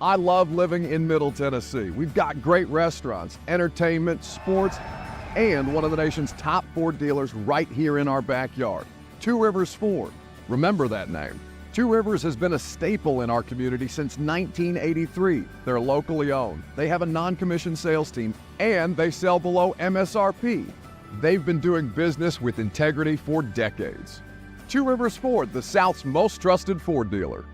I love living in Middle Tennessee. We've got great restaurants, entertainment, sports, and one of the nation's top Ford dealers right here in our backyard. Two Rivers Ford. Remember that name. Two Rivers has been a staple in our community since 1983. They're locally owned. They have a non-commissioned sales team, and they sell below MSRP. They've been doing business with integrity for decades. Two Rivers Ford, the South's most trusted Ford dealer.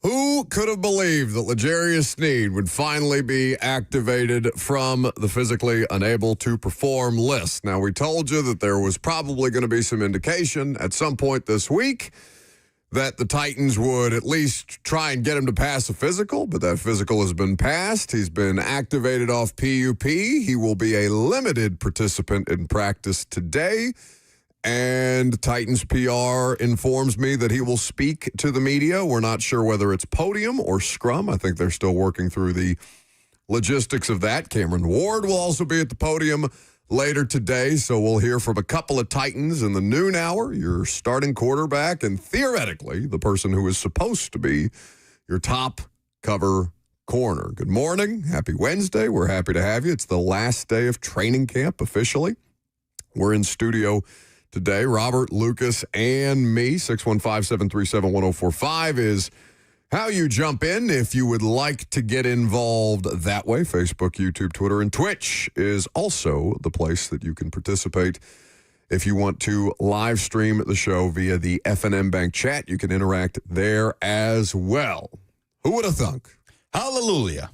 Who could have believed that L'Jarius Sneed would finally be activated from the physically unable to perform list? Now, we told you that there was probably going to be some indication at some point this week that the Titans would at least try and get him to pass a physical, but that physical has been passed. He's been activated off PUP. He will be a limited participant in practice today. And Titans PR informs me that he will speak to the media. We're not sure whether it's podium or scrum. I think they're still working through the logistics of that. Cameron Ward will also be at the podium later today, so we'll hear from a couple of Titans in the noon hour, your starting quarterback, and theoretically the person who is supposed to be your top cover corner. Good morning. Happy Wednesday. We're happy to have you. It's the last day of training camp officially. We're in studio today, Robert, Lucas, and me. 615-737-1045 is how you jump in if you would like to get involved that way. Facebook, YouTube, Twitter, and Twitch is also the place that you can participate. If you want to live stream the show via the FNM Bank chat, you can interact there as well. Who would have thunk? Hallelujah.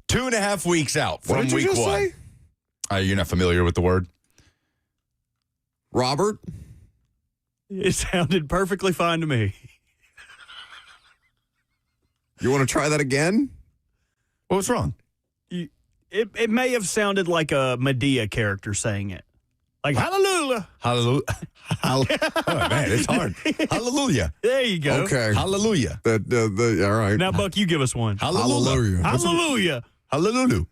2.5 weeks out from What did you week just one. say? You're not familiar with the word? Robert? It sounded perfectly fine to me. You want to try that again? What's wrong? It may have sounded like a Medea character saying it. Like, hallelujah. Hallelujah. Oh, man, it's hard. Hallelujah. There you go. Okay. Hallelujah. All right. Now, Buck, you give us one. Hallelujah. Hallelujah. Hallelujah.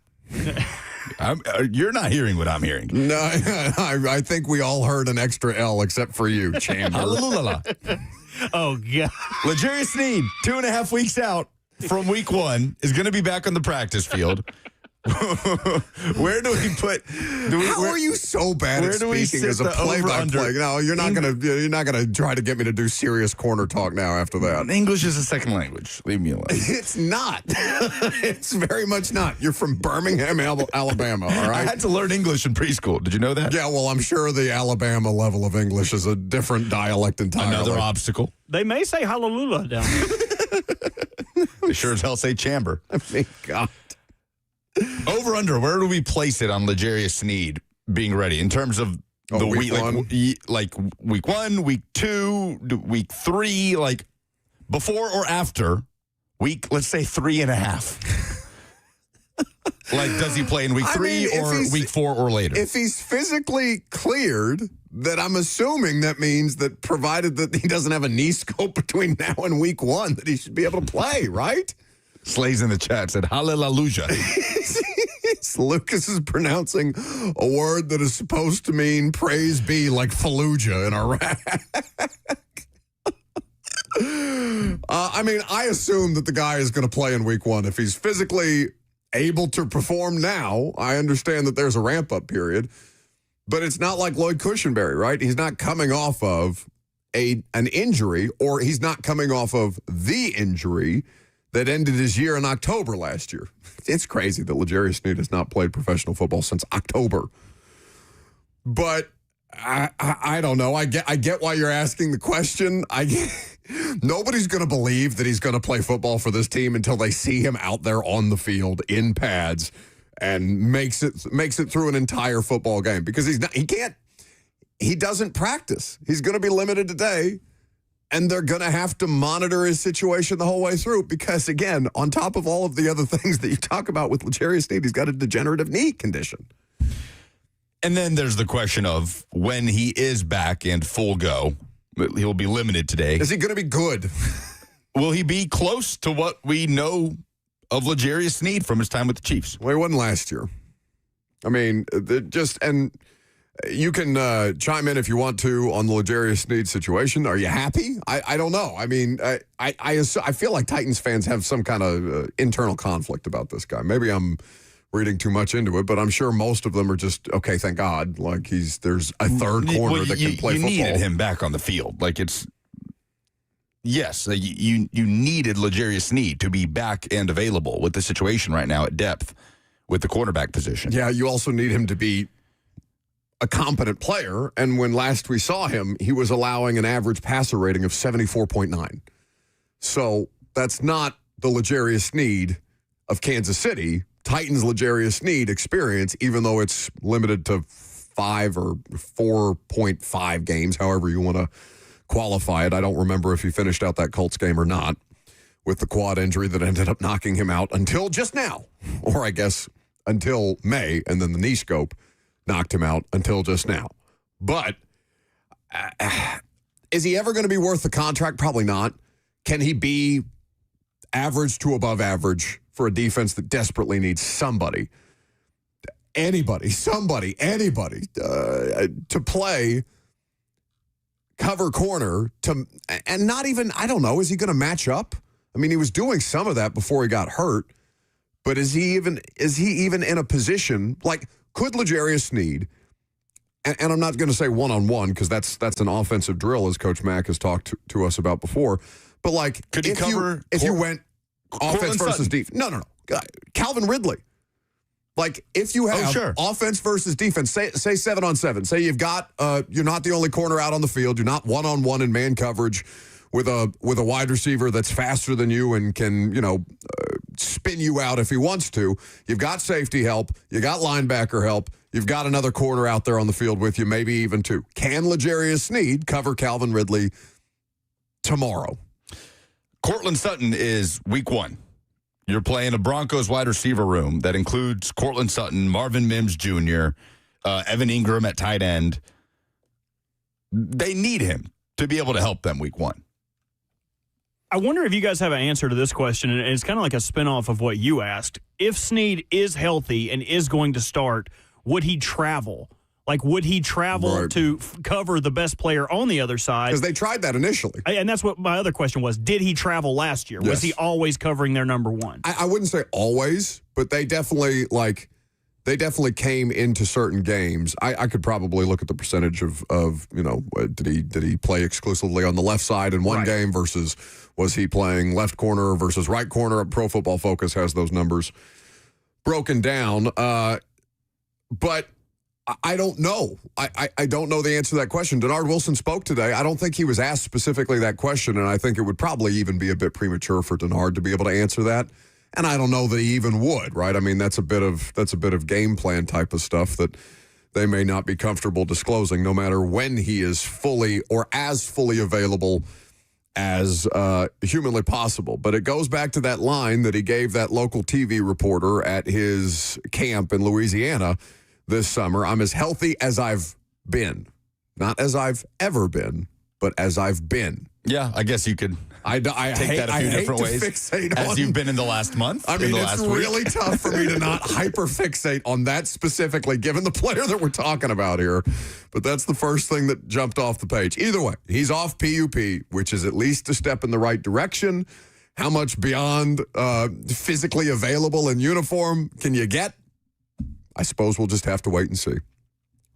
You're not hearing what I'm hearing. No, I think we all heard an extra L except for you, Chamber. Hallelujah. Oh, God. L'Jarius Sneed, 2.5 weeks out from week one, is going to be back on the practice field. Where do we put? How are you so bad at speaking as a play-by-play? No, you're not gonna try to get me to do serious corner talk now after that. English is a second language. Leave me alone. It's not. It's very much not. You're from Birmingham, Alabama, all right? I had to learn English in preschool. Did you know that? Yeah, well, I'm sure the Alabama level of English is a different dialect entirely. Another obstacle. They may say hallelujah down there. They sure as hell say chamber. I mean, God. Over under, where do we place it on L'Jarius Sneed being ready in terms of the week one? Like week 1, week 2, week 3, like before or after week, let's say 3.5. Like, does he play in week 3 or week 4 or later? If he's physically cleared, then I'm assuming that means that provided that he doesn't have a knee scope between now and week 1, that he should be able to play, right? Slays in the chat said, hallelujah. Lucas is pronouncing a word that is supposed to mean praise be, like Fallujah in Iraq. I assume that the guy is going to play in week 1. If he's physically able to perform now, I understand that there's a ramp-up period, but it's not like Lloyd Cushenberry, right? He's not coming off of an injury, or he's not coming off of the injury that ended his year in October last year. It's crazy that L'Jarius Sneed has not played professional football since October. But I don't know. I get why you're asking the question. Nobody's going to believe that he's going to play football for this team until they see him out there on the field in pads and makes it through an entire football game, because he doesn't practice. He's going to be limited today, and they're going to have to monitor his situation the whole way through, because, again, on top of all of the other things that you talk about with L'Jarius Sneed, he's got a degenerative knee condition. And then there's the question of when he is back and full go, he'll be limited today. Is he going to be good? Will he be close to what we know of L'Jarius Sneed from his time with the Chiefs? Well, he wasn't last year. I mean, and you can chime in if you want to on the L'Jarius Sneed situation. Are you happy? I don't know. I mean, I feel like Titans fans have some kind of internal conflict about this guy. Maybe I'm reading too much into it, but I'm sure most of them are just, okay, thank God. Like, there's a third corner that can play football. You needed him back on the field. Like, you needed L'Jarius Sneed to be back and available with the situation right now at depth with the quarterback position. Yeah, you also need him to be a competent player, and when last we saw him, he was allowing an average passer rating of 74.9. So that's not the L'Jarius Sneed of Kansas City. Titans L'Jarius Sneed experience, even though it's limited to 5 or 4.5 games, however you want to qualify it. I don't remember if he finished out that Colts game or not with the quad injury that ended up knocking him out until just now, or I guess until May, and then the knee scope knocked him out until just now. But is he ever going to be worth the contract? Probably not. Can he be average to above average for a defense that desperately needs somebody to play cover corner, and not even, I don't know, is he going to match up? I mean, he was doing some of that before he got hurt, but is he even in a position, like, could L'Jarius Sneed, and I'm not going to say one-on-one, because that's an offensive drill, as Coach Mack has talked to us about before, but, like, could he cover if you went offense versus defense. No. Calvin Ridley. Like, if you have offense versus defense, say 7-on-7. Say you've got, you're not the only corner out on the field. You're not one-on-one in man coverage with a wide receiver that's faster than you and can, spin you out if he wants to. You've got safety help. You got linebacker help. You've got another corner out there on the field with you, maybe even 2. Can L'Jarius Sneed cover Calvin Ridley tomorrow? Cortland Sutton is week 1. You're playing a Broncos wide receiver room that includes Cortland Sutton, Marvin Mims Jr., Evan Ingram at tight end. They need him to be able to help them week 1. I wonder if you guys have an answer to this question, and it's kind of like a spinoff of what you asked. If Sneed is healthy and is going to start, would he travel? Like, would he travel to cover the best player on the other side? Because they tried that initially. And that's what my other question was. Did he travel last year? Yes. Was he always covering their number 1? I wouldn't say always, but they definitely came into certain games. I could probably look at the percentage of did he play exclusively on the left side in one game versus was he playing left corner versus right corner? Pro Football Focus has those numbers broken down. But I don't know. I don't know the answer to that question. Dinard Wilson spoke today. I don't think he was asked specifically that question, and I think it would probably even be a bit premature for Dinard to be able to answer that And I don't know that he even would, right? I mean, that's a bit of game plan type of stuff that they may not be comfortable disclosing, no matter when he is fully or as fully available as humanly possible. But it goes back to that line that he gave that local TV reporter at his camp in Louisiana this summer. I'm as healthy as I've been. Not as I've ever been, but as I've been. Yeah, I guess you could take that a few different ways. As you've been in the last month. I mean, it's really tough for me to not hyperfixate on that specifically, given the player that we're talking about here. But that's the first thing that jumped off the page. Either way, he's off PUP, which is at least a step in the right direction. How much beyond physically available in uniform can you get? I suppose we'll just have to wait and see.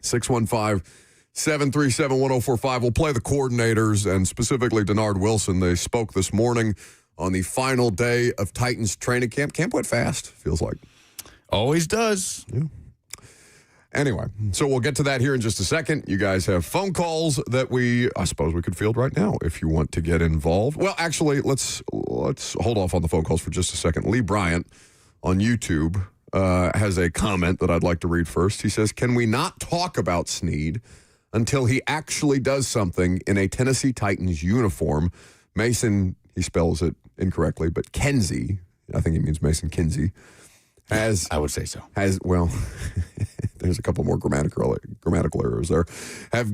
615-737-1045. We'll play the coordinators and specifically Dinard Wilson. They spoke this morning on the final day of Titans training camp. Camp went fast, feels like. Always does. Yeah. Anyway, so we'll get to that here in just a second. You guys have phone calls that I suppose we could field right now if you want to get involved. Well, actually, let's hold off on the phone calls for just a second. Lee Bryant on YouTube has a comment that I'd like to read first. He says, can we not talk about Sneed until he actually does something in a Tennessee Titans uniform? Mason, he spells it incorrectly, but Kinsey, I think he means Mason Kinsey, I would say so. Well, there's a couple more grammatical errors there.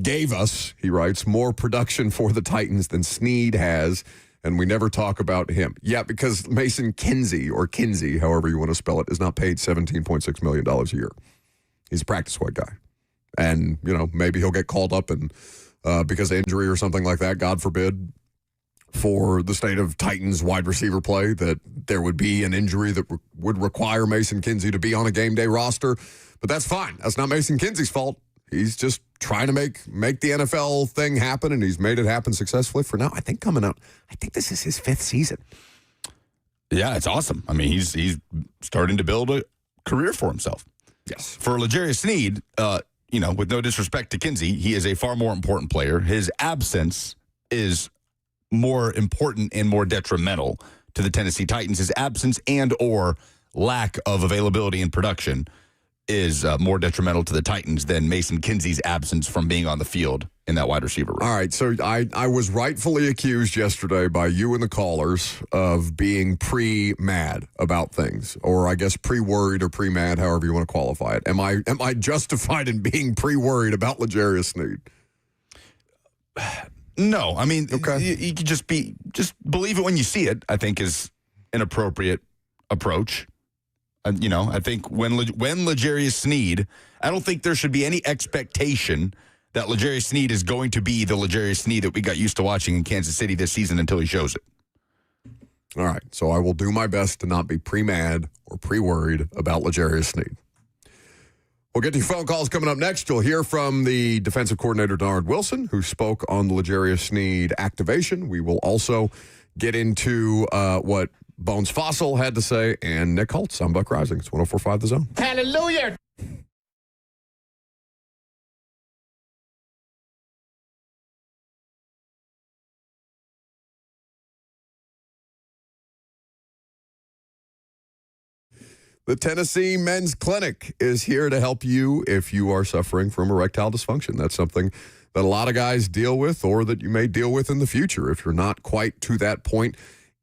Gave us, he writes, more production for the Titans than Sneed has, and we never talk about him. Yeah, because Mason Kinsey, or Kinsey, however you want to spell it, is not paid $17.6 million a year. He's a practice squad guy. And, maybe he'll get called up and because of injury or something like that, God forbid, for the state of Titans wide receiver play, that there would be an injury that would require Mason Kinsey to be on a game day roster. But that's fine. That's not Mason Kinsey's fault. He's just trying to make the NFL thing happen, and he's made it happen successfully for now. I think this is his 5th season. Yeah, it's awesome. I mean, he's starting to build a career for himself. Yes. For L'Jarius Sneed, with no disrespect to Kinsey, he is a far more important player. His absence is more important and more detrimental to the Tennessee Titans. His absence and or lack of availability in production is more detrimental to the Titans than Mason Kinsey's absence from being on the field in that wide receiver room. All right, so I was rightfully accused yesterday by you and the callers of being pre-mad about things, or I guess pre-worried or pre-mad, however you want to qualify it. Am I justified in being pre-worried about L'Jarius Sneed? No, I mean, okay. You could just believe it when you see it, I think is an appropriate approach. I think when L'Jarius Sneed, I don't think there should be any expectation that L'Jarius Sneed is going to be the L'Jarius Sneed that we got used to watching in Kansas City this season until he shows it. All right, so I will do my best to not be pre-mad or pre-worried about L'Jarius Sneed. We'll get to your phone calls coming up next. You'll hear from the defensive coordinator, Dinard Wilson, who spoke on the L'Jarius Sneed activation. We will also get into what Bones Fossil had to say, and Nick Holtz on Buck Rising. It's 104.5 The Zone. Hallelujah. The Tennessee Men's Clinic is here to help you if you are suffering from erectile dysfunction. That's something that a lot of guys deal with, or that you may deal with in the future if you're not quite to that point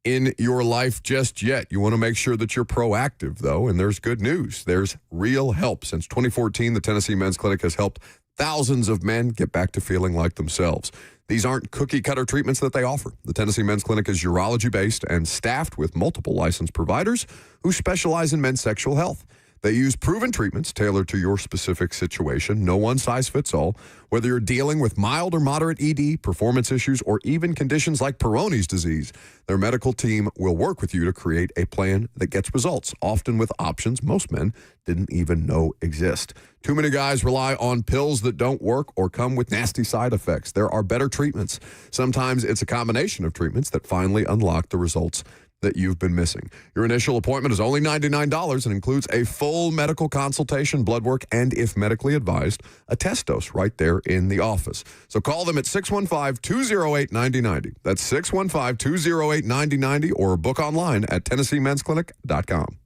in your life just yet. You want to make sure that you're proactive, though, and there's good news. There's real help. Since 2014, the Tennessee Men's Clinic has helped thousands of men get back to feeling like themselves. These aren't cookie-cutter treatments that they offer. The Tennessee Men's Clinic is urology-based and staffed with multiple licensed providers who specialize in men's sexual health. They use proven treatments tailored to your specific situation. No one size fits all. Whether you're dealing with mild or moderate ED, performance issues, or even conditions like Peyronie's disease, their medical team will work with you to create a plan that gets results, often with options most men didn't even know exist. Too many guys rely on pills that don't work or come with nasty side effects. There are better treatments. Sometimes it's a combination of treatments that finally unlock the results that you've been missing. Your initial appointment is only $99 and includes a full medical consultation, blood work, and, if medically advised, a test dose right there in the office. So call them at 615-208-9090. That's 615-208-9090 or book online at TennesseeMen'sClinic.com.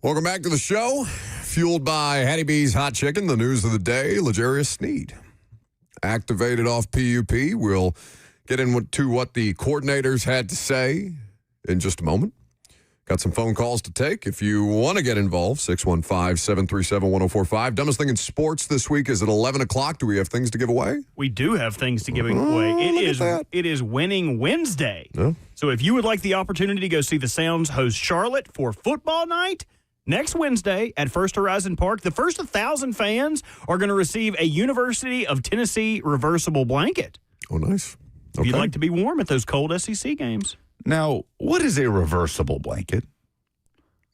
Welcome back to the show. Fueled by Hattie B's Hot Chicken, the news of the day, L'Jarius Sneed. Activated off PUP. We'll get into what the coordinators had to say in just a moment. Got some phone calls to take. If you want to get involved, 615-737-1045. Dumbest thing in sports this week is at 11 o'clock. Do we have things to give away? We do have things to give away. It is Winning Wednesday. No? So if you would like the opportunity to go see the Sounds host Charlotte for football night, next Wednesday at First Horizon Park, the first 1,000 fans are going to receive a University of Tennessee reversible blanket. Oh, nice. If you'd like to be warm at those cold SEC games. Now, what is a reversible blanket?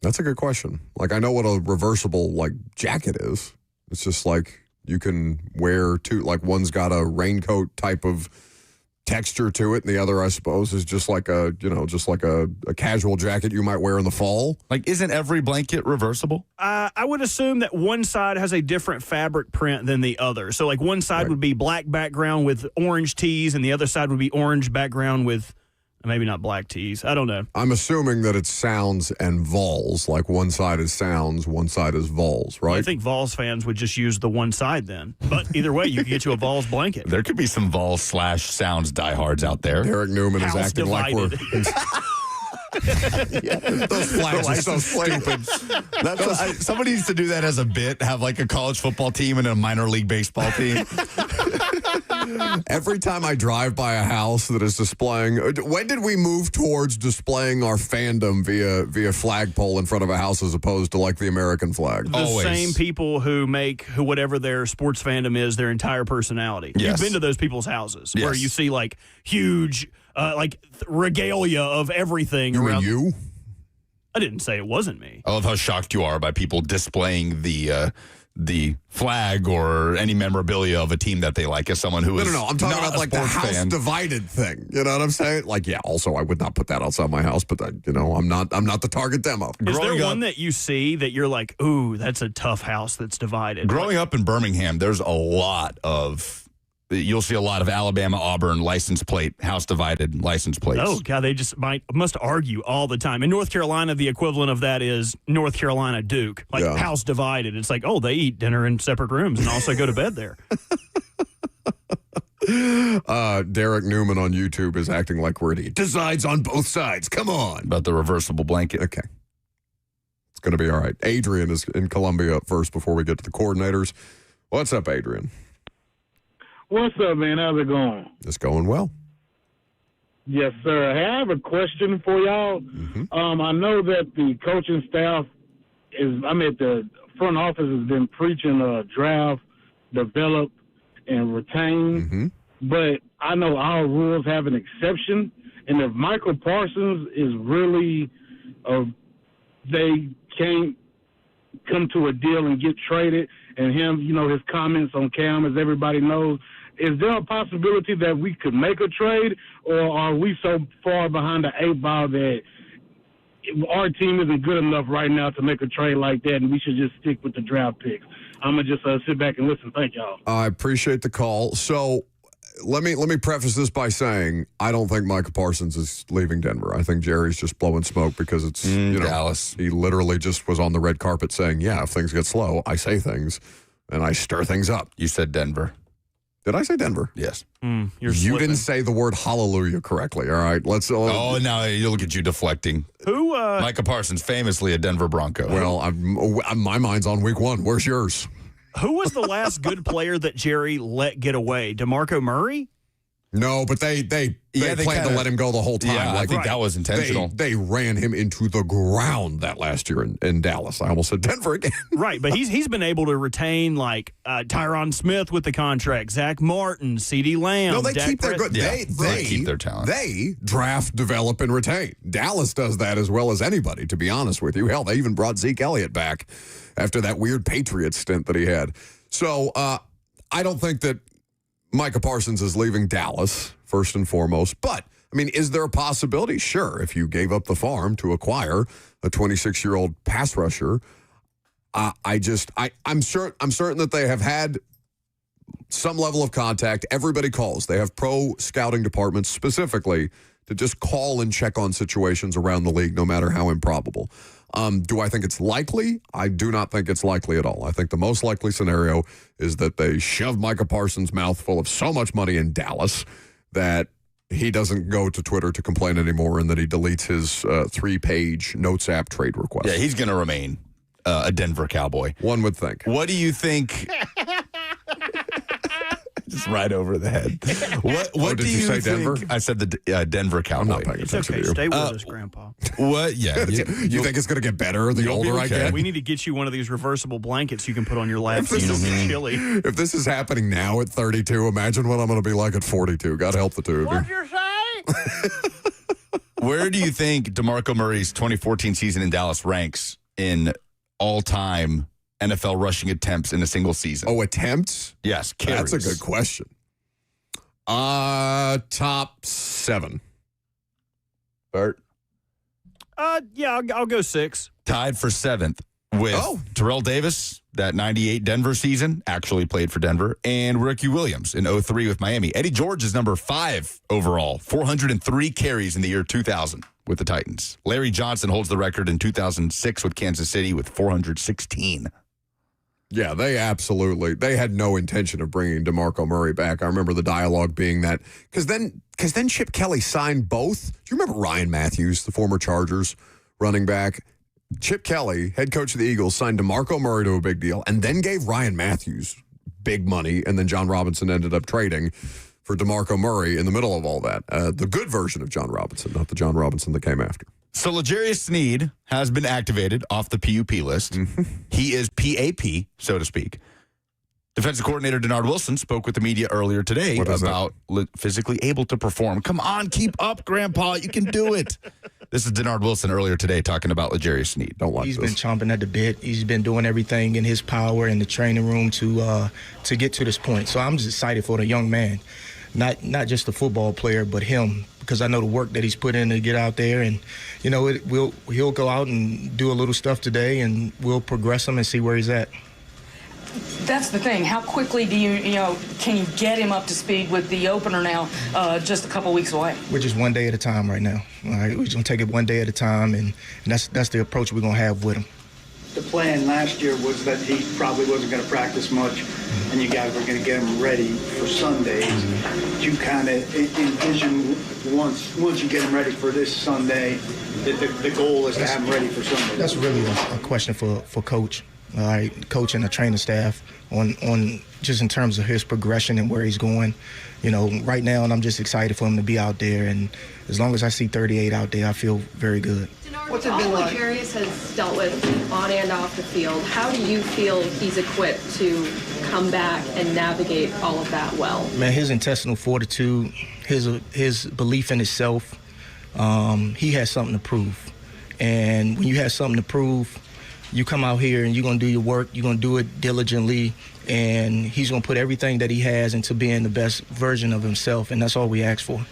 That's a good question. Like, I know what a reversible, jacket is. It's just like you can wear two, like one's got a raincoat type of texture to it, and the other, I suppose, is just like a casual jacket you might wear in the fall. Like, isn't every blanket reversible? I would assume that one side has a different fabric print than the other. So, like, one side would be black background with orange tees, and the other side would be orange background with maybe not black tees. I don't know. I'm assuming that it's sounds and vols. Like, one side is sounds, one side is vols, right? Well, I think Vols fans would just use the one side then. But either way, you can get you a Vols blanket. There could be some Vols/Sounds diehards out there. Derek Newman is House acting divided. like we're... Those flags are so stupid. Somebody needs to do that as a bit, have like a college football team and a minor league baseball team. Every time I drive by a house that is displaying, when did we move towards displaying our fandom via flagpole in front of a house as opposed to like the American flag? The same people who make whatever their sports fandom is their entire personality. Yes. You've been to those people's houses where Yes. you see like huge regalia of everything You around. mean you? I didn't say it wasn't me. I love how shocked you are by people displaying the flag or any memorabilia of a team that they like as someone who is No. I'm talking not about a like the sports house fan. divided thing. You know what I'm saying? Like, yeah. Also, I would not put that outside my house, but I'm not the target demo. Is there Growing one up- that you see that you're like, ooh, that's a tough house that's divided? Growing up in Birmingham, there's a lot of. You'll see a lot of Alabama, Auburn license plate, house divided license plates. Oh, God, they just must argue all the time. In North Carolina, the equivalent of that is North Carolina Duke, like Yeah. house divided. It's like, oh, they eat dinner in separate rooms and also go to bed there. Derek Newman on YouTube is acting like we're idiots. Decides on both sides. Come on. About the reversible blanket. Okay. It's going to be all right. Adrian is in Columbia up first before we get to the coordinators. What's up, Adrian? What's up, man? How's it going? It's going well. Yes, sir. Hey, I have a question for y'all. I know that the coaching staff the front office has been preaching draft, develop, and retain. But I know our rules have an exception. And if Michael Parsons is really, they can't come to a deal and get traded, and him, his comments on Cam, as everybody knows, is there a possibility that we could make a trade, or are we so far behind the eight ball that our team isn't good enough right now to make a trade like that, and we should just stick with the draft picks? I'm going to just sit back and listen. Thank y'all. I appreciate the call. So let me preface this by saying I don't think Micah Parsons is leaving Denver. I think Jerry's just blowing smoke because it's Dallas. He literally just was on the red carpet saying, yeah, if things get slow, I say things and I stir things up. You said Denver. Did I say Denver? Yes. You're You slipping. didn't say the word hallelujah correctly. All right. Let's. Oh, now you look at you deflecting. Who? Micah Parsons, famously a Denver Bronco. Well, my mind's on week one. Where's yours? Who was the last good player that Jerry let get away? DeMarco Murray? No, but they planned to let him go the whole time. Yeah, I think that was intentional. They ran him into the ground that last year in Dallas. I almost said Denver again. Right, but he's been able to retain like Tyron Smith with the contract, Zach Martin, CeeDee Lamb. No, they Dak keep their good. Yeah, They they keep their talent. They draft, develop, and retain. Dallas does that as well as anybody, to be honest with you. Hell, they even brought Zeke Elliott back after that weird Patriots stint that he had. So I don't think that Micah Parsons is leaving Dallas, first and foremost. But, I mean, is there a possibility? Sure, if you gave up the farm to acquire a 26-year-old pass rusher. I'm certain that they have had some level of contact. Everybody calls. They have pro scouting departments specifically to just call and check on situations around the league, no matter how improbable. Do I think it's likely? I do not think it's likely at all. I think the most likely scenario is that they shove Micah Parsons' mouth full of so much money in Dallas that he doesn't go to Twitter to complain anymore and that he deletes his 3-page Notes app trade request. Yeah, he's going to remain a Denver Cowboy. One would think. What do you think? Just right over the head. What did do you say think? Denver? I said the Denver Cowboy. I'm not paying It's attention okay. to you. Stay with us, Grandpa. What? Yeah. You think it's going to get better the you'll be older I okay. get? We need to get you one of these reversible blankets you can put on your lap so you don't get chilly. If this is happening now at 32, imagine what I'm going to be like at 42. God help the two of you. What'd you say? Where do you think DeMarco Murray's 2014 season in Dallas ranks in all-time NFL rushing attempts in a single season? Oh, attempts? Yes, carries. That's a good question. Top 7. Bert? Yeah, I'll go 6. Tied for 7th with Terrell Davis, that 98 Denver season, actually played for Denver, and Ricky Williams in 03 with Miami. Eddie George is number 5 overall, 403 carries in the year 2000 with the Titans. Larry Johnson holds the record in 2006 with Kansas City with 416. Yeah, they had no intention of bringing DeMarco Murray back. I remember the dialogue being that, because then Chip Kelly signed both. Do you remember Ryan Matthews, the former Chargers running back? Chip Kelly, head coach of the Eagles, signed DeMarco Murray to a big deal and then gave Ryan Matthews big money, and then John Robinson ended up trading for DeMarco Murray in the middle of all that. The good version of John Robinson, not the John Robinson that came after. So L'Jarius Sneed has been activated off the PUP list. He is PAP, so to speak. Defensive coordinator Dinard Wilson spoke with the media earlier today about physically able to perform. Come on, keep up, Grandpa. You can do it. This is Dinard Wilson earlier today talking about L'Jarius Sneed. He's been chomping at the bit. He's been doing everything in his power in the training room to get to this point. So I'm just excited for the young man, not just the football player, but him, because I know the work that he's put in to get out there, and he'll go out and do a little stuff today, and we'll progress him and see where he's at. That's the thing. How quickly do can you get him up to speed with the opener now, just a couple weeks away? We're just one day at a time right now. All right, we're just gonna take it one day at a time, and that's the approach we're gonna have with him. The plan last year was that he probably wasn't going to practice much, and you guys were going to get him ready for Sundays. You kind of envision once you get him ready for this Sunday, that the goal is to have him ready for Sunday. That's really a question for Coach. All right, coach and the training staff on just in terms of his progression and where he's going. Right now, and I'm just excited for him to be out there. And as long as I see 38 out there, I feel very good. What's it been like? L'Jarius has dealt with on and off the field. How do you feel he's equipped to come back and navigate all of that well? Man, his intestinal fortitude, his belief in himself, he has something to prove. And when you have something to prove, you come out here and you're going to do your work, you're going to do it diligently, and he's going to put everything that he has into being the best version of himself, and that's all we ask for.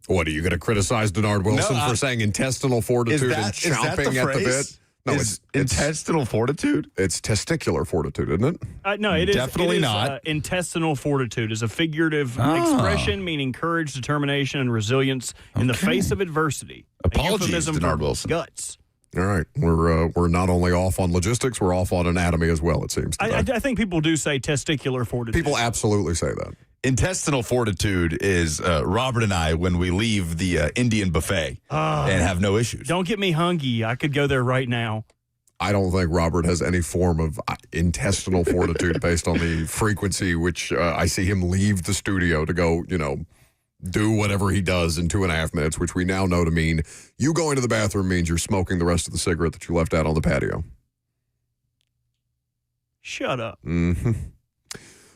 What, are you going to criticize Dinard Wilson for saying intestinal fortitude and chomping at the bit? No, it's intestinal fortitude? It's testicular fortitude, isn't it? No, it is. Definitely not. Intestinal fortitude is a figurative expression meaning courage, determination, and resilience in the face of adversity. Apologies, Dinard Wilson. Guts. All right. We're not only off on logistics, we're off on anatomy as well, it seems. I think people do say testicular fortitude. People absolutely say that. Intestinal fortitude is Robert and I when we leave the Indian buffet and have no issues. Don't get me hungry. I could go there right now. I don't think Robert has any form of intestinal fortitude based on the frequency which I see him leave the studio to go, do whatever he does in 2.5 minutes, which we now know to mean you going to the bathroom means you're smoking the rest of the cigarette that you left out on the patio. Shut up. Mm-hmm.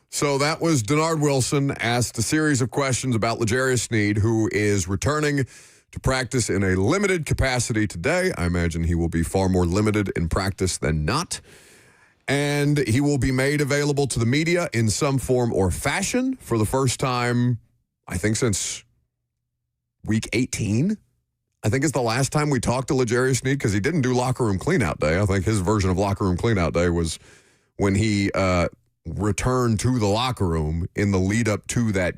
So that was Dinard Wilson asked a series of questions about L'Jarius Sneed, who is returning to practice in a limited capacity today. I imagine he will be far more limited in practice than not. And he will be made available to the media in some form or fashion for the first time, I think, since week 18. I think it's the last time we talked to L'Jarius Sneed, because he didn't do locker room cleanout day. I think his version of locker room cleanout day was when he returned to the locker room in the lead up to that.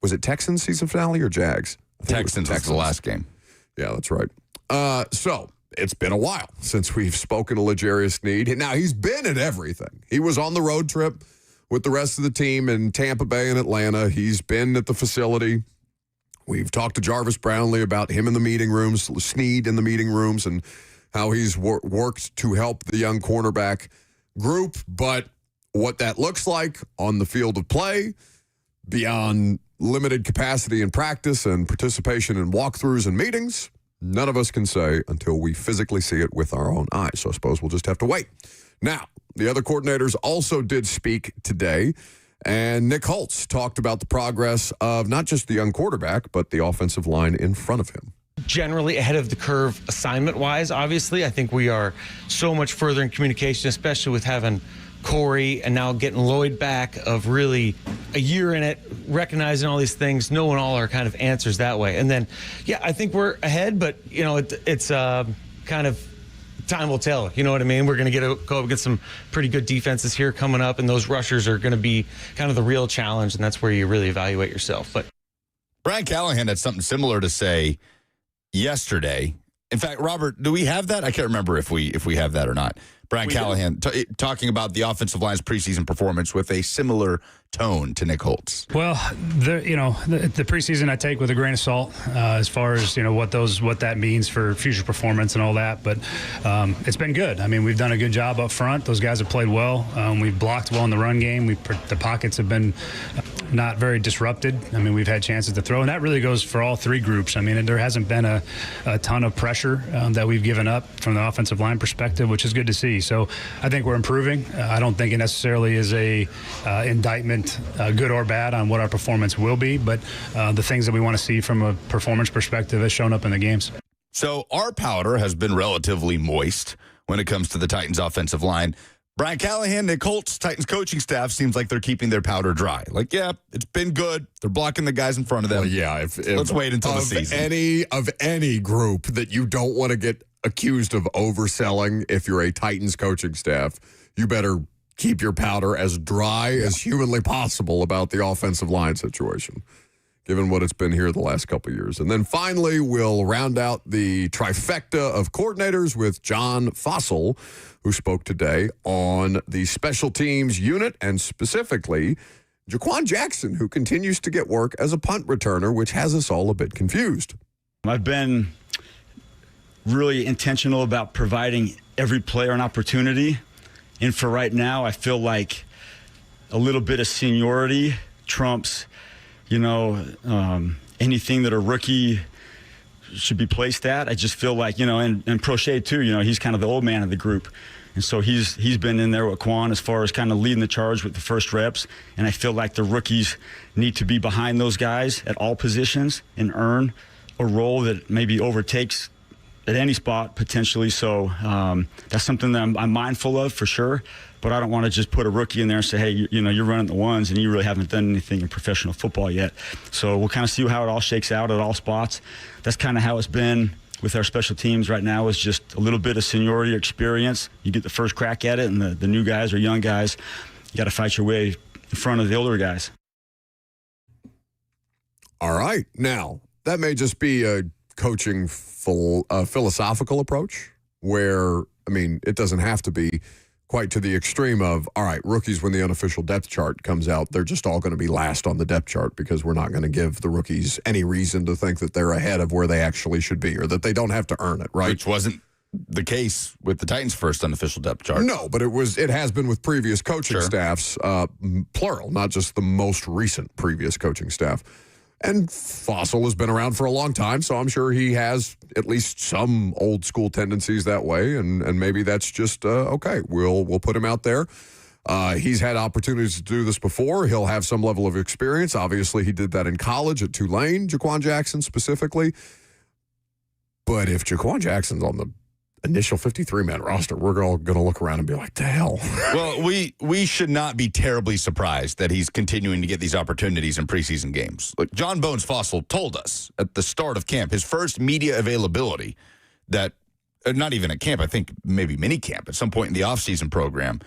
Was it Texans season finale or Jags? Texans was the last game. Yeah, that's right. So it's been a while since we've spoken to L'Jarius Sneed. Now, he's been at everything. He was on the road trip with the rest of the team in Tampa Bay and Atlanta. He's been at the facility. We've talked to Jarvis Brownlee about him in the meeting rooms, Sneed in the meeting rooms, and how he's worked to help the young cornerback group. But what that looks like on the field of play, beyond limited capacity in practice and participation in walkthroughs and meetings, none of us can say until we physically see it with our own eyes. So I suppose we'll just have to wait. Now, the other coordinators also did speak today, and Nick Holtz talked about the progress of not just the young quarterback, but the offensive line in front of him. Generally ahead of the curve assignment-wise, obviously. I think we are so much further in communication, especially with having Corey and now getting Lloyd back, of really a year in it, recognizing all these things, knowing all our kind of answers that way. And then, yeah, I think we're ahead, but, you know, it's kind of time will tell. You know what I mean? We're going to go up against some pretty good defenses here coming up, and those rushers are going to be kind of the real challenge, and that's where you really evaluate yourself. But Brian Callahan had something similar to say yesterday. In fact, Robert, do we have that? I can't remember if we have that or not. Brian Callahan talking about the offensive line's preseason performance with a similar tone to Nick Holtz. Well, the preseason I take with a grain of salt as far as what that means for future performance and all that. But it's been good. I mean, we've done a good job up front. Those guys have played well. We've blocked well in the run game. The pockets have been not very disrupted. I mean, we've had chances to throw, and that really goes for all three groups. I mean, there hasn't been a ton of pressure that we've given up from the offensive line perspective, which is good to see. So I think we're improving. I don't think it necessarily is a indictment, good or bad, on what our performance will be, but the things that we want to see from a performance perspective has shown up in the games. So our powder has been relatively moist when it comes to the Titans offensive line. Brian Callahan, Nick Holtz, Titans coaching staff seems like they're keeping their powder dry. Like, yeah, it's been good. They're blocking the guys in front of them. Well, yeah, let's wait until the season. Any group that you don't want to get accused of overselling, if you're a Titans coaching staff, you better keep your powder as dry as humanly possible about the offensive line situation, given what it's been here the last couple of years. And then finally, we'll round out the trifecta of coordinators with John Fossil, who spoke today on the special teams unit, and specifically Jaquan Jackson, who continues to get work as a punt returner, which has us all a bit confused. I've been really intentional about providing every player an opportunity. And for right now, I feel like a little bit of seniority trumps, anything that a rookie should be placed at. I just feel like, and Prochet too, he's kind of the old man of the group. And so he's been in there with Quan as far as kind of leading the charge with the first reps. And I feel like the rookies need to be behind those guys at all positions and earn a role that maybe overtakes at any spot potentially. So that's something that I'm mindful of for sure. But I don't want to just put a rookie in there and say, hey, you're running the ones and you really haven't done anything in professional football yet. So we'll kind of see how it all shakes out at all spots. That's kind of how it's been with our special teams right now, is just a little bit of seniority or experience. You get the first crack at it, and the new guys or young guys, you got to fight your way in front of the older guys. All right. Now, that may just be a coaching philosophical approach where, it doesn't have to be quite to the extreme of, all right, rookies, when the unofficial depth chart comes out, they're just all going to be last on the depth chart because we're not going to give the rookies any reason to think that they're ahead of where they actually should be or that they don't have to earn it, right? Which wasn't the case with the Titans' first unofficial depth chart. No, but it has been with previous coaching staffs, plural, not just the most recent previous coaching staff. And Fossil has been around for a long time, so I'm sure he has at least some old school tendencies that way, and maybe that's just okay. We'll put him out there. He's had opportunities to do this before. He'll have some level of experience. Obviously, he did that in college at Tulane, Jaquan Jackson specifically. But if Jaquan Jackson's on the initial 53-man roster, we're all going to look around and be like, the hell? Well, we should not be terribly surprised that he's continuing to get these opportunities in preseason games. Like John Bones Fossil told us at the start of camp, his first media availability, that not even at camp, I think maybe mini camp at some point in the offseason program,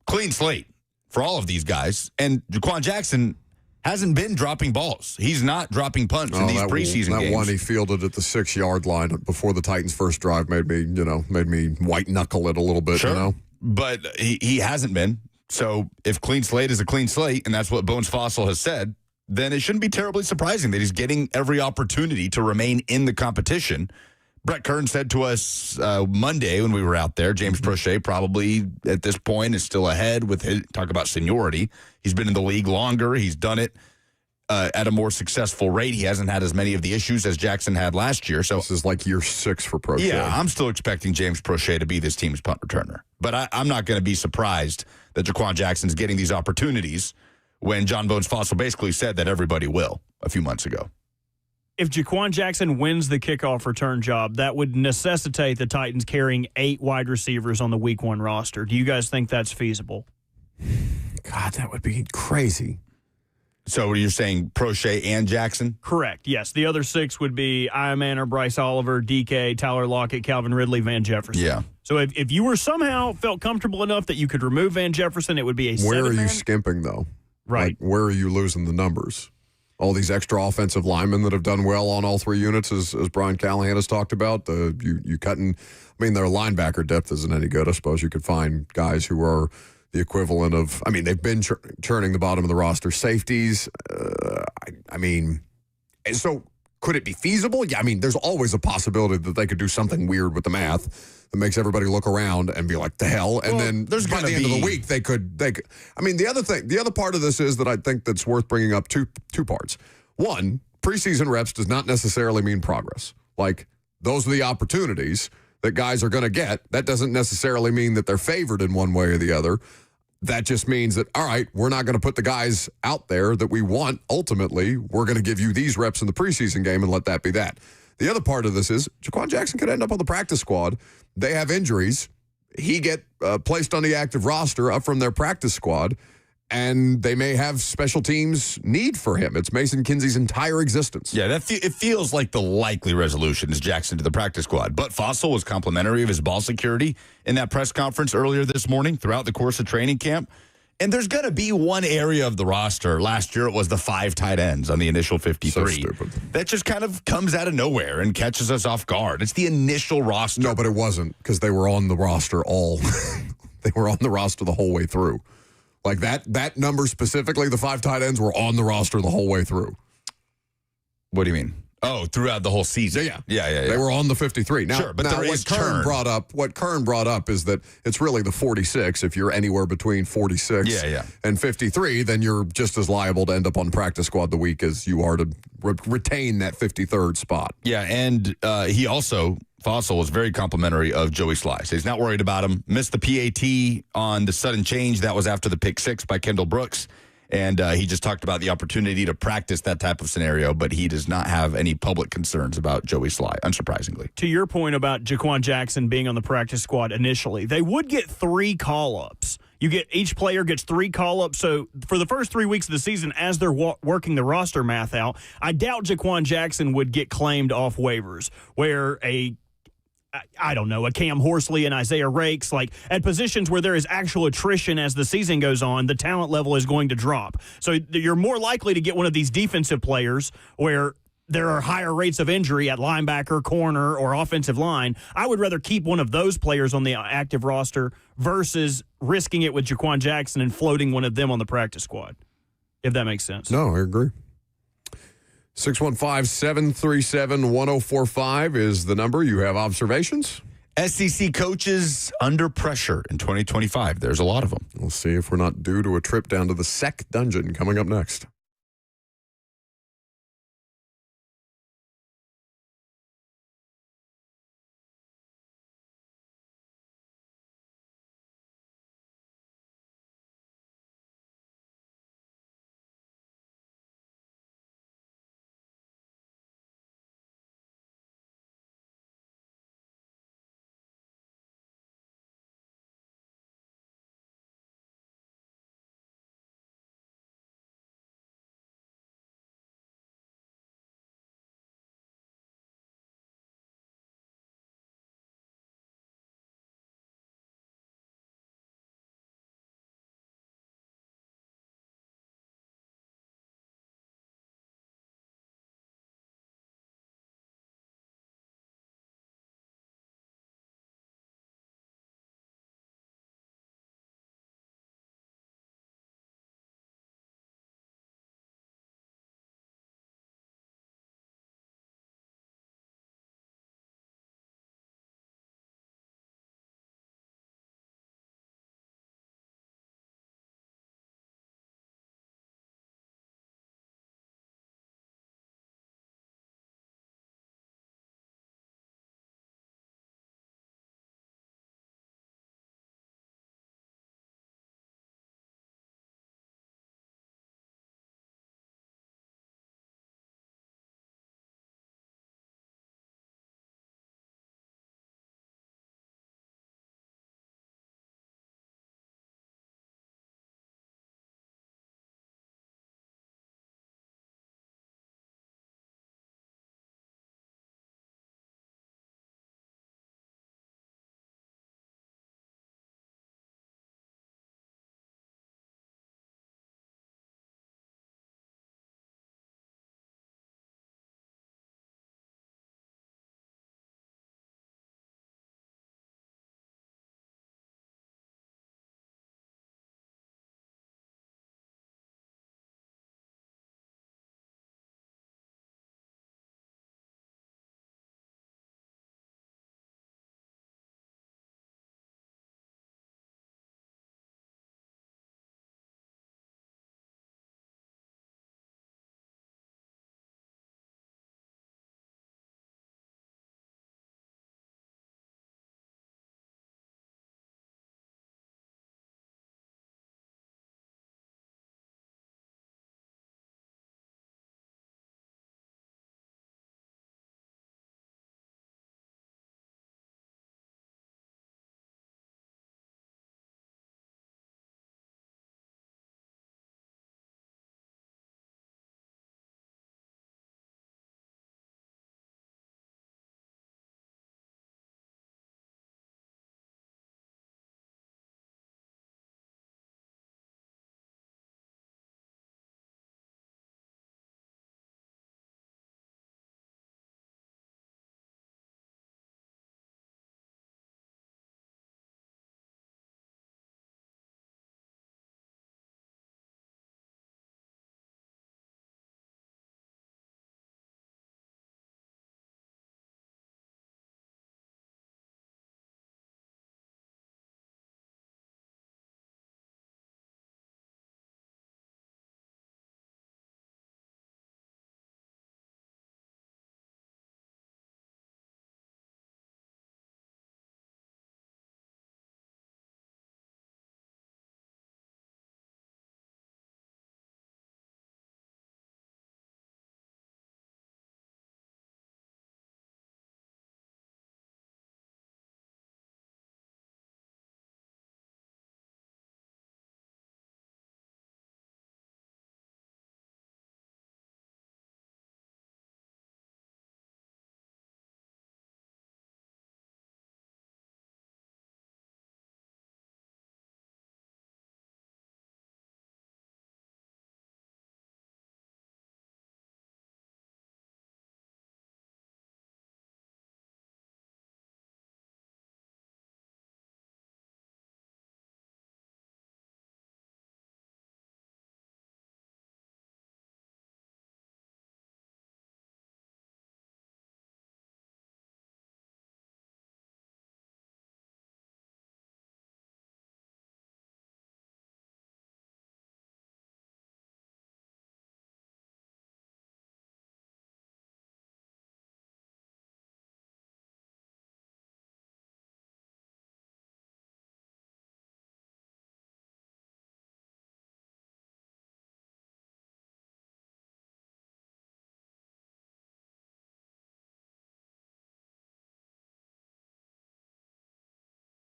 clean slate for all of these guys. And Jaquan Jackson hasn't been dropping balls. He's not dropping punts in these preseason games. That one he fielded at the 6-yard line before the Titans' first drive made me white knuckle it a little bit. Sure. But he hasn't been. So if clean slate is a clean slate, and that's what Bones Fossil has said, then it shouldn't be terribly surprising that he's getting every opportunity to remain in the competition. Brett Kern said to us Monday when we were out there, James Prochet probably at this point is still ahead with his talk about seniority. He's been in the league longer. He's done it at a more successful rate. He hasn't had as many of the issues as Jackson had last year. So this is like year 6 for Prochet. Yeah, I'm still expecting James Prochet to be this team's punt returner. But I'm not going to be surprised that Jaquan Jackson's getting these opportunities when John Bones Fossil basically said that everybody will a few months ago. If Jaquan Jackson wins the kickoff return job, that would necessitate the Titans carrying 8 wide receivers on the Week 1 roster. Do you guys think that's feasible? God, that would be crazy. So you're saying Prochet and Jackson? Correct, yes. The other 6 would be Iamaner, Bryce Oliver, DK, Tyler Lockett, Calvin Ridley, Van Jefferson. Yeah. So if you were somehow felt comfortable enough that you could remove Van Jefferson, it would be a 7-man. Where are you skimping, though? Right. Like, where are you losing the numbers? All these extra offensive linemen that have done well on all 3 units, as Brian Callahan has talked about. You cutting, I mean, their linebacker depth isn't any good. I suppose you could find guys who are the equivalent of, I mean, they've been churning the bottom of the roster. Safeties, I mean, so could it be feasible? Yeah, I mean, there's always a possibility that they could do something weird with the math that makes everybody look around and be like, the hell? And then by the end of the week, they could. I mean, the other part of this is that I think that's worth bringing up two parts. One, preseason reps does not necessarily mean progress. Like, those are the opportunities that guys are going to get. That doesn't necessarily mean that they're favored in one way or the other. That just means that, all right, we're not going to put the guys out there that we want. Ultimately, we're going to give you these reps in the preseason game and let that be that. The other part of this is Jaquan Jackson could end up on the practice squad. They have injuries. He get placed on the active roster up from their practice squad, and they may have special teams need for him. It's Mason Kinsey's entire existence. Yeah, it feels like the likely resolution is Jackson to the practice squad. But Fossil was complimentary of his ball security in that press conference earlier this morning throughout the course of training camp. And there's going to be one area of the roster. Last year, it was the 5 tight ends on the initial 53. So stupid. That just kind of comes out of nowhere and catches us off guard. It's the initial roster. No, but it wasn't, because they were on the roster they were on the roster the whole way through. Like that number specifically, the 5 tight ends were on the roster the whole way through. What do you mean? Oh, throughout the whole season. Yeah. They were on the 53. Now, sure, but there is what Kern brought up is that it's really the 46. If you're anywhere between 46 and 53, then you're just as liable to end up on the practice squad the week as you are to retain that 53rd spot. Yeah, and he also, Fossil, was very complimentary of Joey Sly. So he's not worried about him. Missed the PAT on the sudden change. That was after the pick 6 by Kendall Brooks. And he just talked about the opportunity to practice that type of scenario, but he does not have any public concerns about Joey Sly, unsurprisingly. To your point about Jaquan Jackson being on the practice squad initially, they would get 3 call-ups. Each player gets 3 call-ups. So for the first 3 weeks of the season, as they're working the roster math out, I doubt Jaquan Jackson would get claimed off waivers, where a Cam Horsley and Isaiah Rakes, like at positions where there is actual attrition as the season goes on, the talent level is going to drop. So you're more likely to get one of these defensive players where there are higher rates of injury at linebacker, corner, or offensive line. I would rather keep one of those players on the active roster versus risking it with Jaquan Jackson and floating one of them on the practice squad, if that makes sense. No, I agree. 615-737-1045 is the number. You have observations? SEC coaches under pressure in 2025. There's a lot of them. We'll see if we're not due to a trip down to the SEC dungeon coming up next.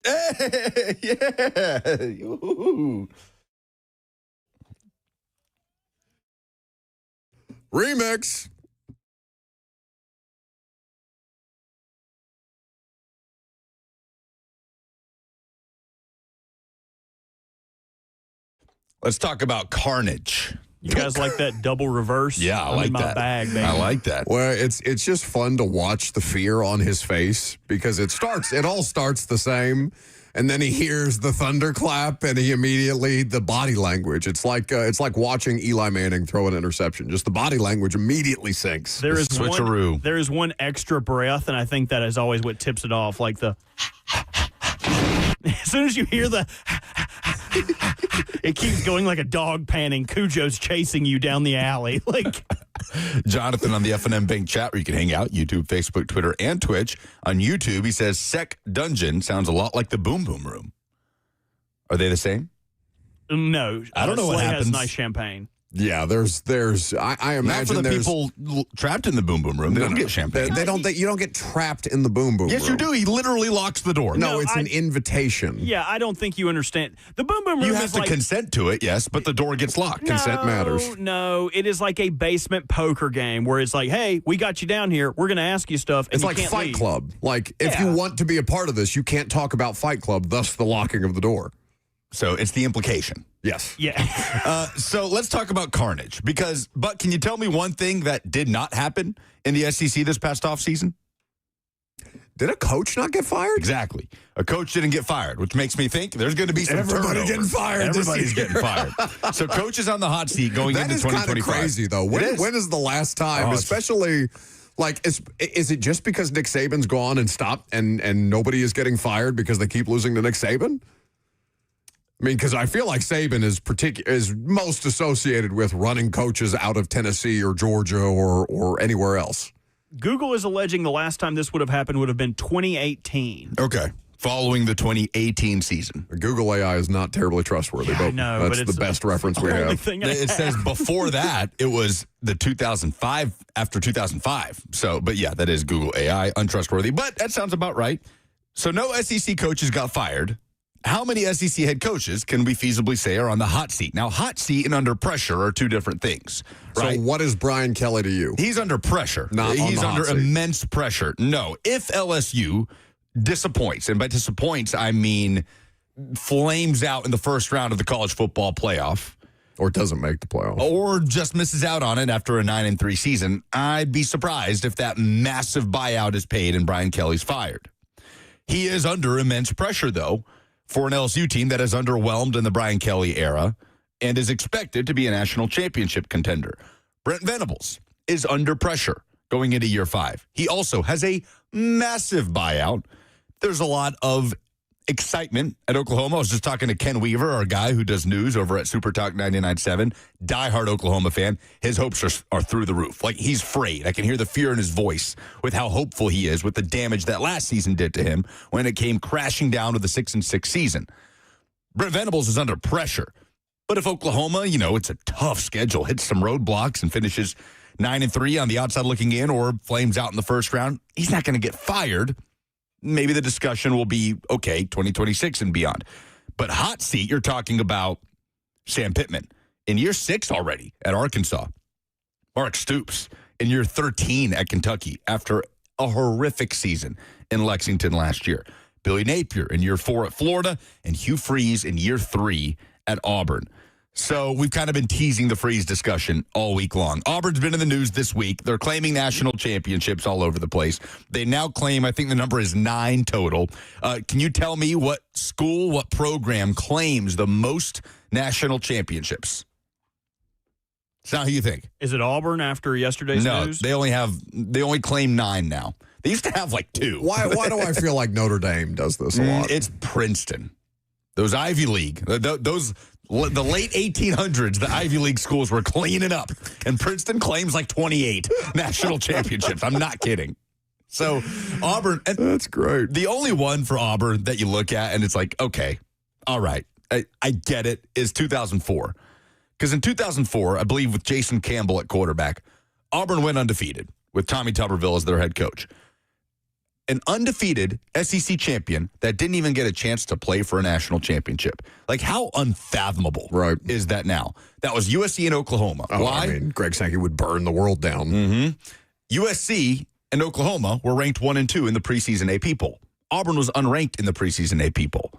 Hey, yeah. Ooh. Remix. Let's talk about carnage. You guys like that double reverse? Yeah, I I'm like in my that. bag, baby. I like that. Well, it's just fun to watch the fear on his face because it all starts the same, and then he hears the thunderclap, and he immediately the body language. It's like watching Eli Manning throw an interception. Just the body language immediately sinks. There is switcheroo. There is one extra breath, and I think that is always what tips it off. Like the as soon as you hear the it keeps going like a dog panning. Cujo's chasing you down the alley. Like Jonathan on the F&M Bank chat where you can hang out, YouTube, Facebook, Twitter, and Twitch. On YouTube, he says Sec Dungeon sounds a lot like the Boom Boom Room. Are they the same? No. I don't know what Slay happens. has nice champagne. Yeah, I imagine Not for the there's people trapped in the Boom Boom Room. They don't get champagne. They don't. You don't get trapped in the boom boom. Yes, room. you do. He literally locks the door. No, it's an invitation. Yeah, I don't think you understand. The Boom Boom Room You is have to like, consent to it, yes, but the door gets locked. Consent matters. No, it is like a basement poker game where it's like, hey, we got you down here. We're going to ask you stuff. And It's you like can't Fight leave. Club. Like, if you want to be a part of this, you can't talk about Fight Club, thus the locking of the door. So it's the implication. Yes. Yeah. So let's talk about carnage because, Buck, can you tell me one thing that did not happen in the SEC this past offseason? Did a coach not get fired? Exactly. A coach didn't get fired, which makes me think there's going to be some Everybody turnover. getting fired this Everybody's year. getting fired. So coach is on the hot seat going That into is kind of 2025. crazy, though. When is the last time, Oh, especially... Like, is it just because Nick Saban's gone and stopped and nobody is getting fired because they keep losing to Nick Saban? I mean, because I feel like Saban is most associated with running coaches out of Tennessee or Georgia or anywhere else. Google is alleging the last time this would have happened would have been 2018. Okay. Following the 2018 season. Google AI is not terribly trustworthy, but know, that's but the it's best reference we only have. thing I It says before that, it was the 2005, after 2005. So, but yeah, that is Google AI, untrustworthy. But that sounds about right. So no SEC coaches got fired. How many SEC head coaches can we feasibly say are on the hot seat? Now, hot seat and under pressure are two different things, right? So what is Brian Kelly to you? He's under pressure. Not on He's the hot under seat. immense pressure. No. If LSU disappoints, and by disappoints, I mean flames out in the first round of the college football playoff, Or doesn't make the playoffs. or just misses out on it after a 9-3 season, I'd be surprised if that massive buyout is paid and Brian Kelly's fired. He is under immense pressure, though, for an LSU team that is underwhelmed in the Brian Kelly era and is expected to be a national championship contender. Brent Venables is under pressure going into year 5. He also has a massive buyout. There's a lot of excitement at Oklahoma. I was just talking to Ken Weaver, our guy who does news over at Super Talk 99.7, diehard Oklahoma fan. His hopes are through the roof. Like, he's afraid. I can hear the fear in his voice with how hopeful he is with the damage that last season did to him when it came crashing down with the 6-6 season. Brent Venables is under pressure. But if Oklahoma, it's a tough schedule, hits some roadblocks and finishes 9-3 on the outside looking in or flames out in the first round, he's not going to get fired. Maybe the discussion will be, okay, 2026 and beyond. But hot seat, you're talking about Sam Pittman in year 6 already at Arkansas. Mark Stoops in year 13 at Kentucky after a horrific season in Lexington last year. Billy Napier in year 4 at Florida and Hugh Freeze in year 3 at Auburn. So we've kind of been teasing the Freeze discussion all week long. Auburn's been in the news this week. They're claiming national championships all over the place. They now claim, I think the number is 9 total. Can you tell me what school, what program claims the most national championships? It's not who you think. Is it Auburn after yesterday's news? No, they only claim 9 now. They used to have like 2. Why do I feel like Notre Dame does this a lot? It's Princeton. Those Ivy League, the late 1800s, the Ivy League schools were cleaning up, and Princeton claims like 28 national championships. I'm not kidding. So Auburn, and that's great. The only one for Auburn that you look at, and it's like, okay, all right, I get it, is 2004. Because in 2004, I believe with Jason Campbell at quarterback, Auburn went undefeated with Tommy Tuberville as their head coach. an undefeated SEC champion that didn't even get a chance to play for a national championship. Like, how unfathomable is that now? That was USC and Oklahoma. Why? I mean, Greg Sankey would burn the world down. USC and Oklahoma were ranked 1 and 2 in the preseason AP poll. Auburn was unranked in the preseason AP poll.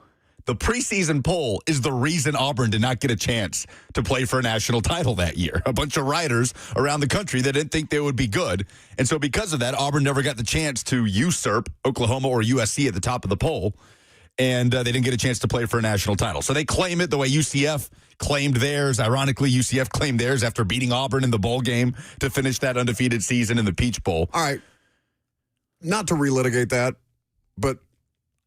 The preseason poll is the reason Auburn did not get a chance to play for a national title that year. A bunch of writers around the country that didn't think they would be good. And so because of that, Auburn never got the chance to usurp Oklahoma or USC at the top of the poll. And they didn't get a chance to play for a national title. So they claim it the way UCF claimed theirs. Ironically, UCF claimed theirs after beating Auburn in the bowl game to finish that undefeated season in the Peach Bowl. All right. Not to relitigate that, but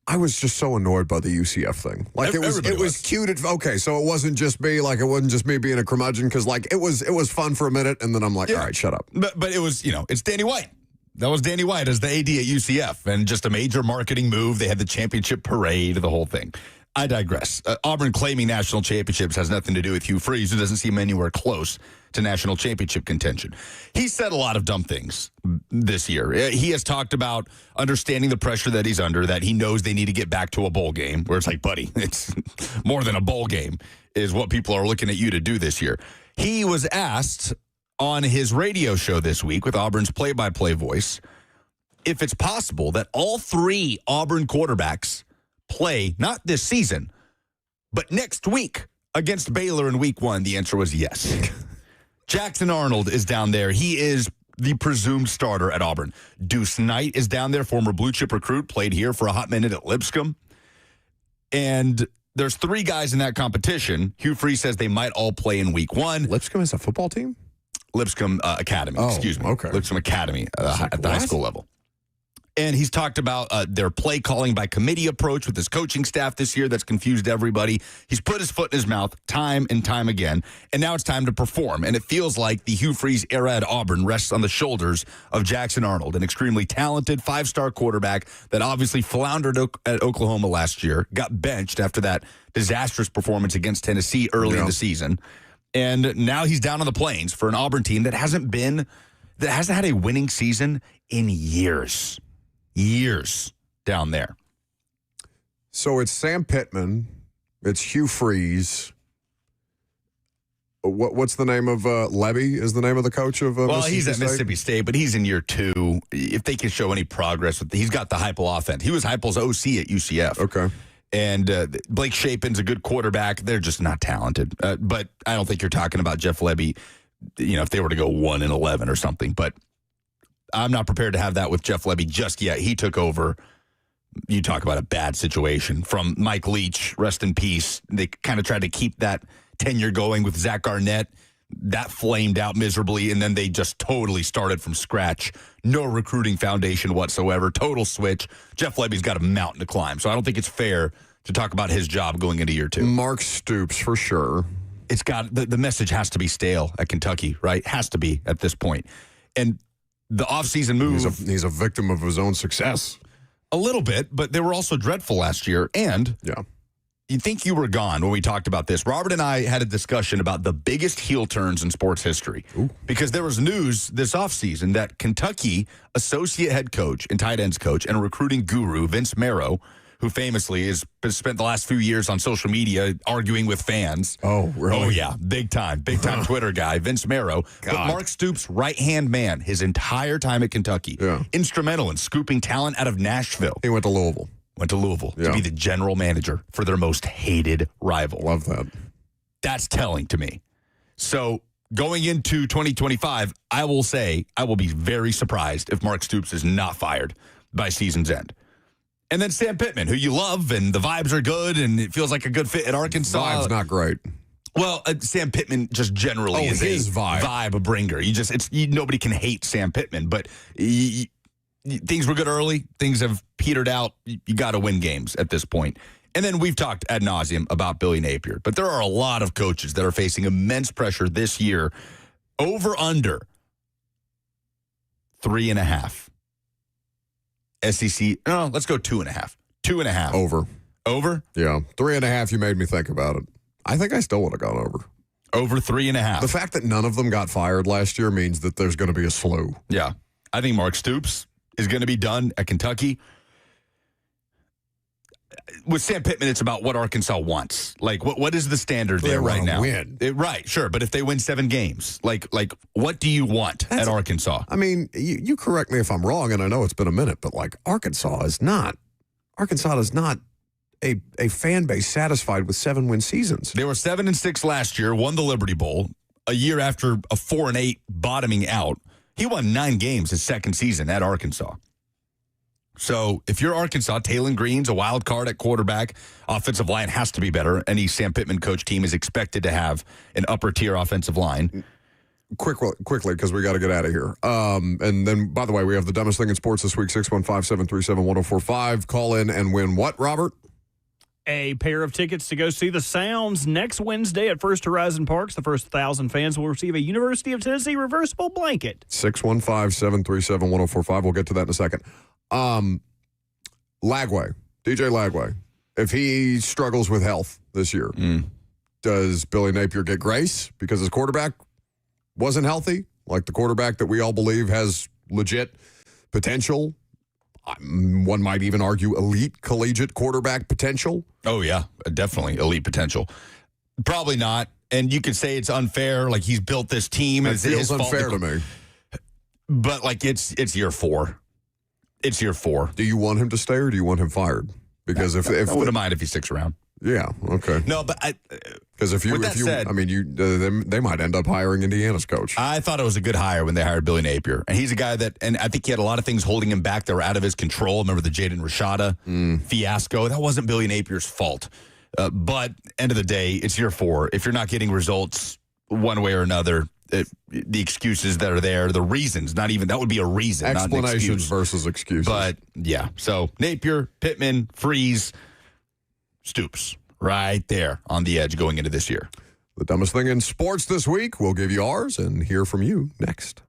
I was just so annoyed by the UCF thing. Like, it was cute. Okay, so it wasn't just me. Like, it wasn't just me being a curmudgeon, because like it was fun for a minute, and then I'm like, all right, shut up. But it was, it's Danny White. That was Danny White as the AD at UCF, and just a major marketing move. They had the championship parade, the whole thing. I digress. Auburn claiming national championships has nothing to do with Hugh Freeze, who doesn't seem anywhere close to national championship contention. He said a lot of dumb things this year. He has talked about understanding the pressure that he's under, that he knows they need to get back to a bowl game, where it's like, buddy, it's more than a bowl game is what people are looking at you to do this year. He was asked on his radio show this week with Auburn's play-by-play voice if it's possible that all 3 Auburn quarterbacks play not this season, but next week against Baylor in week 1. The answer was yes. Jackson Arnold is down there. He is the presumed starter at Auburn. Deuce Knight is down there, former blue chip recruit, played here for a hot minute at Lipscomb. And there's 3 guys in that competition. Hugh Freeze says they might all play in week 1. Lipscomb is a football team? Lipscomb Academy, excuse me. Okay. Lipscomb Academy at the high school level. And he's talked about their play calling by committee approach with his coaching staff this year that's confused everybody. He's put his foot in his mouth time and time again, and now it's time to perform. And it feels like the Hugh Freeze era at Auburn rests on the shoulders of Jackson Arnold, an extremely talented 5-star quarterback that obviously floundered at Oklahoma last year, got benched after that disastrous performance against Tennessee early in the season. And now he's down on the plains for an Auburn team that hasn't had a winning season in years. Years down there. So it's Sam Pittman. It's Hugh Freeze. What's the name of Levy? Is the name of the coach of he's at Mississippi State, but he's in year 2. If they can show any progress, he's got the Heupel offense. He was Heupel's OC at UCF. Okay. And Blake Shapen's a good quarterback. They're just not talented. But I don't think you're talking about Jeff Levy, if they were to go 1-11 or something. But I'm not prepared to have that with Jeff Levy just yet. He took over. You talk about a bad situation from Mike Leach, rest in peace. They kind of tried to keep that tenure going with Zach Arnett. That flamed out miserably, and then they just totally started from scratch. No recruiting foundation whatsoever. Total switch. Jeff Levy's got a mountain to climb, so I don't think it's fair to talk about his job going into year 2. Mark Stoops, for sure. It's got the message has to be stale at Kentucky, right? Has to be at this point. And the offseason move. He's a victim of his own success. A little bit, but they were also dreadful last year. And you think you were gone when we talked about this. Robert and I had a discussion about the biggest heel turns in sports history. Because there was news this offseason that Kentucky associate head coach and tight ends coach and recruiting guru Vince Marrow, who famously has spent the last few years on social media arguing with fans. Oh, really? Oh, yeah. Big time Twitter guy, Vince Marrow. God. But Mark Stoops' right-hand man his entire time at Kentucky. Instrumental in scooping talent out of Nashville. He went to Louisville. To be the general manager for their most hated rival. Love that. That's telling to me. So going into 2025, I will say I will be very surprised if Mark Stoops is not fired by season's end. And then Sam Pittman, who you love, and the vibes are good, and it feels like a good fit at Arkansas. Vibe's not great. Well, Sam Pittman just generally is his a vibe bringer. Nobody can hate Sam Pittman, but things were good early. Things have petered out. You got to win games at this point. And then we've talked ad nauseum about Billy Napier, but there are a lot of coaches that are facing immense pressure this year. Over under 3.5. SEC. No, let's go 2.5. 2.5. Over. Over? Yeah. 3.5, you made me think about it. I think I still would have gone over. Over 3.5. The fact that none of them got fired last year means that there's going to be a slew. Yeah. I think Mark Stoops is going to be done at Kentucky. With Sam Pittman, it's about what Arkansas wants. Like, what is the standard there right now? Win. Right, sure. But if they win 7 games, like what do you want at Arkansas? I mean, you correct me if I'm wrong, and I know it's been a minute, but like Arkansas is not a fan base satisfied with 7-win seasons. They were 7-6 last year, won the Liberty Bowl a year after a 4-8 bottoming out. He won 9 games his second season at Arkansas. So if you're Arkansas, Taylon Green's a wild card at quarterback. Offensive line has to be better. Any Sam Pittman coach team is expected to have an upper tier offensive line. Quickly, because we got to get out of here. And then, by the way, we have the dumbest thing in sports this week, 615-737-1045. Call in and win what, Robert? A pair of tickets to go see the Sounds next Wednesday at First Horizon Parks. The first 1,000 fans will receive a University of Tennessee reversible blanket. 615-737-1045. We'll get to that in a second. Lagway, DJ Lagway, if he struggles with health this year, does Billy Napier get grace because his quarterback wasn't healthy? Like the quarterback that we all believe has legit potential. One might even argue elite collegiate quarterback potential. Oh, yeah, definitely elite potential. Probably not. And you could say it's unfair. Like he's built this team. It feels unfair to me. But like it's year 4. It's year 4. Do you want him to stay or do you want him fired? Because if I wouldn't mind if he sticks around. Yeah. Okay. No, but because if you, said, I mean, they might end up hiring Indiana's coach. I thought it was a good hire when they hired Billy Napier, and he's a guy that, and I think he had a lot of things holding him back that were out of his control. Remember the Jaden Rashada fiasco? That wasn't Billy Napier's fault. But end of the day, it's year 4. If you're not getting results one way or another, the excuses that are there, the reasons, not even that would be a reason, explanations not an excuse. Versus excuses. But yeah, so Napier, Pittman, Freeze, Stoops, right there on the edge going into this year. The dumbest thing in sports this week. We'll give you ours and hear from you next.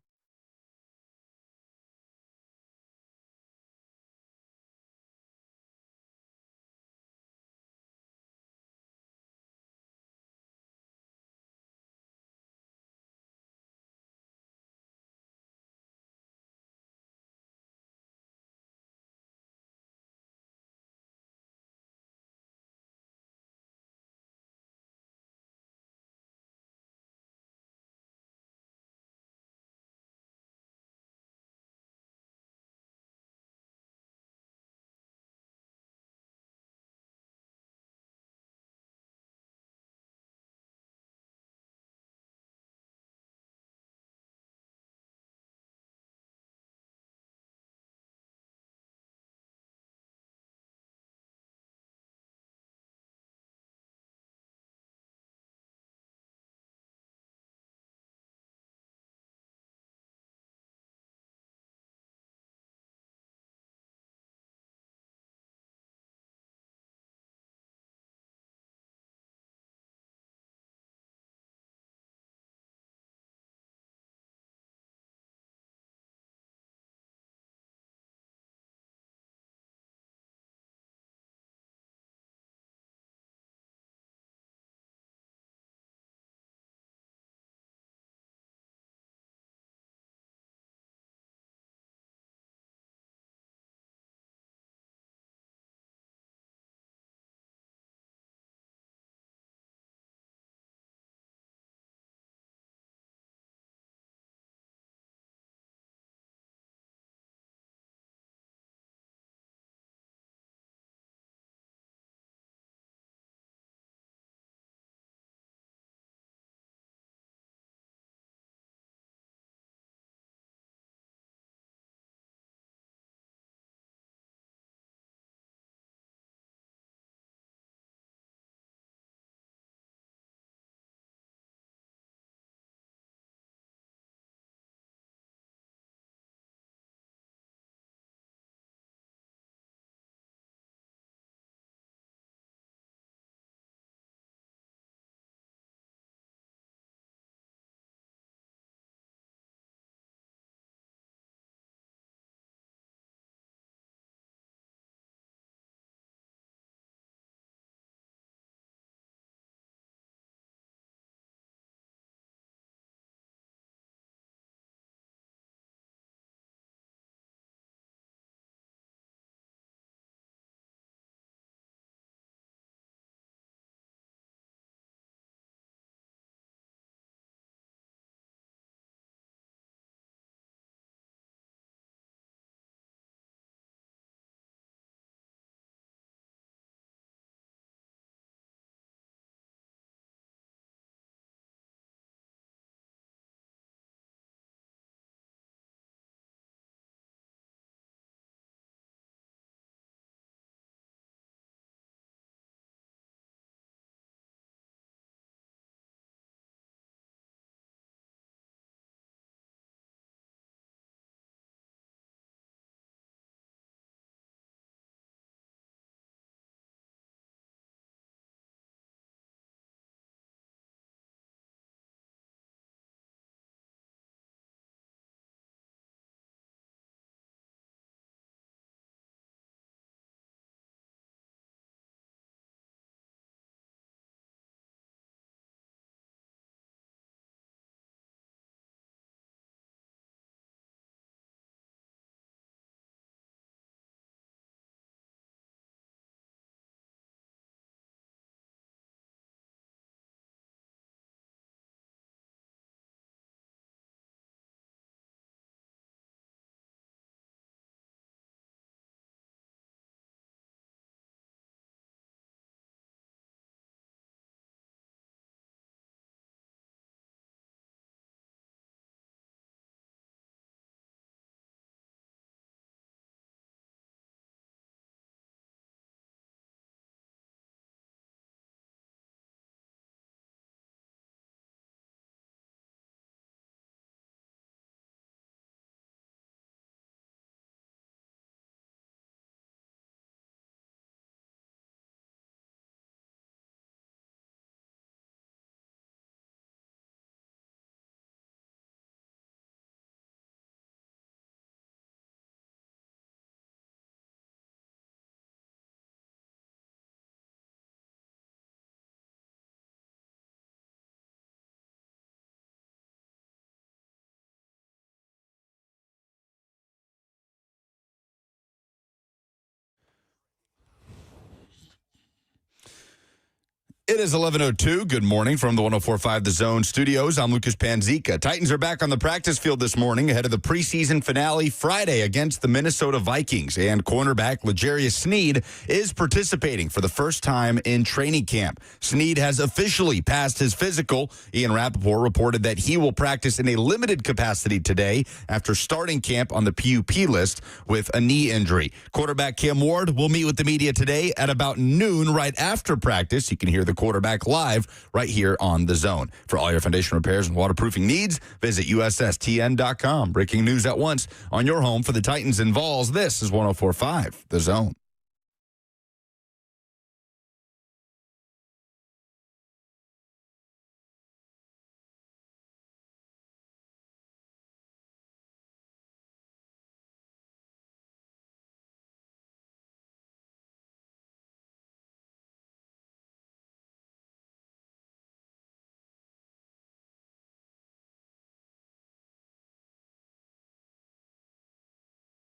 It is 11:02. Good morning from the 104.5 The Zone studios. I'm Lucas Panzica. Titans are back on the practice field this morning ahead of the preseason finale Friday against the Minnesota Vikings. And cornerback L'Jarius Sneed is participating for the first time in training camp. Sneed has officially passed his physical. Ian Rappaport reported that he will practice in a limited capacity today after starting camp on the PUP list with a knee injury. Quarterback Cam Ward will meet with the media today at about noon right after practice. You can hear the quarterback live right here on The Zone. For all your foundation repairs and waterproofing needs, visit USSTN.com. Breaking news at once on your home for the Titans and Vols. This is 104.5 The Zone.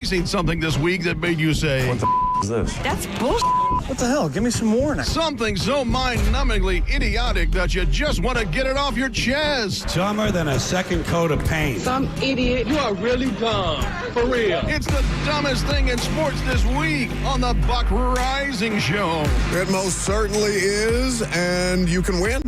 Seen something this week that made you say, "What the is this?" That's bullshit. What the hell? Give me some more now. Something so mind-numbingly idiotic that you just want to get it off your chest. Dumber than a second coat of paint. Some idiot. You are really dumb. For real. It's the dumbest thing in sports this week on the Buck Rising Show. It most certainly is, and you can win.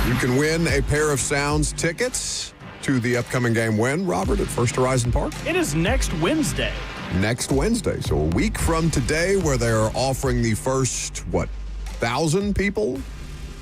You can win a pair of Sounds tickets to the upcoming game when, Robert, at First Horizon Park? It is next Wednesday. Next Wednesday. So a week from today, where they're offering the first, 1,000 people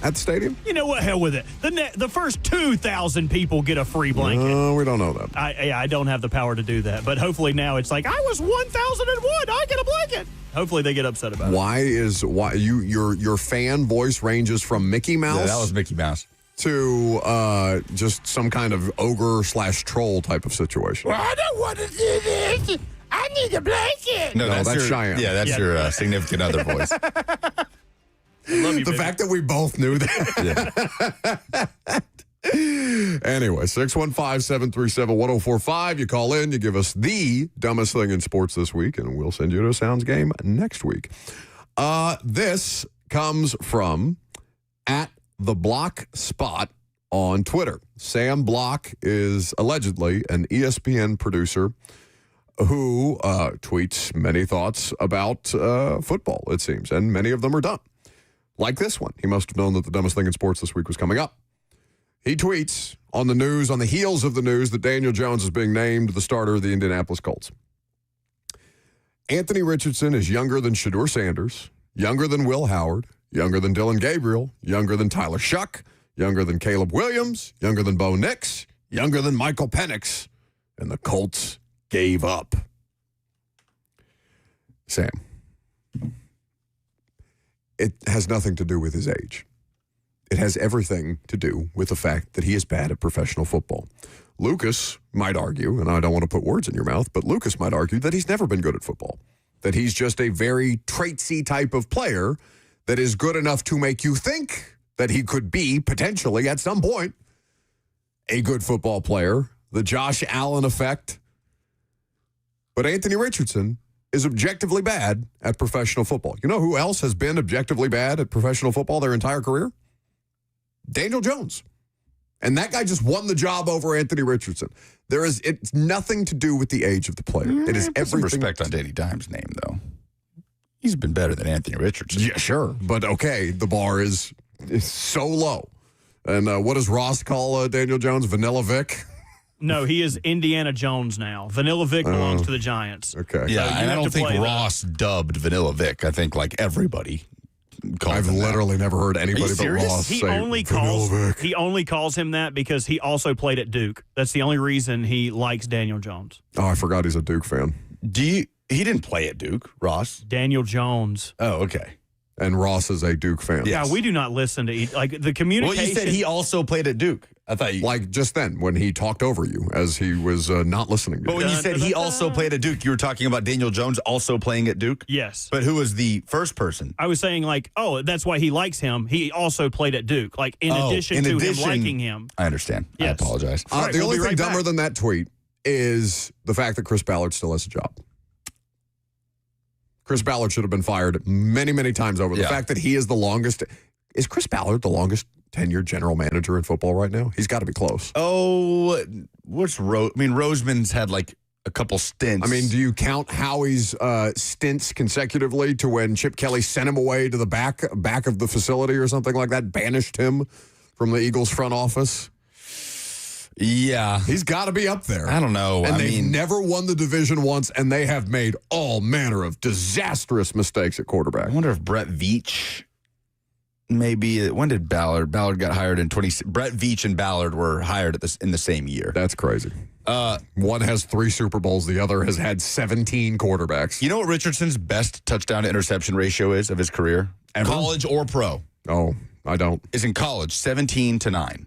at the stadium? You know what? Hell with it. The first 2,000 people get a free blanket. We don't know that. I don't have the power to do that. But hopefully now it's like, I was 1,001. I get a blanket. Hopefully they get upset about it. Why your fan voice ranges from Mickey Mouse? Yeah, that was Mickey Mouse. To just some kind of ogre/troll type of situation. Well, I don't want to do this. I need a blanket. No, that's your, Cheyenne. Yeah, that's your significant other voice. Love you, the fact that we both knew that. Anyway, 615-737-1045. You call in, you give us the dumbest thing in sports this week, and we'll send you to a Sounds game next week. This comes from @The Block Spot on Twitter. Sam Block is allegedly an ESPN producer who tweets many thoughts about football, it seems, and many of them are dumb. Like this one. He must have known that the dumbest thing in sports this week was coming up. He tweets on the news, on the heels of the news, that Daniel Jones is being named the starter of the Indianapolis Colts. Anthony Richardson is younger than Shedeur Sanders, younger than Will Howard, younger than Dylan Gabriel, younger than Tyler Shuck, younger than Caleb Williams, younger than Bo Nix, younger than Michael Penix, and the Colts gave up. Sam, it has nothing to do with his age. It has everything to do with the fact that he is bad at professional football. Lucas might argue, and I don't want to put words in your mouth, but Lucas might argue that he's never been good at football, that he's just a very traitsy type of player that is good enough to make you think that he could be, potentially, at some point, a good football player, the Josh Allen effect. But Anthony Richardson is objectively bad at professional football. You know who else has been objectively bad at professional football their entire career? Daniel Jones. And that guy just won the job over Anthony Richardson. It's nothing to do with the age of the player. It is Put some everything. respect on Danny Dimes' name, though. He's been better than Anthony Richardson. Yeah, sure. But okay, the bar is so low. And what does Ross call Daniel Jones? Vanilla Vic? No, he is Indiana Jones now. Vanilla Vic belongs to the Giants. Okay. Yeah, So you and I have don't to think play Ross dubbed Vanilla Vic. I think like everybody called I've him that. literally never heard anybody but serious? Ross He say only Vanilla Vic. calls him that because he also played at Duke. That's the only reason he likes Daniel Jones. Oh, I forgot he's a Duke fan. He didn't play at Duke, Ross. Daniel Jones. Oh, okay. And Ross is a Duke fan. Yeah. Yeah, we do not listen to the communication. Well, you said he also played at Duke. I thought you Like just then when he talked over you as he was not listening to But you. when you said he also played at Duke, you were talking about Daniel Jones also playing at Duke? Yes. But who was the first person? I was saying that's why he likes him. He also played at Duke. In addition to him liking him. I understand. Yes. I apologize. Right, the we'll only be thing right dumber back. than that tweet is the fact that Chris Ballard still has a job. Chris Ballard should have been fired many, many times over. The fact that he is the longest. Is Chris Ballard the longest tenured general manager in football right now? He's got to be close. Oh, what's Roseman's had like a couple stints. I mean, do you count Howie's stints consecutively to when Chip Kelly sent him away to the back of the facility or something like that, banished him from the Eagles front office? Yeah. He's got to be up there. I don't know. And they've never won the division once, and they have made all manner of disastrous mistakes at quarterback. I wonder if Brett Veach, maybe, when did Ballard got hired in 20? Brett Veach and Ballard were hired in the same year. That's crazy. One has 3 Super Bowls. The other has had 17 quarterbacks. You know what Richardson's best touchdown to interception ratio is of his career? Ever? College or pro? Oh, I don't. Is in college, 17-9.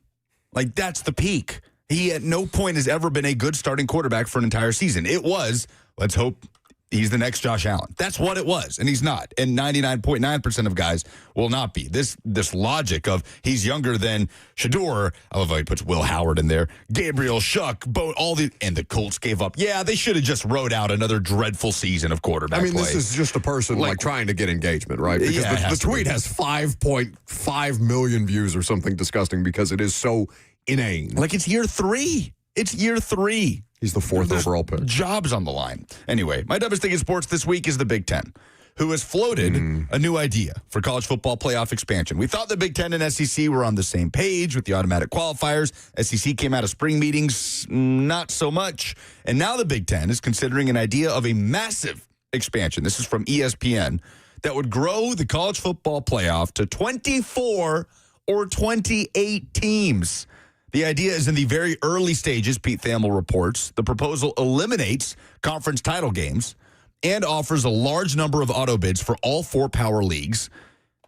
Like, that's the peak. He at no point has ever been a good starting quarterback for an entire season. It was, let's hope he's the next Josh Allen. That's what it was, and he's not. And 99.9% of guys will not be. This logic of he's younger than Shador, I love how he puts Will Howard in there, Gabriel, Shuck, and the Colts gave up. Yeah, they should have just rode out another dreadful season of quarterback play. This is just a person like trying to get engagement, right? Because the tweet has 5.5 million views or something disgusting because it is so inane. Like, it's year 3. It's year 3. He's the 4th overall pick. Jobs on the line. Anyway, my dumbest thing in sports this week is the Big Ten, who has floated a new idea for college football playoff expansion. We thought the Big Ten and SEC were on the same page with the automatic qualifiers. SEC came out of spring meetings, not so much. And now the Big Ten is considering an idea of a massive expansion. This is from ESPN, that would grow the college football playoff to 24 or 28 teams. The idea is in the very early stages, Pete Thamel reports. The proposal eliminates conference title games and offers a large number of auto bids for all 4 power leagues.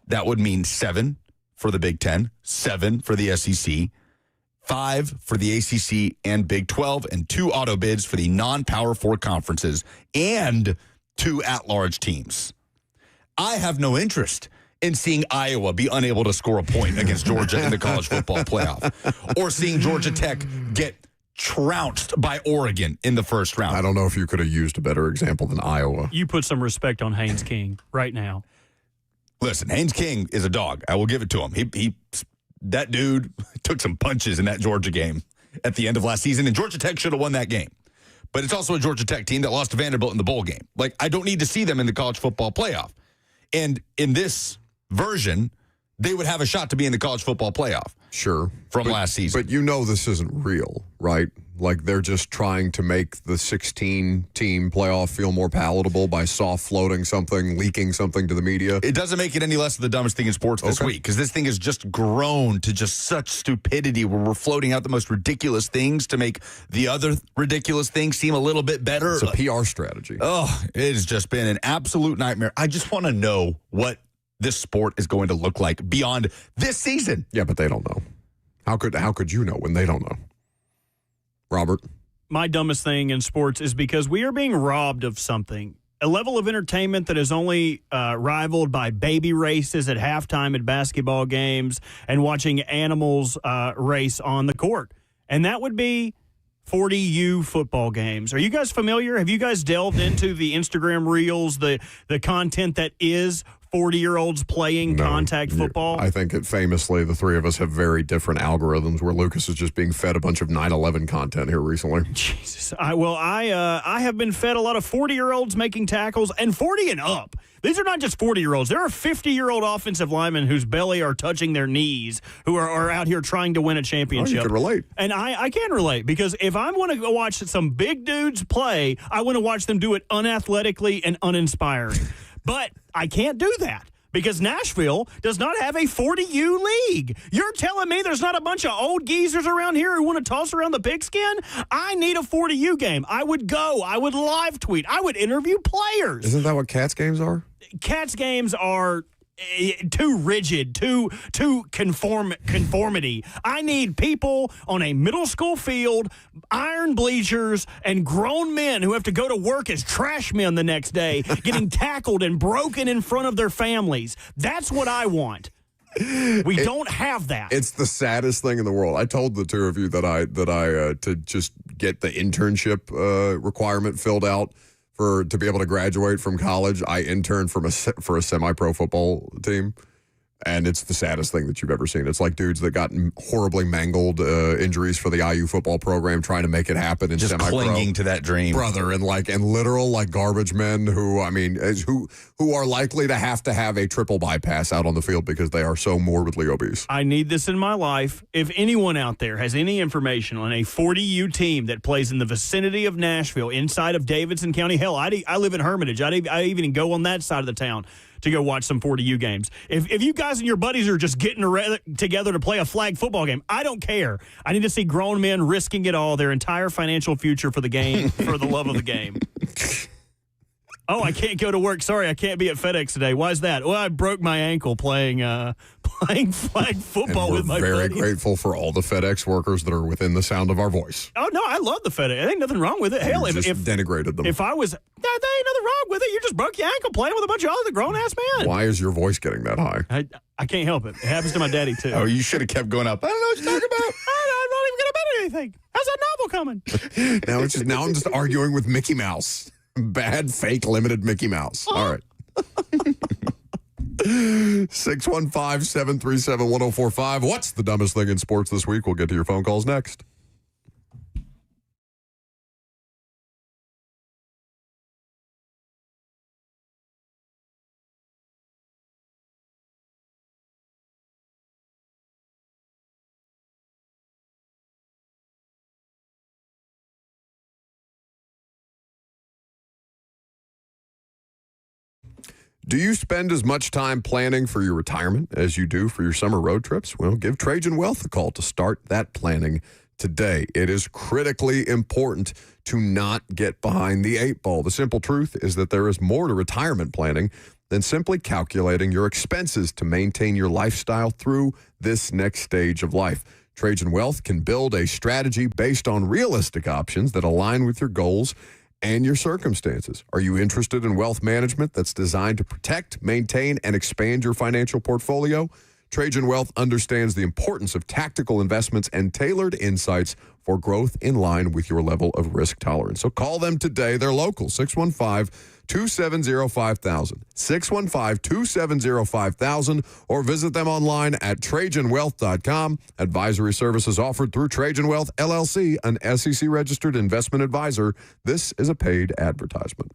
That would mean 7 for the Big Ten, 7 for the SEC, 5 for the ACC and Big 12, and 2 auto bids for the non-Power 4 conferences and 2 at-large teams. I have no interest in seeing Iowa be unable to score a point against Georgia in the college football playoff, or seeing Georgia Tech get trounced by Oregon in the first round. I don't know if you could have used a better example than Iowa. You put some respect on Haynes King right now. Listen, Haynes King is a dog. I will give it to him. That dude took some punches in that Georgia game at the end of last season, and Georgia Tech should have won that game. But it's also a Georgia Tech team that lost to Vanderbilt in the bowl game. Like, I don't need to see them in the college football playoff. And in this version, they would have a shot to be in the college football playoff. Sure. From last season. But you know this isn't real, right? Like, they're just trying to make the 16-team playoff feel more palatable by soft floating something, leaking something to the media. It doesn't make it any less of the dumbest thing in sports this week, because this thing has just grown to just such stupidity where we're floating out the most ridiculous things to make the other ridiculous things seem a little bit better. It's a PR strategy. Oh, it has just been an absolute nightmare. I just want to know what this sport is going to look like beyond this season. Yeah, but they don't know. How could you know when they don't know? Robert? My dumbest thing in sports is because we are being robbed of something. A level of entertainment that is only rivaled by baby races at halftime at basketball games and watching animals race on the court. And that would be 40U football games. Are you guys familiar? Have you guys delved into the Instagram reels, the content that is 40-years-olds playing contact football? I think famously the three of us have very different algorithms where Lucas is just being fed a bunch of 9/11 content here recently. Jesus. I have been fed a lot of 40-year-olds making tackles and 40 and up. These are not just 40-year-olds. There are 50-year-old offensive linemen whose belly are touching their knees who are out here trying to win a championship. Oh, you can relate. And I can relate, because if I want to go watch some big dudes play, I want to watch them do it unathletically and uninspiring. But I can't do that because Nashville does not have a 40U league. You're telling me there's not a bunch of old geezers around here who want to toss around the pigskin? I need a 40U game. I would go. I would live tweet. I would interview players. Isn't that what Cats games are? Cats games are too rigid, too conformity. I need people on a middle school field, iron bleachers, and grown men who have to go to work as trash men the next day, getting tackled and broken in front of their families. That's what I want. We don't have that. It's the saddest thing in the world. I told the two of you that I to just get the internship requirement filled out to be able to graduate from college. I interned for a semi-pro football team, And it's the saddest thing that you've ever seen. It's like dudes that got horribly mangled injuries for the IU football program trying to make it happen in just semi-pro. clinging to that dream. Brother, and literal like garbage men who are likely to have a triple bypass out on the field because they are so morbidly obese. I need this in my life. If anyone out there has any information on a 40U team that plays in the vicinity of Nashville, inside of Davidson County, hell, I live in Hermitage. I even go on that side of the town to go watch some 40U games. If you guys and your buddies are just getting together to play a flag football game, I don't care. I need to see grown men risking it all, their entire financial future for the game, for the love of the game. Oh, I can't go to work. Sorry, I can't be at FedEx today. Why is that? Well, I broke my ankle playing flag football with my buddies. We're very grateful for all the FedEx workers that are within the sound of our voice. Oh, no, I love the FedEx. There ain't nothing wrong with it. Hell, if denigrated them. If I was, there ain't nothing wrong with it. You just broke your ankle playing with a bunch of other grown-ass men. Why is your voice getting that high? I can't help it. It happens to my daddy, too. Oh, you should have kept going up. I don't know what you're talking about. I'm not even going to bet anything. How's that novel coming? Now I'm just arguing with Mickey Mouse. Bad, fake, limited Mickey Mouse. All right. 615-737-1045. What's the dumbest thing in sports this week? We'll get to your phone calls next. Do you spend as much time planning for your retirement as you do for your summer road trips? Well, give Trajan Wealth a call to start that planning today. It is critically important to not get behind the eight ball. The simple truth is that there is more to retirement planning than simply calculating your expenses to maintain your lifestyle through this next stage of life. Trajan Wealth can build a strategy based on realistic options that align with your goals and your circumstances. Are you interested in wealth management that's designed to protect, maintain, and expand your financial portfolio? Trajan Wealth understands the importance of tactical investments and tailored insights for growth in line with your level of risk tolerance. So call them today. They're local, 615-270-5000, 615-270-5000, or visit them online at TrajanWealth.com. Advisory services offered through Trajan Wealth, LLC, an SEC-registered investment advisor. This is a paid advertisement.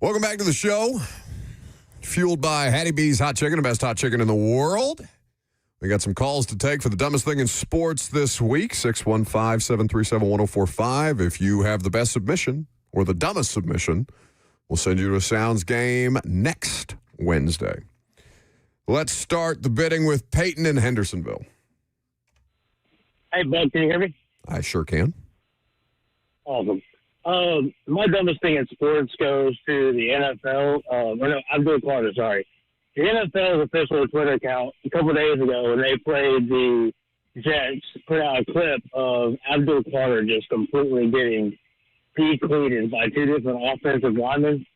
Welcome back to the show. Fueled by Hattie B's Hot Chicken, the best hot chicken in the world. We got some calls to take for the dumbest thing in sports this week. 615-737-1045. If you have the best submission or the dumbest submission, we'll send you to a Sounds game next Wednesday. Let's start the bidding with Peyton in Hendersonville. Hey, Bud, can you hear me? I sure can. Awesome. My dumbest thing in sports goes to the NFL. Abdul Carter, sorry. The NFL's official Twitter account a couple of days ago when they played the Jets put out a clip of Abdul Carter just completely getting decleated by two different offensive linemen.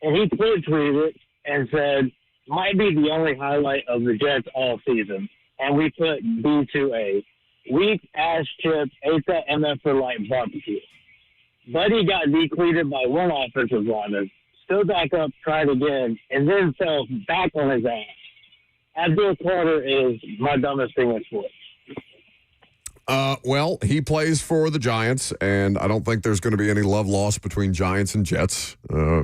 And he tweeted it and said, might be the only highlight of the Jets all season. And we put B2A. Weak ass chips, ate that MF for light barbecue. Buddy got decleated by one offensive lineman, stood back up, tried again, and then fell back on his ass. Abdul Carter is my dumbest thing in sports. Well, he plays for the Giants, and I don't think there's going to be any love lost between Giants and Jets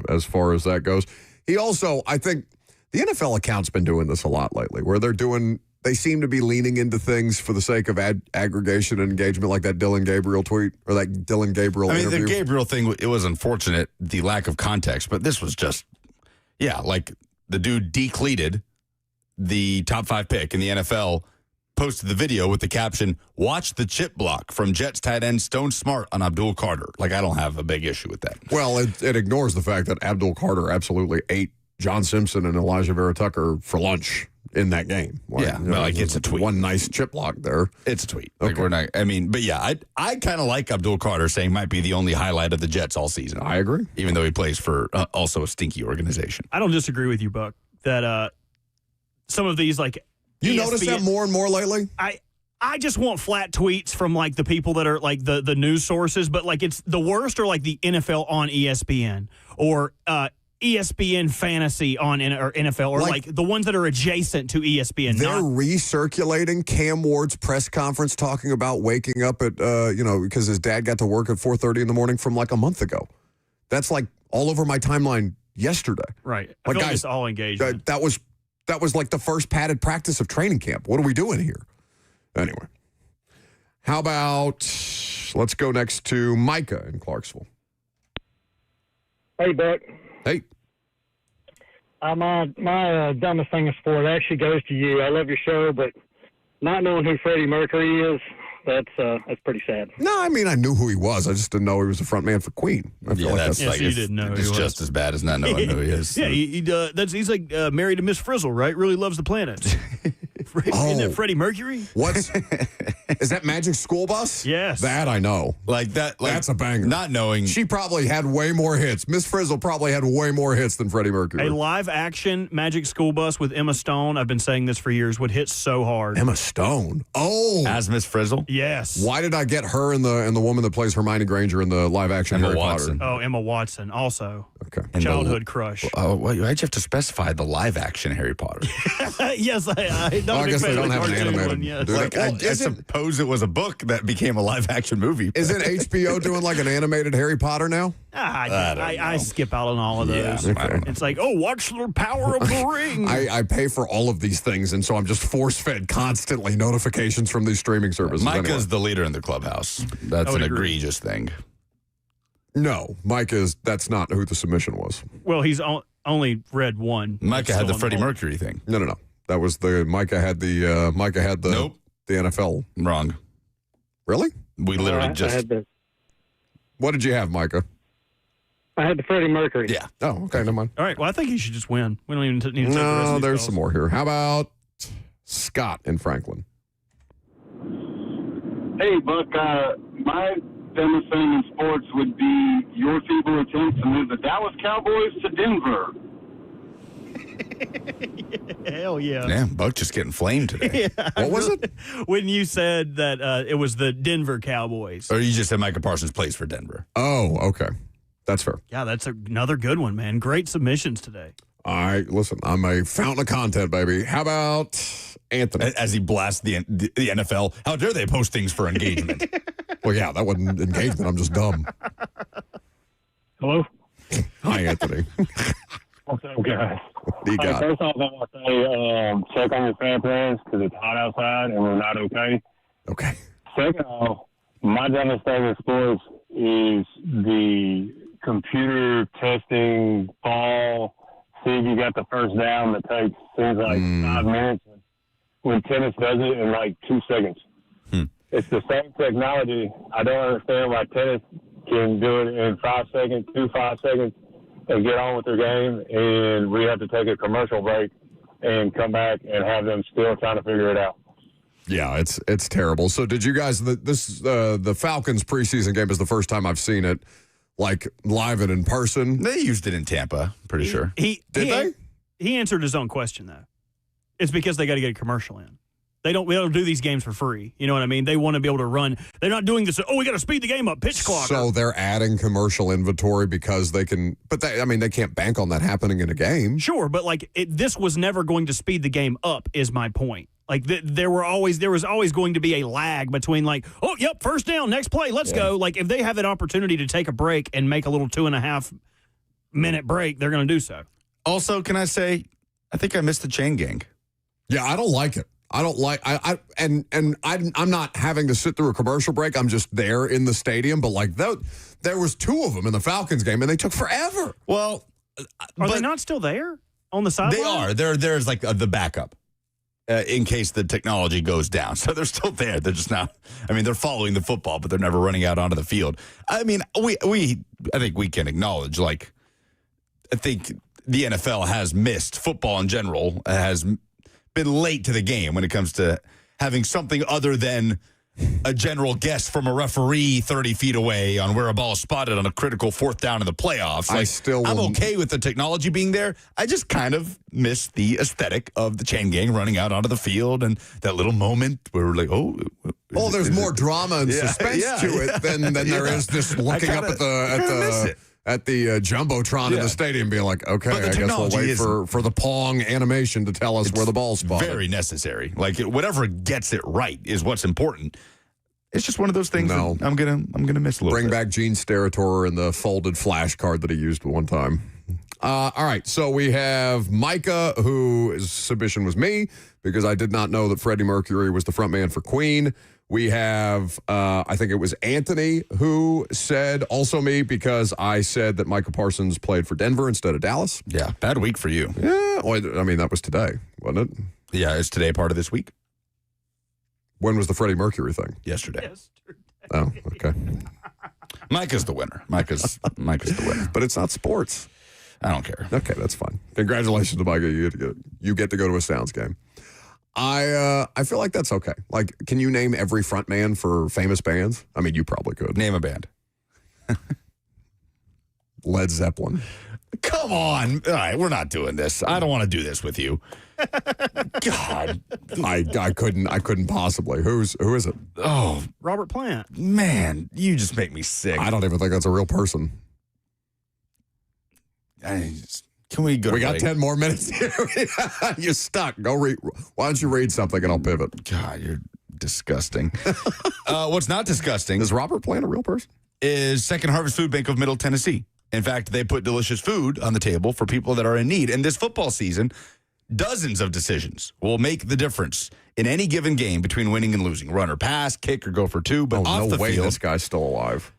as far as that goes. He also, I think, the NFL account's been doing this a lot lately, where they seem to be leaning into things for the sake of aggregation and engagement, like that Dylan Gabriel tweet or that Dylan Gabriel interview. The Gabriel thing, it was unfortunate, the lack of context, but this was just, like the dude decleated the top 5 pick in the NFL, posted the video with the caption, watch the chip block from Jets tight end Stone Smart on Abdul Carter. Like, I don't have a big issue with that. Well, it ignores the fact that Abdul Carter absolutely ate John Simpson and Elijah Vera Tucker for lunch in that game. It's a tweet. One nice chip block there. It's a tweet. Okay. I kind of like Abdul Carter saying might be the only highlight of the Jets all season. I agree. Even though he plays for also a stinky organization. I don't disagree with you, Buck, that some of these, like, You ESPN, notice that more and more lately? I just want flat tweets from, like, the people that are, like, the news sources, but, like, it's the worst are, like, the NFL on ESPN or ESPN Fantasy on NFL, or like the ones that are adjacent to ESPN. They're recirculating Cam Ward's press conference talking about waking up at, because his dad got to work at 4:30 in the morning from like a month ago. That's like all over my timeline yesterday. Right. I feel like it's all engagement. That was like the first padded practice of training camp. What are we doing here? Anyway, how about let's go next to Micah in Clarksville. Hey, Buck. Hey. My dumbest thing in sport actually goes to you. I love your show, but not knowing who Freddie Mercury is, that's pretty sad. No, I mean, I knew who he was. I just didn't know he was the front man for Queen. I feel like you didn't know who he was. It's just as bad as not knowing who he is. Yeah, he's like married to Miss Frizzle, right? Really loves the planet. Isn't that Freddie Mercury? Is that Magic School Bus? Yes. That I know. That's a banger. Not knowing. She probably had way more hits. Miss Frizzle probably had way more hits than Freddie Mercury. A live action Magic School Bus with Emma Stone, I've been saying this for years, would hit so hard. Emma Stone? Oh. As Miss Frizzle? Yes. Why did I get her and the woman that plays Hermione Granger in the live action Harry Potter? Oh, Emma Watson also. Okay. Childhood crush. Oh, why'd you have to specify the live action Harry Potter? Yes, I guess they don't have an animated one. Yes. I suppose it was a book that became a live action movie. Isn't HBO doing like an animated Harry Potter now? I skip out on all of those. Yeah, okay. It's like, watch the Power of the Ring. I pay for all of these things, and so I'm just force-fed constantly notifications from these streaming services. Micah's the leader in the clubhouse. That's an egregious thing. No, that's not who the submission was. Well, he's only read one. Micah had the Freddie Mercury thing. No. That was Micah had the Nope. The NFL. Wrong. Really? We literally just. What did you have, Micah? I had the Freddie Mercury. Yeah. Oh, okay, never mind. All right. Well, I think he should just win. We don't even need to take the rest of these there's calls. some more here. How about Scott in Franklin? Hey, Buck, my dumbest thing in sports would be your feeble attempts to move the Dallas Cowboys to Denver. Hell yeah. Yeah, Buck just getting flamed today. Yeah, what was it? When you said that it was the Denver Cowboys. Or you just said Micah Parsons plays for Denver. Oh, okay. That's fair. Yeah, that's another good one, man. Great submissions today. All right, listen, I'm a fountain of content, baby. How about Anthony? As he blasts the NFL, how dare they post things for engagement? Well, yeah, that wasn't engagement. I'm just dumb. Hello? Hi, Anthony. Anthony. What's up, guys? What do you got? First off, I want to say check on your fan plans because it's hot outside and we're not okay. Okay. Second off, my dumbest thing in sports is the computer testing ball. See if you got the first down that takes seems like 5 minutes when tennis does it in like 2 seconds. It's the same technology. I don't understand why tennis can do it in 5 seconds, 5 seconds, and get on with their game, and we have to take a commercial break and come back and have them still trying to figure it out. Yeah, it's terrible. So did you guys, the Falcons preseason game is the first time I've seen it, like, live and in person? They used it in Tampa, pretty sure. Did they? He answered his own question, though. It's because they got to get a commercial in. We don't do these games for free. You know what I mean? They want to be able to run. They're not doing this, we got to speed the game up, pitch clock. So they're adding commercial inventory because they can, but they can't bank on that happening in a game. Sure, but this was never going to speed the game up, is my point. Like, there was always going to be a lag between, like, oh, yep, first down, next play, let's go. Like, if they have that opportunity to take a break and make a little 2.5 minute break, they're going to do so. Also, can I say, I think I missed the chain gang. Yeah, I don't like it. I don't like I'm not having to sit through a commercial break. I'm just there in the stadium. But like there was 2 of them in the Falcons game, and they took forever. Well, are they not still there on the sideline? They are. There's like the backup in case the technology goes down. So they're still there. They're just not. I mean, they're following the football, but they're never running out onto the field. I mean, I think we can acknowledge, like, I think the NFL has missed football in general, has been late to the game when it comes to having something other than a general guess from a referee 30 feet away on where a ball is spotted on a critical 4th down in the playoffs. Like, I'm okay with the technology being there. I just kind of miss the aesthetic of the chain gang running out onto the field and that little moment where we're like, there's more drama and suspense to it than there is just looking up at the Jumbotron in the stadium being like, okay, I guess we'll wait for the Pong animation to tell us where the ball's spotted. Very necessary. Like, whatever gets it right is what's important. It's just one of those things that I'm gonna miss a little Bring bit. back Gene Steratore and the folded flash card that he used one time. All right, so we have Micah, whose submission was me, because I did not know that Freddie Mercury was the front man for Queen. We have, I think it was Anthony, who said also me because I said that Micah Parsons played for Denver instead of Dallas. Yeah, bad week for you. Yeah, well, I mean, that was today, wasn't it? Yeah, is today part of this week? When was the Freddie Mercury thing? Yesterday. Oh, okay. Micah's the winner. Micah's the winner. But it's not sports. I don't care. Okay, that's fine. Congratulations to Micah. You get to go to a Sounds game. I feel like that's okay. Like, can you name every front man for famous bands? I mean, you probably could. Name a band. Led Zeppelin. Come on. All right, we're not doing this. I don't want to do this with you. God. I couldn't possibly. Who is it? Oh, Robert Plant. Man, you just make me sick. I don't even think that's a real person. Can we go? We got 10 more minutes here. You're stuck. Go read. Why don't you read something and I'll pivot? God, you're disgusting. What's not disgusting is Robert Plant a real person? Is Second Harvest Food Bank of Middle Tennessee. In fact, they put delicious food on the table for people that are in need. And this football season, dozens of decisions will make the difference in any given game between winning and losing. Run or pass, kick or go for 2. But off the field, this guy's still alive.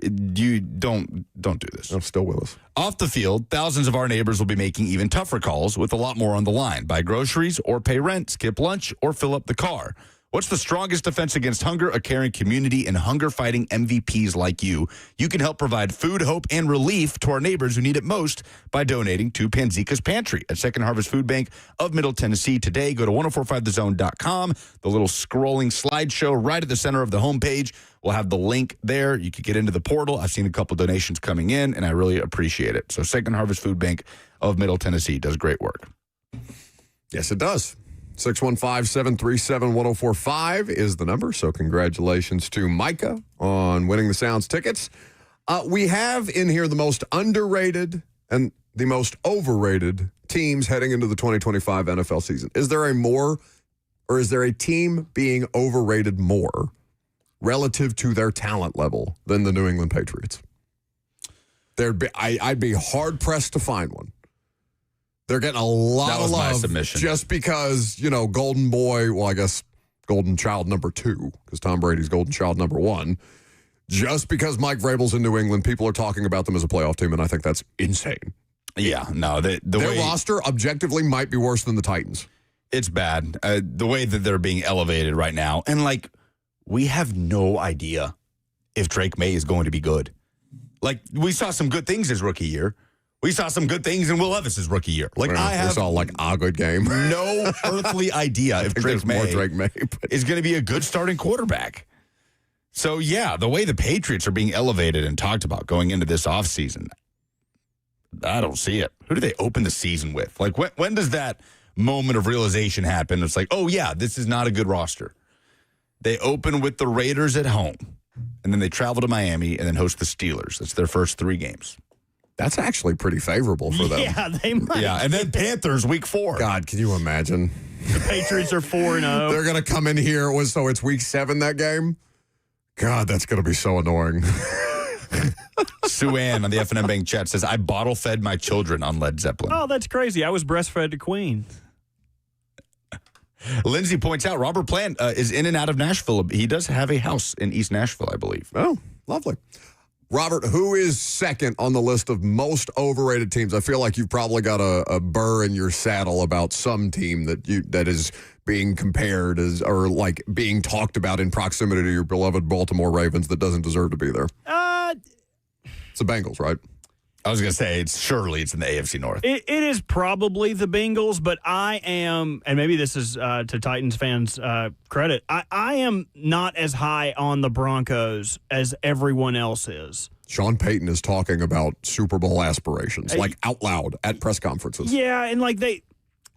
You don't do this. I'm still with us. Off the field, thousands of our neighbors will be making even tougher calls with a lot more on the line. Buy groceries or pay rent, skip lunch or fill up the car. What's the strongest defense against hunger? A caring community and hunger-fighting MVPs like you. You can help provide food, hope, and relief to our neighbors who need it most by donating to Panzica's Pantry at Second Harvest Food Bank of Middle Tennessee today. Go to 1045thezone.com. The little scrolling slideshow right at the center of the homepage will have the link there. You can get into the portal. I've seen a couple donations coming in, and I really appreciate it. So Second Harvest Food Bank of Middle Tennessee does great work. Yes, it does. 615-737-1045 is the number. So congratulations to Micah on winning the Sounds tickets. We have in here the most underrated and the most overrated teams heading into the 2025 NFL season. Is there is there a team being overrated more relative to their talent level than the New England Patriots? I'd be hard-pressed to find one. They're getting a lot of love just because, golden boy, well, I guess golden child number 2, because Tom Brady's golden child number 1. Just because Mike Vrabel's in New England, people are talking about them as a playoff team, and I think that's insane. Yeah, no. Their roster objectively might be worse than the Titans. It's bad. The way that they're being elevated right now. And, we have no idea if Drake May is going to be good. We saw some good things his rookie year. We saw some good things in Will Levis's rookie year. We saw a good game. No earthly idea if Drake May is going to be a good starting quarterback. So, yeah, the way the Patriots are being elevated and talked about going into this offseason, I don't see it. Who do they open the season with? When does that moment of realization happen? It's oh, yeah, this is not a good roster. They open with the Raiders at home, and then they travel to Miami and then host the Steelers. That's their first 3 games. That's actually pretty favorable for them. Yeah, they might. Yeah, and then Panthers week 4. God, can you imagine? The Patriots are 4-0. They're going to come in here. So it's week 7, that game? God, that's going to be so annoying. Sue Ann on the FNM Bank chat says, I bottle fed my children on Led Zeppelin. Oh, that's crazy. I was breastfed to Queen. Lindsay points out Robert Plant is in and out of Nashville. He does have a house in East Nashville, I believe. Oh, lovely. Robert, who is second on the list of most overrated teams? I feel like you've probably got a burr in your saddle about some team that is being compared being talked about in proximity to your beloved Baltimore Ravens that doesn't deserve to be there. It's the Bengals, right? I was going to say, it's in the AFC North. It is probably the Bengals, but I am, and maybe this is to Titans fans' credit, I am not as high on the Broncos as everyone else is. Sean Payton is talking about Super Bowl aspirations, out loud at press conferences. Yeah, and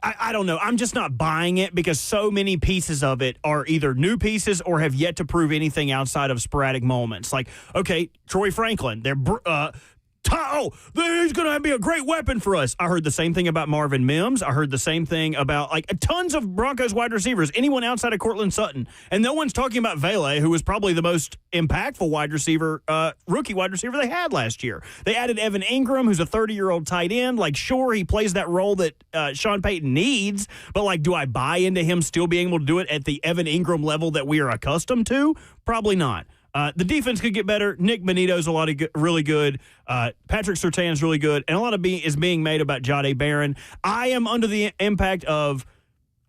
I don't know. I'm just not buying it because so many pieces of it are either new pieces or have yet to prove anything outside of sporadic moments. Okay, Troy Franklin, they're he's going to be a great weapon for us. I heard the same thing about Marvin Mims. I heard the same thing about tons of Broncos wide receivers, anyone outside of Cortland Sutton. And no one's talking about Vele, who was probably the most impactful rookie wide receiver they had last year. They added Evan Ingram, who's a 30-year-old tight end. Sure, he plays that role that Sean Payton needs, but do I buy into him still being able to do it at the Evan Ingram level that we are accustomed to? Probably not. The defense could get better. Nick Bonito's really good. Patrick Surtain's really good. And a lot of is being made about Jahdae Barron. I am under the impact of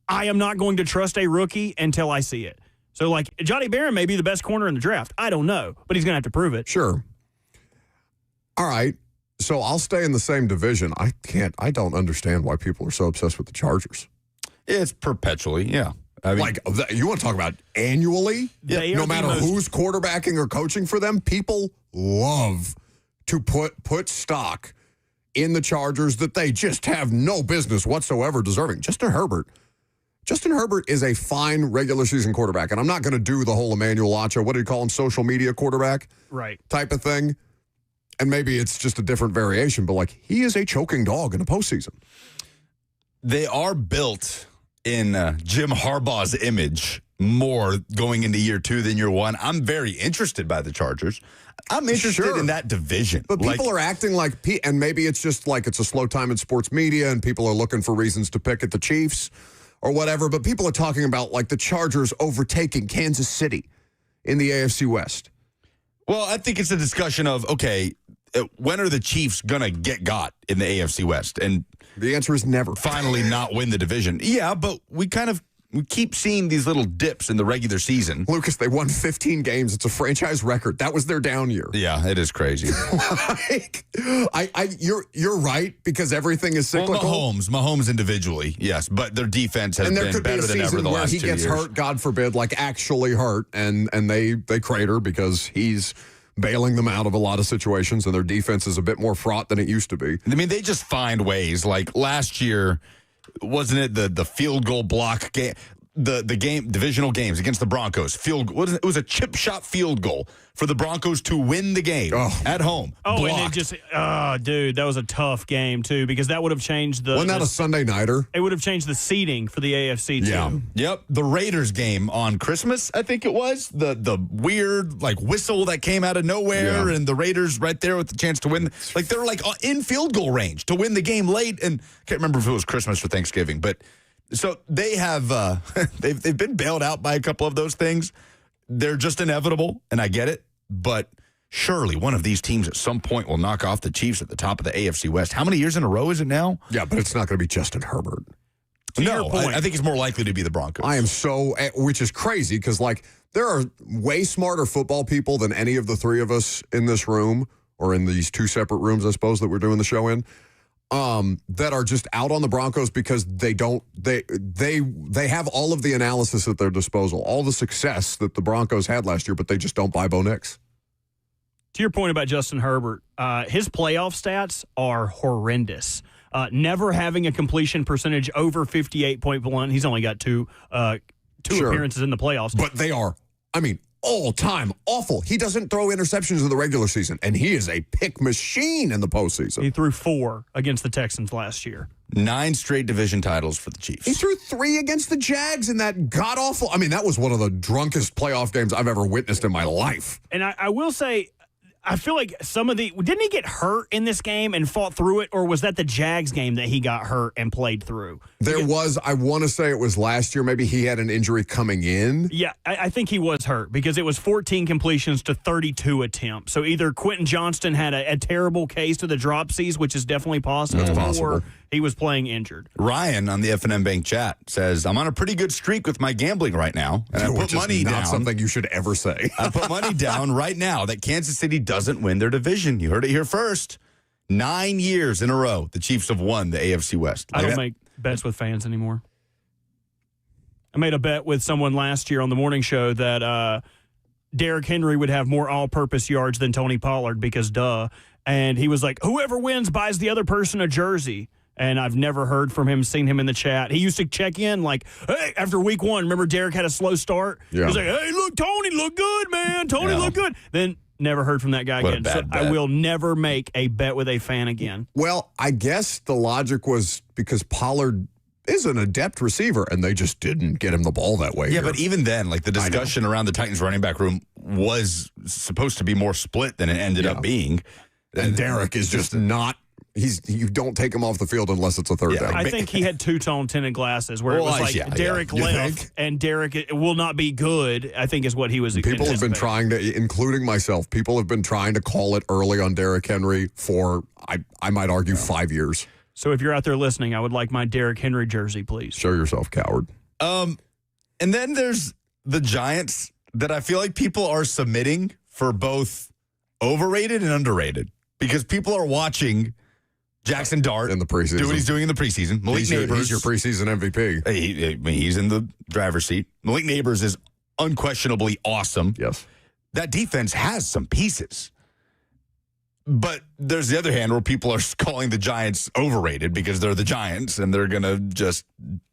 I am not going to trust a rookie until I see it. So, Jahdae Barron may be the best corner in the draft. I don't know, but he's going to have to prove it. Sure. All right. So I'll stay in the same division. I don't understand why people are so obsessed with the Chargers. It's perpetually, yeah. I mean, you want to talk about annually? Yeah, no matter who's quarterbacking or coaching for them, people love to put stock in the Chargers that they just have no business whatsoever deserving. Justin Herbert is a fine regular season quarterback, and I'm not going to do the whole Emmanuel Acho, what do you call him, social media quarterback? Right. Type of thing. And maybe it's just a different variation, but he is a choking dog in the postseason. They are built in Jim Harbaugh's image more going into year 2 than year 1. I'm very interested by the Chargers. I'm interested in that division. But people are acting and maybe it's just it's a slow time in sports media and people are looking for reasons to pick at the Chiefs or whatever, but people are talking about the Chargers overtaking Kansas City in the AFC West. Well, I think it's a discussion of, okay, when are the Chiefs going to get got in the AFC West? And the answer is never. Finally not win the division. Yeah, but we keep seeing these little dips in the regular season. Lucas, they won 15 games. It's a franchise record. That was their down year. Yeah, it is crazy. You're right because everything is cyclical. Well, Mahomes individually, yes, but their defense has been better than ever the last 2 years. He gets hurt, God forbid, actually hurt, and they crater because he's bailing them out of a lot of situations, and their defense is a bit more fraught than it used to be. I mean, they just find ways. Last year, wasn't it the field goal block game? the divisional games against the Broncos. It was a chip shot field goal for the Broncos to win the game at home. Oh, blocked. and it just, dude, that was a tough game, too, because that would have changed the... Wasn't that a Sunday nighter? It would have changed the seeding for the AFC, too. Yeah. Yep. The Raiders game on Christmas, I think it was. The weird, whistle that came out of nowhere, and the Raiders right there with the chance to win. They were, in field goal range to win the game late, and I can't remember if it was Christmas or Thanksgiving, but... So they have they've been bailed out by a couple of those things. They're just inevitable, and I get it. But surely one of these teams at some point will knock off the Chiefs at the top of the AFC West. How many years in a row is it now? Yeah, but it's not going to be Justin Herbert. No, I think it's more likely to be the Broncos. I am which is crazy because there are way smarter football people than any of the three of us in this room or in these two separate rooms, I suppose, that we're doing the show in. That are just out on the Broncos because they have all of the analysis at their disposal, all the success that the Broncos had last year, but they just don't buy Bo Nix. To your point about Justin Herbert, his playoff stats are horrendous. Never having a completion percentage over 58.1. He's only got two appearances in the playoffs. But they are, all-time awful. He doesn't throw interceptions in the regular season, and he is a pick machine in the postseason. He threw 4 against the Texans last year. 9 straight division titles for the Chiefs. He threw 3 against the Jags in that god-awful... that was one of the drunkest playoff games I've ever witnessed in my life. And I will say... I feel like didn't he get hurt in this game and fought through it, or was that the Jags game that he got hurt and played through? I want to say it was last year. Maybe he had an injury coming in. Yeah, I think he was hurt because it was 14 completions to 32 attempts. So either Quentin Johnston had a terrible case of the dropsies, which is definitely possible, or he was playing injured. Ryan on the F&M Bank chat says, I'm on a pretty good streak with my gambling right now. And I put money down. Not something you should ever say. I put money down right now that Kansas City doesn't win their division. You heard it here first. 9 years in a row, the Chiefs have won the AFC West. I don't make bets with fans anymore. I made a bet with someone last year on the morning show that Derrick Henry would have more all-purpose yards than Tony Pollard because duh. And he was like, whoever wins buys the other person a jersey. And I've never heard from him, seen him in the chat. He used to check in hey, after week 1, remember Derrick had a slow start? Yeah. He was like, hey, look, Tony look good, man. Tony look good. Then never heard from that guy again. So I will never make a bet with a fan again. Well, I guess the logic was because Pollard is an adept receiver, and they just didn't get him the ball that way. Yeah, but even then, the discussion around the Titans running back room was supposed to be more split than it ended up being. And Derrick is just not... You don't take him off the field unless it's a third down. I think he had two-tone tinted glasses where it was Derrick left and Derrick will not be good, I think is what he was People have been trying to, including myself, people have been trying to call it early on Derrick Henry for, I might argue, 5 years. So if you're out there listening, I would like my Derrick Henry jersey, please. Show yourself, coward. And then there's the Giants that I feel like people are submitting for both overrated and underrated because people are watching Jackson Dart in the preseason. Do what he's doing in the preseason. Malik Neighbors. He's your preseason MVP. He's in the driver's seat. Malik Neighbors is unquestionably awesome. Yes. That defense has some pieces. But there's the other hand where people are calling the Giants overrated because they're the Giants and they're going to just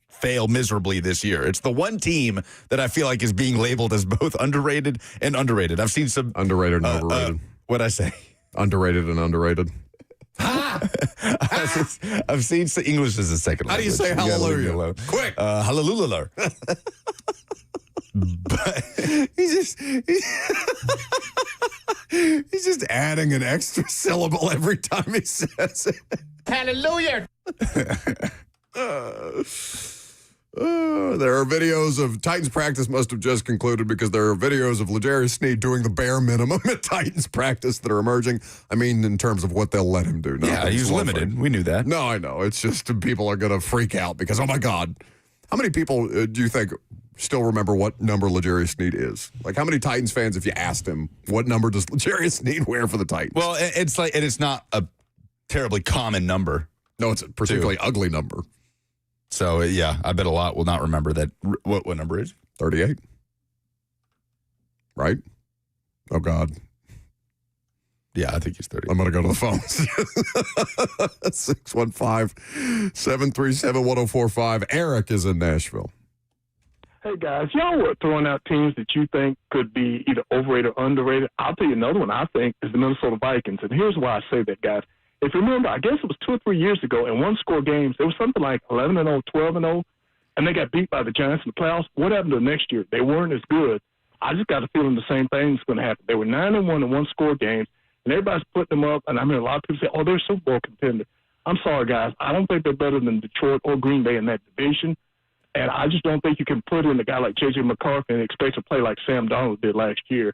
fail miserably this year. It's the one team that I feel like is being labeled as both underrated and underrated. I've seen some... Underrated and overrated. What'd I say? Underrated and underrated. I've seen English as a second language. How do you say hallelujah? Quick. Hallelujah. But he's just adding an extra syllable every time he says it. Hallelujah. There are videos of Titans practice must have just concluded because there are videos of L'Jarius Sneed doing the bare minimum at Titans practice that are emerging. In terms of what they'll let him do. Yeah, he's limited. We knew that. No, I know. It's just people are going to freak out because, oh, my God. How many people do you think still remember what number L'Jarius Sneed is? How many Titans fans, if you asked him, what number does L'Jarius Sneed wear for the Titans? Well, and it's not a terribly common number. No, it's a particularly ugly number. So, I bet a lot will not remember that. What number is? 38. Right? Oh, God. Yeah, I think he's 30. I'm going to go to the phones. 615-737-1045. Eric is in Nashville. Hey, guys, y'all were throwing out teams that you think could be either overrated or underrated. I'll tell you another one I think is the Minnesota Vikings, and here's why I say that, guys. If you remember, I guess it was 2 or 3 years ago, in one-score games, it was something like 11-0, 12-0, and they got beat by the Giants in the playoffs. What happened to the next year? They weren't as good. I just got a feeling the same thing is going to happen. They were 9-1 in one-score games, and everybody's putting them up, and I mean, a lot of people say, oh, they're a Super Bowl contender. I'm sorry, guys. I don't think they're better than Detroit or Green Bay in that division. And I just don't think you can put in a guy like J.J. McCarthy and expect to play like Sam Darnold did last year.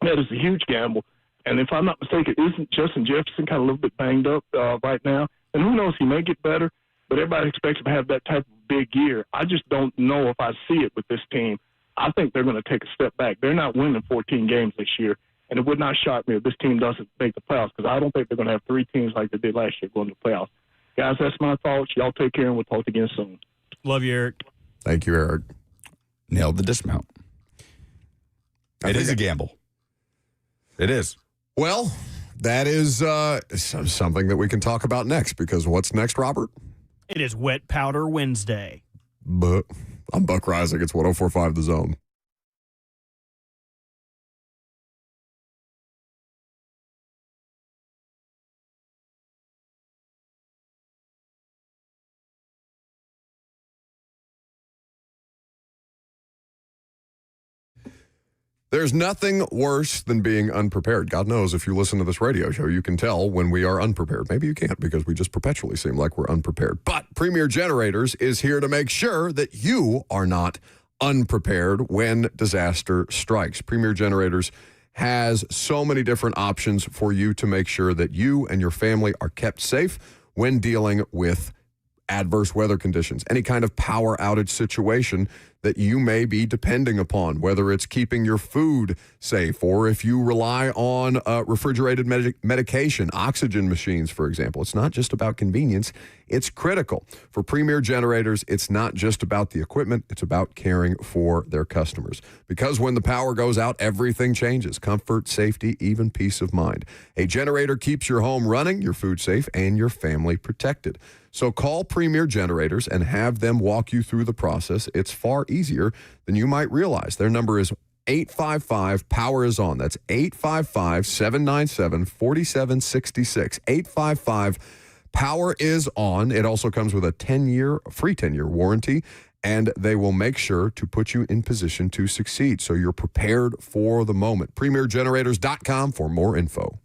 That is a huge gamble. And if I'm not mistaken, isn't Justin Jefferson kind of a little bit banged up right now? And who knows, he may get better, but everybody expects him to have that type of big year. I just don't know if I see it with this team. I think they're going to take a step back. They're not winning 14 games this year, and it would not shock me if this team doesn't make the playoffs because I don't think they're going to have 3 teams like they did last year going to the playoffs. Guys, that's my thoughts. Y'all take care, and we'll talk again soon. Love you, Eric. Thank you, Eric. Nailed the dismount. It is a gamble. It is. Well, that is something that we can talk about next because what's next, Robert? It is Wet Powder Wednesday. But I'm Buck Rising. It's 104.5 The Zone. There's nothing worse than being unprepared. God knows if you listen to this radio show, you can tell when we are unprepared. Maybe you can't because we just perpetually seem like we're unprepared. But Premier Generators is here to make sure that you are not unprepared when disaster strikes. Premier Generators has so many different options for you to make sure that you and your family are kept safe when dealing with adverse weather conditions, any kind of power outage situation that you may be depending upon, whether it's keeping your food safe or if you rely on refrigerated medication, oxygen machines, for example. It's not just about convenience. It's critical. For Premier Generators, it's not just about the equipment. It's about caring for their customers. Because when the power goes out, everything changes. Comfort, safety, even peace of mind. A generator keeps your home running, your food safe, and your family protected. So call Premier Generators and have them walk you through the process. It's far easier than you might realize. Their number is 855-POWER is on. That's 855-797-4766. 855-POWER is on. It also comes with a free 10-year warranty, and they will make sure to put you in position to succeed so you're prepared for the moment. PremierGenerators.com for more info.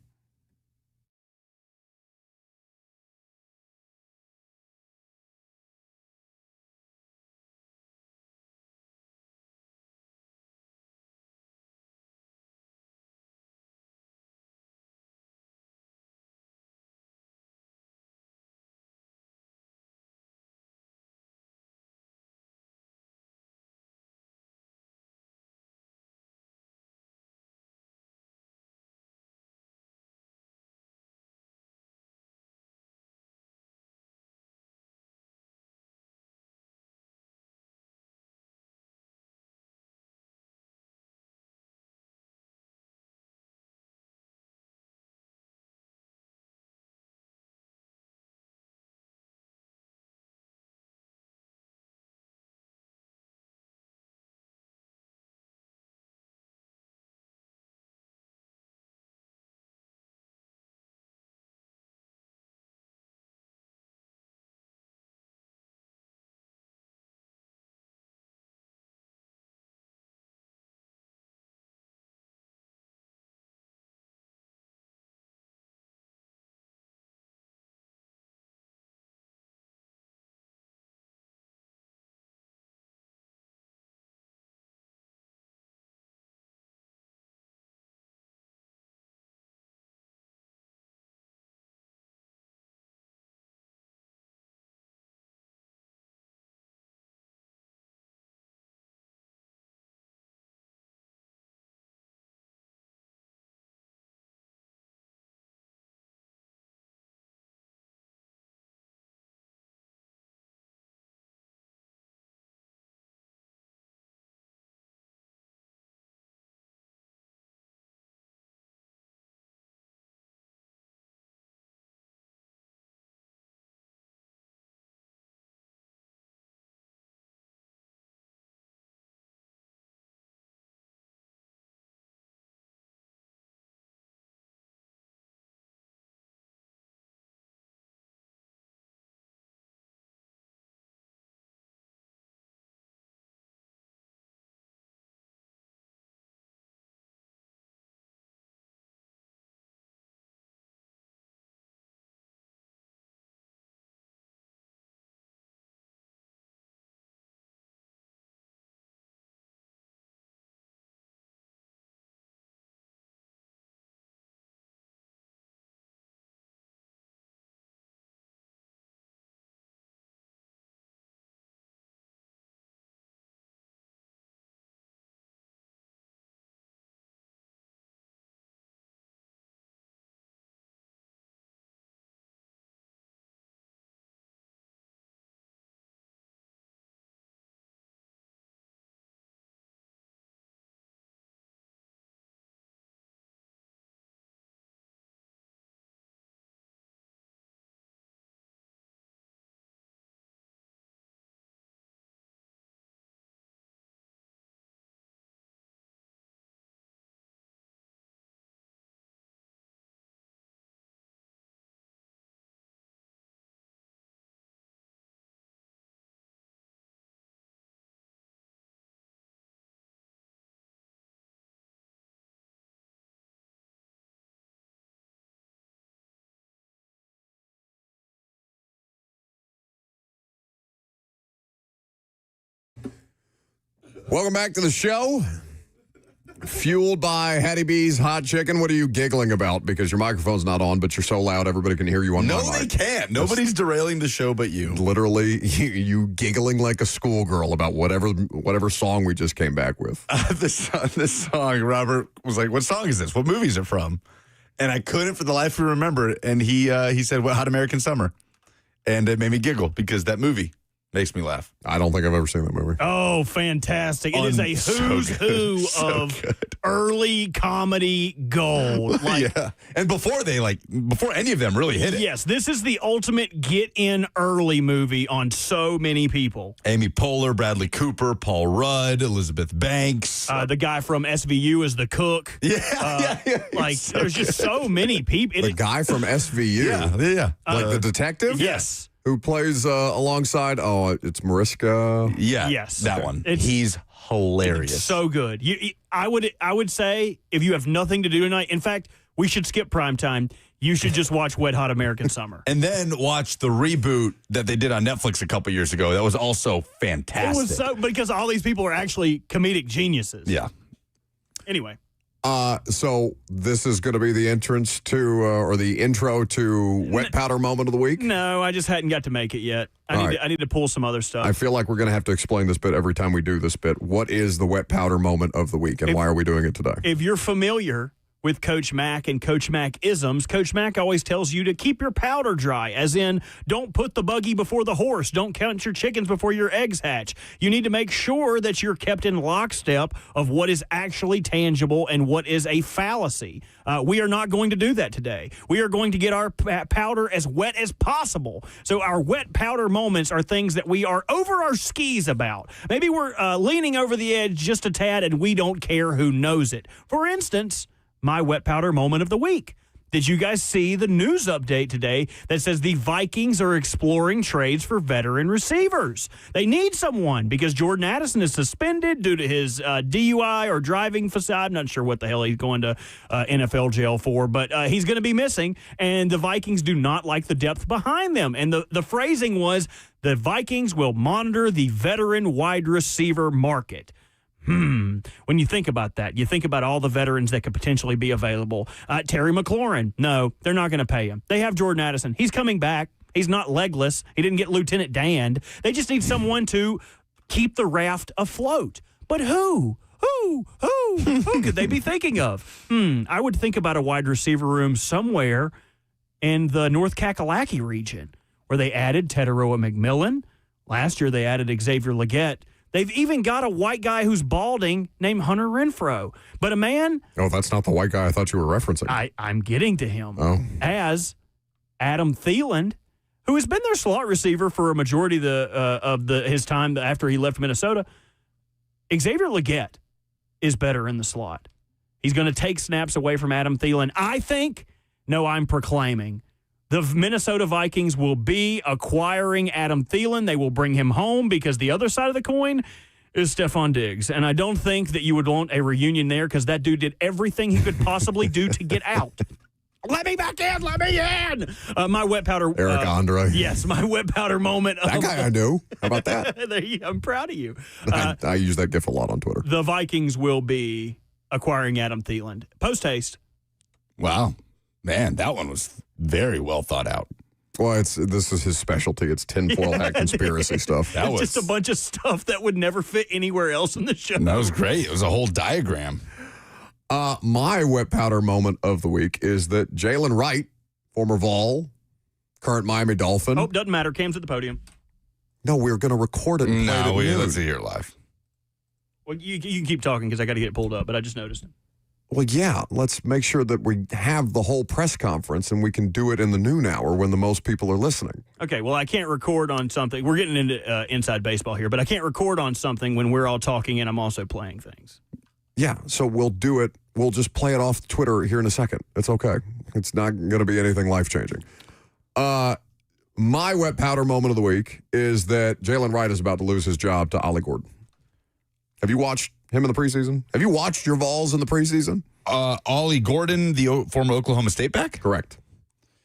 Welcome back to the show. Fueled by Hattie B's Hot Chicken. What are you giggling about? Because your microphone's not on, but you're so loud everybody can hear you on my mic. No, they can't. Nobody's derailing the show but you. Literally, you giggling like a schoolgirl about whatever song we just came back with. This song, Robert was like, what song is this? What movie is it from? And I couldn't for the life of me remember it. And he said, well, Hot American Summer. And it made me giggle because that movie makes me laugh. I don't think I've ever seen that movie. Oh, fantastic. It is a who's who of early comedy gold. Yeah. And before any of them really hit it. Yes, this is the ultimate get in early movie on so many people. Amy Poehler, Bradley Cooper, Paul Rudd, Elizabeth Banks. The guy from SVU is the cook. Yeah. There's just so many people. The guy from SVU. Yeah. Like the detective? Yes. Who plays alongside, it's Mariska. Yeah. Yes. That one. He's hilarious. It's so good. I would say if you have nothing to do tonight, in fact, we should skip prime time. You should just watch Wet Hot American Summer. And then watch the reboot that they did on Netflix a couple years ago. That was also fantastic. It was because all these people are actually comedic geniuses. Yeah. Anyway. So this is going to be the entrance to, or the intro to Wet Powder Moment of the Week? No, I just hadn't got to make it yet. I need to pull some other stuff. I feel like we're going to have to explain this bit every time we do this bit. What is the Wet Powder Moment of the Week, and why are we doing it today? If you're familiar with Coach Mack and Coach Mack isms, Coach Mack always tells you to keep your powder dry, as in don't put the buggy before the horse, don't count your chickens before your eggs hatch. You need to make sure that you're kept in lockstep of what is actually tangible and what is a fallacy. We are not going to do that today. We are going to get our powder as wet as possible. So our wet powder moments are things that we are over our skis about. Maybe we're leaning over the edge just a tad and we don't care who knows it. For instance, my wet powder moment of the week. Did you guys see the news update today that says the Vikings are exploring trades for veteran receivers? They need someone because Jordan Addison is suspended due to his DUI or driving facade. I'm not sure what the hell he's going to NFL jail for, but he's going to be missing, and the Vikings do not like the depth behind them. And the phrasing was, the Vikings will monitor the veteran wide receiver market. When you think about that, you think about all the veterans that could potentially be available. Terry McLaurin, no, they're not going to pay him. They have Jordan Addison. He's coming back. He's not legless. He didn't get Lieutenant Dan. They just need someone to keep the raft afloat. But who could they be thinking of? I would think about a wide receiver room somewhere in the North Kakalaki region where they added Tetaroa McMillan. Last year they added Xavier Legette. They've even got a white guy who's balding named Hunter Renfrow. But a man... Oh, that's not the white guy I thought you were referencing. I'm getting to him. As Adam Thielen, who has been their slot receiver for a majority of his time after he left Minnesota. Xavier Legette is better in the slot. He's going to take snaps away from Adam Thielen. I'm proclaiming the Minnesota Vikings will be acquiring Adam Thielen. They will bring him home because the other side of the coin is Stephon Diggs. And I don't think that you would want a reunion there because that dude did everything he could possibly do to get out. Let me back in! Let me in! My wet powder... Eric Andre. Yes, my wet powder moment. That guy I knew. How about that? I'm proud of you. I use that gif a lot on Twitter. The Vikings will be acquiring Adam Thielen. Post-haste. Wow. Man, that one was very well thought out. Well, this is his specialty. It's tinfoil hat conspiracy stuff. That was just a bunch of stuff that would never fit anywhere else in the show. That was great. It was a whole diagram. My wet powder moment of the week is that Jalen Wright, former Vol, current Miami Dolphin. Oh, doesn't matter. Cam's at the podium. No, we're going to record it and play it at noon. Let's hear it live. Well, you can keep talking because I got to get it pulled up, but I just noticed it. Well, yeah, let's make sure that we have the whole press conference and we can do it in the noon hour when the most people are listening. Okay, well, I can't record on something. We're getting into inside baseball here, but I can't record on something when we're all talking and I'm also playing things. Yeah, so we'll do it. We'll just play it off Twitter here in a second. It's okay. It's not going to be anything life-changing. My wet powder moment of the week is that Jalen Wright is about to lose his job to Ollie Gordon. Have you watched him in the preseason? Have you watched your Vols in the preseason? Ollie Gordon, the former Oklahoma State back? Correct.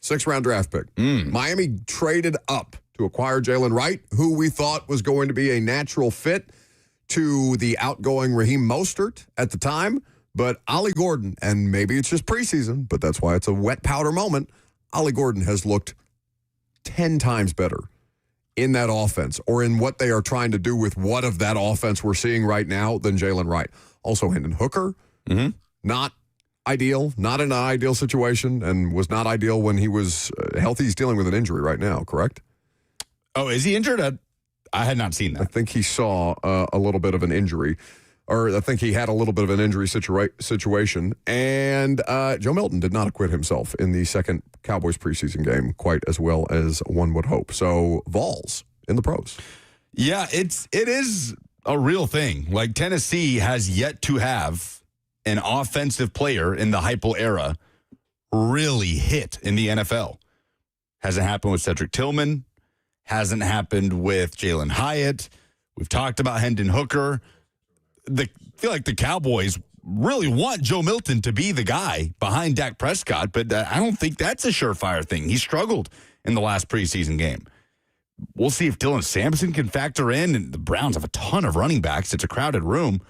6th-round draft pick. Miami traded up to acquire Jalen Wright, who we thought was going to be a natural fit to the outgoing Raheem Mostert at the time, but Ollie Gordon, and maybe it's just preseason, but that's why it's a wet powder moment, Ollie Gordon has looked 10 times better in that offense or in what they are trying to do with what of that offense we're seeing right now than Jalen Wright. Also, Hendon Hooker, not ideal, not in an ideal situation, and was not ideal when he was healthy. He's dealing with an injury right now, correct? Oh, is he injured? I had not seen that. I think he saw a little bit of an injury, or I think he had a little bit of an injury situation. And Joe Milton did not acquit himself in the second Cowboys preseason game quite as well as one would hope. So Vols in the pros. Yeah, it is a real thing. Like, Tennessee has yet to have an offensive player in the Heupel era really hit in the NFL. Hasn't happened with Cedric Tillman. Hasn't happened with Jalen Hyatt. We've talked about Hendon Hooker. I feel like the Cowboys really want Joe Milton to be the guy behind Dak Prescott, but I don't think that's a surefire thing. He struggled in the last preseason game. We'll see if Dylan Sampson can factor in, and the Browns have a ton of running backs. It's a crowded room.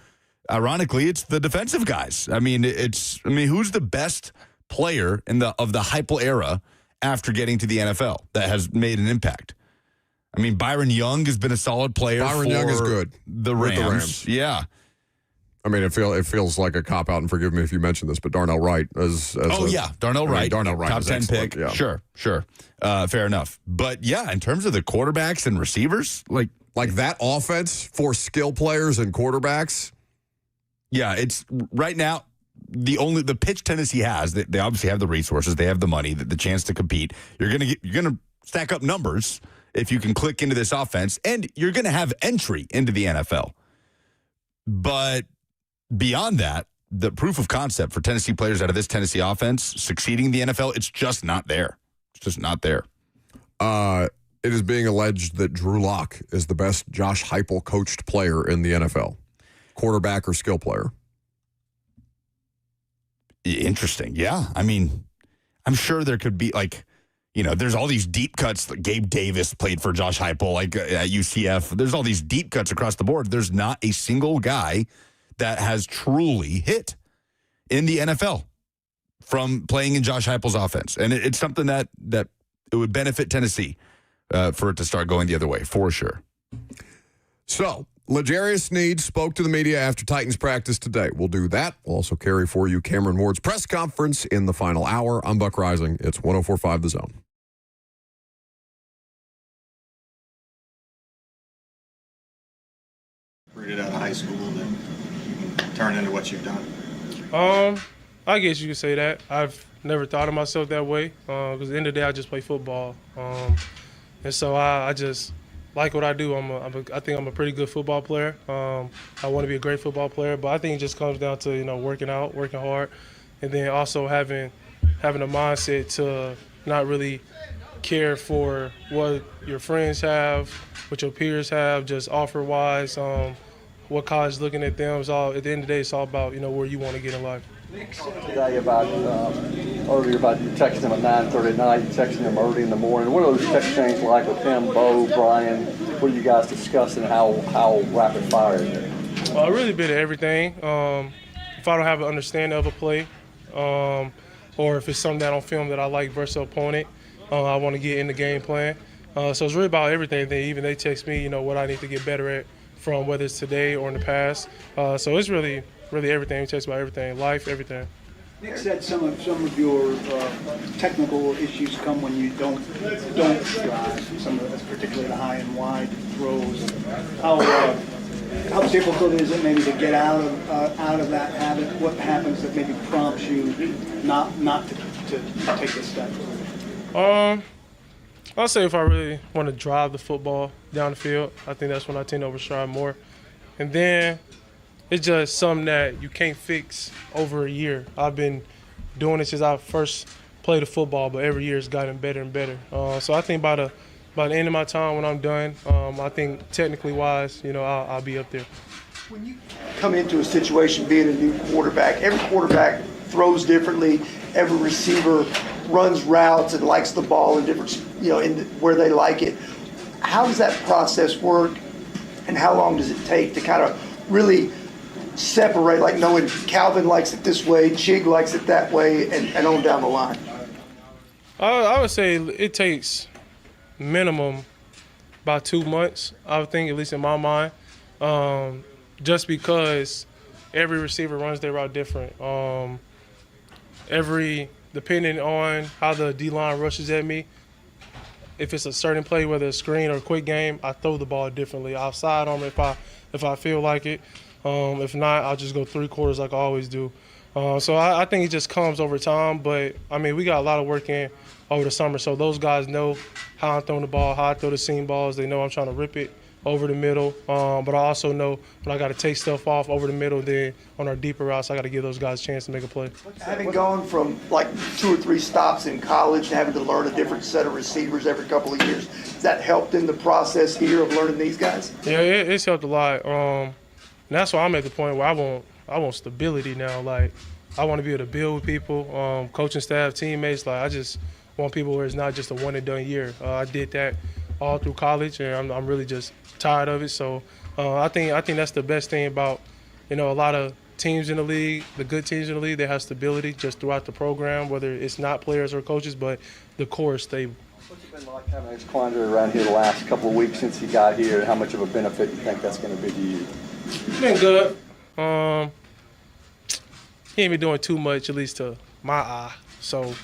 Ironically, it's the defensive guys. I mean, who's the best player of the Heupel era after getting to the NFL that has made an impact? I mean, Byron Young has been a solid player. Byron Young is good. The Rams. Yeah. I mean, it feels like a cop out, and forgive me if you mentioned this, but Darnell Wright Darnell Wright. Darnell Wright, top 10 pick. Yeah. Sure. Fair enough. But yeah, in terms of the quarterbacks and receivers, like that offense for skill players and quarterbacks. Yeah, it's right now the pitch Tennessee has. They obviously have the resources, they have the money, the chance to compete. You're gonna stack up numbers if you can click into this offense, and you're gonna have entry into the NFL. But beyond that, the proof of concept for Tennessee players out of this Tennessee offense succeeding in the NFL, it's just not there. It's just not there. It is being alleged that Drew Lock is the best Josh Heupel coached player in the NFL. Quarterback or skill player. Interesting. Yeah. I mean, I'm sure there could be there's all these deep cuts. Gabe Davis played for Josh Heupel at UCF. There's all these deep cuts across the board. There's not a single guy that has truly hit in the NFL from playing in Josh Heupel's offense. And it's something that it would benefit Tennessee for it to start going the other way, for sure. So, L'Jarius Sneed spoke to the media after Titans practice today. We'll do that. We'll also carry for you Cameron Ward's press conference in the final hour. I'm Buck Rising. It's 104.5 The Zone. Read it out of high school that you can turn into what you've done? I guess you could say that. I've never thought of myself that way because at the end of the day, I just play football. And so I just like what I do. I think I'm a pretty good football player. I want to be a great football player, but I think it just comes down to, working out, working hard, and then also having a mindset to not really care for what your friends have, what your peers have, just offer-wise, what college is looking at them. At the end of the day, it's all about, where you want to get in life. Nick said today earlier about you texting him at 9:30 at night, texting him early in the morning. What are those text chains like with him, Bo, Brian? What are you guys discussing? How rapid fire is it? Really bit of everything. If I don't have an understanding of a play, or if it's something that on film that I like versus an opponent, I want to get in the game plan. So it's really about everything. They text me, what I need to get better at from whether it's today or in the past. So it's really everything. He texts about everything, life, everything. Nick said some of your technical issues come when you don't drive. Some of that's particularly the high and wide throws. How difficult is it maybe to get out of that habit? What happens that maybe prompts you not to take this step? I'll say if I really want to drive the football down the field, I think that's when I tend to overstride more. And then it's just something that you can't fix over a year. I've been doing it since I first played the football, but every year it's gotten better and better. So I think by the end of my time when I'm done, I think technically wise, I'll be up there. When you come into a situation being a new quarterback, every quarterback throws differently. Every receiver runs routes and likes the ball in different, where they like it. How does that process work, and how long does it take to kind of really separate, like knowing Calvin likes it this way, Chig likes it that way, and on down the line? I would say it takes minimum about 2 months, I would think, at least in my mind, just because every receiver runs their route different. Depending on how the D-line rushes at me, if it's a certain play, whether it's a screen or a quick game, I throw the ball differently. I'll side on it if I feel like it. If not, I'll just go 3/4 like I always do. So I think it just comes over time. But, I mean, we got a lot of work in over the summer. So those guys know how I'm throwing the ball, how I throw the seam balls. They know I'm trying to rip it over the middle. But I also know when I got to take stuff off over the middle, then on our deeper routes, I got to give those guys a chance to make a play. Having gone from like 2 or 3 stops in college and having to learn a different set of receivers every couple of years, has that helped in the process here of learning these guys? Yeah, it's helped a lot. And that's why I'm at the point where I want stability now. Like, I want to be able to build with people, coaching staff, teammates. Like, I just want people where it's not just a one-and-done year. I did that all through college, and I'm really just tired of it. So I think that's the best thing about, a lot of teams in the league, the good teams in the league, they have stability just throughout the program, whether it's not players or coaches, but the core is stable. What's it been like having ex-Quandre around here the last couple of weeks since he got here, and how much of a benefit do you think that's going to be to you? It's been good. He ain't been doing too much, at least to my eye. So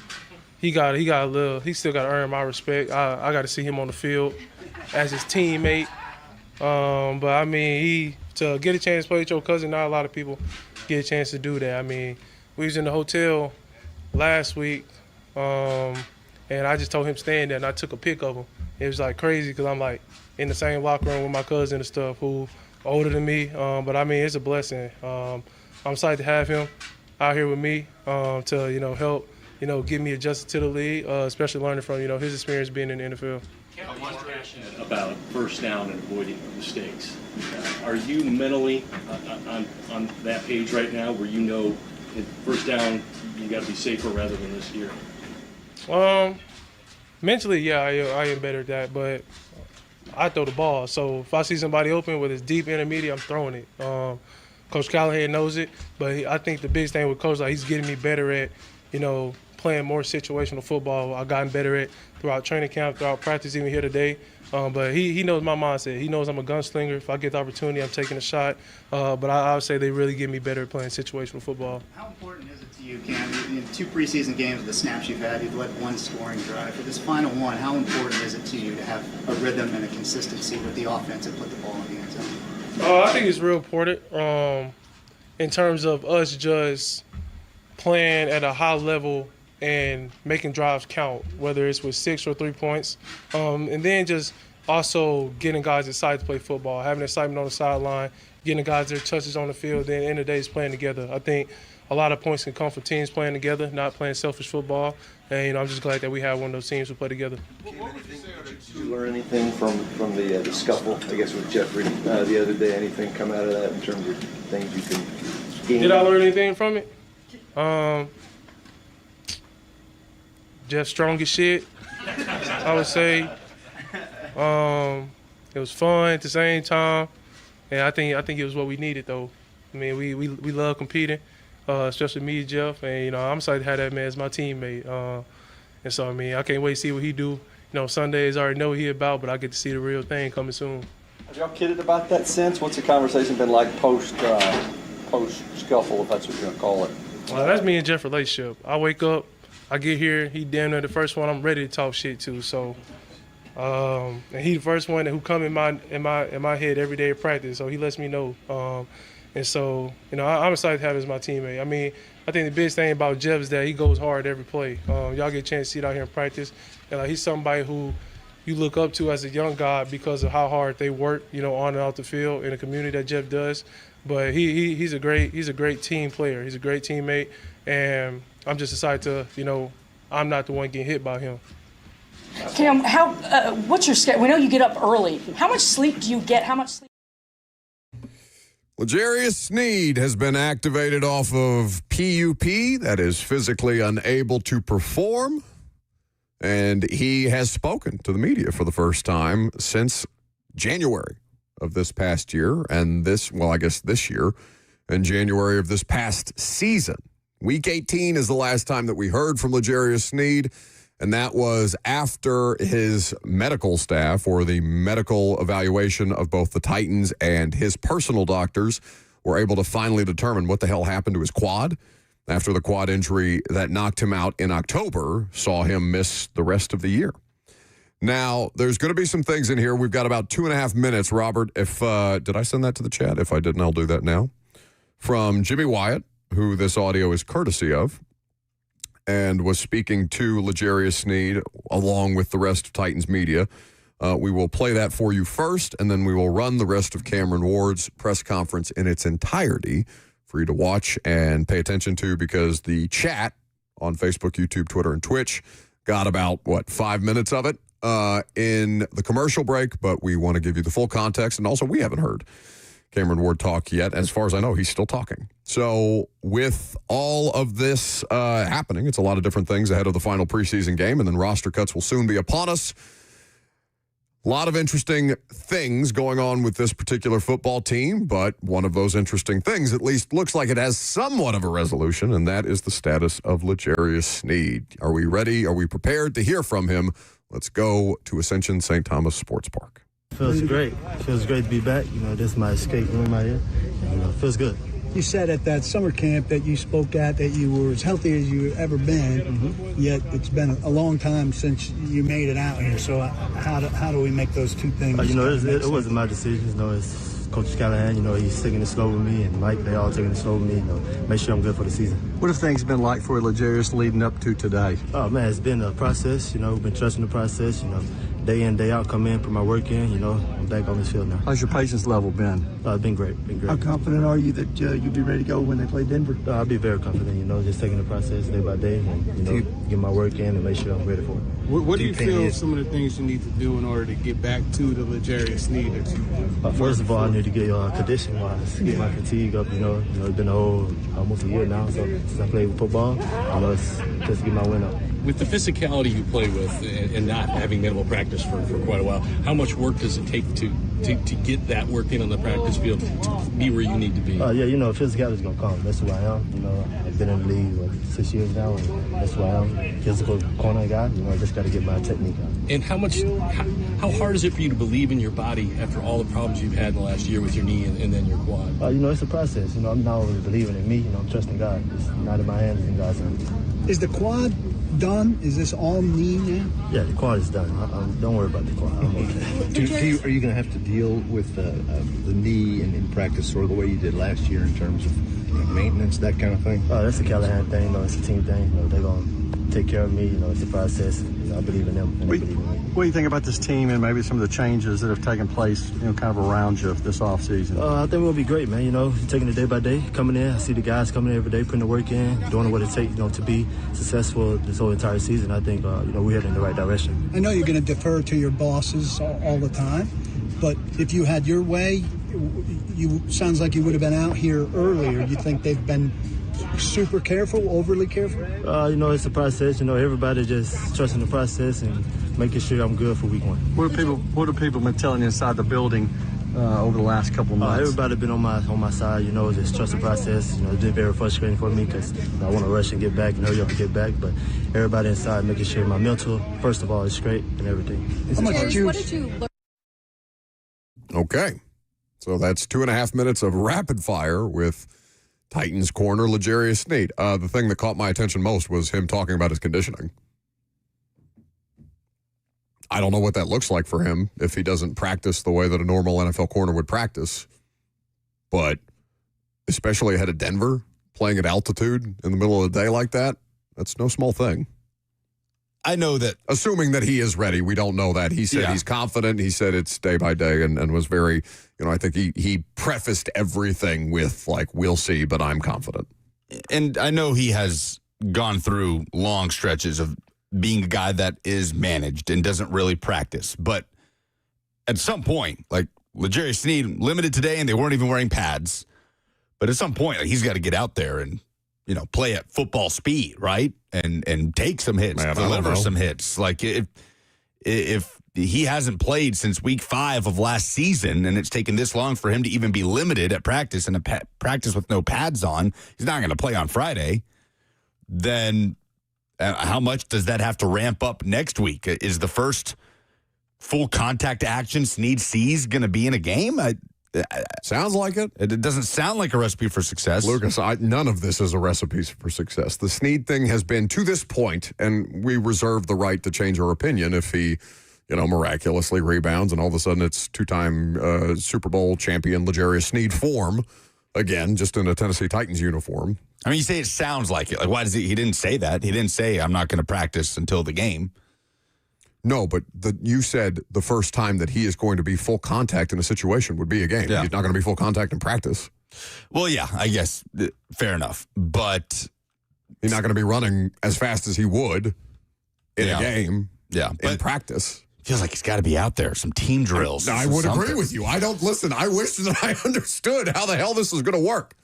he still got to earn my respect. I got to see him on the field as his teammate. But I mean, to get a chance to play with your cousin, not a lot of people get a chance to do that. I mean, we was in the hotel last week, and I just told him stand there, and I took a pic of him. It was like crazy because I'm like in the same locker room with my cousin and stuff who older than me. But I mean, it's a blessing. I'm excited to have him out here with me to help get me adjusted to the league, especially learning from his experience being in the NFL. I'm more passionate about first down and avoiding mistakes. Are you mentally on that page right now where in first down you got to be safer rather than this year? Mentally, yeah, I am better at that, but I throw the ball. So if I see somebody open with his deep intermediate, I'm throwing it. Coach Callahan knows it, but I think the biggest thing with Coach, he's getting me better at, playing more situational football. I've gotten better at throughout training camp, throughout practice, even here today. But he knows my mindset. He knows I'm a gunslinger. If I get the opportunity, I'm taking a shot. But I would say they really get me better at playing situational football. How important is it to you, Cam? In 2 preseason games, the snaps you've had, you've led 1 scoring drive. For this final one, how important is it to you to have a rhythm and a consistency with the offense and put the ball in the end zone? I think it's real important in terms of us just playing at a high level and making drives count, whether it's with 6 or 3 points. And then just also getting guys excited to play football, having excitement on the sideline, getting the guys their touches on the field, then at the end of the day, it's playing together. I think a lot of points can come from teams playing together, not playing selfish football. And I'm just glad that we have one of those teams who play together. Did you learn anything from the scuffle, I guess, with Jeffrey the other day? Anything come out of that in terms of things you can gain? Did I learn anything from it? Jeff's strong as shit, I would say. It was fun at the same time, and I think it was what we needed, though. I mean, we love competing, especially me and Jeff, and I'm excited to have that man as my teammate. And so I mean, I can't wait to see what he do. Sundays I already know what he about, but I get to see the real thing coming soon. Have y'all kidded about that since? What's the conversation been like post scuffle, if that's what you're gonna call it? That's me and Jeff relationship. I wake up, I get here, he damn near the first one I'm ready to talk shit to. So, and he the first one who come in my head every day at practice. So he lets me know. And so I'm excited to have him as my teammate. I mean, I think the biggest thing about Jeff is that he goes hard every play. Y'all get a chance to see it out here in practice, and he's somebody who you look up to as a young guy because of how hard they work, on and out the field in the community that Jeff does. But he's a great team player. He's a great teammate, and I'm just excited to, I'm not the one getting hit by him. Cam, what's your schedule? We know you get up early. How much sleep do you get? How much sleep? L'Jarius Sneed has been activated off of PUP, that is physically unable to perform, and he has spoken to the media for the first time since January of this past year and this year and January of this past season. Week 18 is the last time that we heard from L'Jarius Sneed, and that was after his medical staff, or the medical evaluation of both the Titans and his personal doctors, were able to finally determine what the hell happened to his quad after the quad injury that knocked him out in October saw him miss the rest of the year. Now, there's going to be some things in here. We've got about 2.5 minutes. Robert, did I send that to the chat? If I didn't, I'll do that now. From Jimmy Wyatt, who this audio is courtesy of, and was speaking to L'Jarius Sneed along with the rest of Titans media. We will play that for you first, and then we will run the rest of Cameron Ward's press conference in its entirety for you to watch and pay attention to, because the chat on Facebook, YouTube, Twitter, and Twitch got about, 5 minutes of it in the commercial break, but we want to give you the full context, and also we haven't heard Cameron Ward talk yet. As far as I know, he's still talking. So with all of this happening, it's a lot of different things ahead of the final preseason game, and then roster cuts will soon be upon us. A lot of interesting things going on with this particular football team, but one of those interesting things at least looks like it has somewhat of a resolution, and that is the status of L'Jarius Sneed. Are we ready? Are we prepared to hear from him? Let's go to Ascension St. Thomas Sports Park. Feels great. Feels great to be back. This is my escape room out here. And, feels good. You said at that summer camp that you spoke at that you were as healthy as you've ever been, yet it's been a long time since you made it out here. So how do we make those two things? It wasn't my decision. It's Coach Callahan. He's taking it slow with me, and Mike, they all taking it slow with me. Make sure I'm good for the season. What have things been like for L'Jarius leading up to today? Oh man, it's been a process. We've been trusting the process. Day in, day out, come in, put my work in. I'm back on this field now. How's your patience level been? It's been great. How confident are you that you'll be ready to go when they play Denver? I'll be very confident. Just taking the process day by day, and get my work in and make sure I'm ready for it. What do you feel some of the things you need to do in order to get back to the L'Jarius Sneed that you? First of all, I need to get condition-wise, get my fatigue up. It's been almost a year now since I played football. It's just get my win up. With the physicality you play with and not having minimal practice for quite a while, how much work does it take to get that work in on the practice field to be where you need to be? Physicality is going to come. That's who I am. I've been in the league 6 years now, and that's who I am. Physical corner guy. I just got to get my technique out. And how hard is it for you to believe in your body after all the problems you've had in the last year with your knee and then your quad? It's a process. I'm not always believing in me. I'm trusting God. It's not in my hands, it's in God's hands. Is the quad done? Is this all knee now? Yeah, the quad is done. Don't worry about the quad. I'm okay. Are you going to have to deal with the knee in practice sort of the way you did last year in terms of maintenance, that kind of thing? That's a Callahan thing. It's a team thing. They're going to take care of me. It's a process. I believe in them, and they believe in me. What do you think about this team and maybe some of the changes that have taken place, kind of around you this offseason? I think we'll be great, man. Taking it day by day, coming in. I see the guys coming in every day, putting the work in, doing what it takes, to be successful this whole entire season. I think, we're heading in the right direction. I know you're going to defer to your bosses all the time, but if you had your way, sounds like you would have been out here earlier. You think they've been super careful, overly careful? It's a process. Everybody just trusting the process and making sure I'm good for week one. What have people been telling you inside the building over the last couple of months? Everybody been on my side. Just trust the process. It's been very frustrating for me because I want to rush and get back and hurry up and get back. But everybody inside making sure my mental, first of all, is straight and everything. What did you learn? Okay. So that's 2.5 minutes of rapid fire with Titans corner L'Jarius Sneed. The thing that caught my attention most was him talking about his conditioning. I don't know what that looks like for him if he doesn't practice the way that a normal NFL corner would practice. But especially ahead of Denver, playing at altitude in the middle of the day like that, that's no small thing. I know that. Assuming that he is ready, we don't know that. He said he's confident. He said it's day by day and was very, I think he prefaced everything with, we'll see, but I'm confident. And I know he has gone through long stretches of being a guy that is managed and doesn't really practice. But at some point, L'Jarius Sneed, limited today, and they weren't even wearing pads. But at some point, he's got to get out there and, play at football speed, right? And take some hits, deliver some hits. If he hasn't played since week 5 of last season, and it's taken this long for him to even be limited at practice, and practice with no pads on. He's not going to play on Friday. Then how much does that have to ramp up next week? Is the first full contact action Sneed sees going to be in a game? Sounds like it. It doesn't sound like a recipe for success. Lucas, none of this is a recipe for success. The Sneed thing has been to this point, and we reserve the right to change our opinion if he, miraculously rebounds and all of a sudden it's 2-time Super Bowl champion L'Jarius Sneed form again, just in a Tennessee Titans uniform. I mean, you say it sounds like it. Like, why does he didn't say that. He didn't say, I'm not going to practice until the game. No, but you said the first time that he is going to be full contact in a situation would be a game. Yeah. He's not going to be full contact in practice. Well, yeah, I guess, fair enough. But he's not going to be running as fast as he would in a game in practice. Feels like he's got to be out there, some team drills. I would agree with you. I wish that I understood how the hell this was going to work.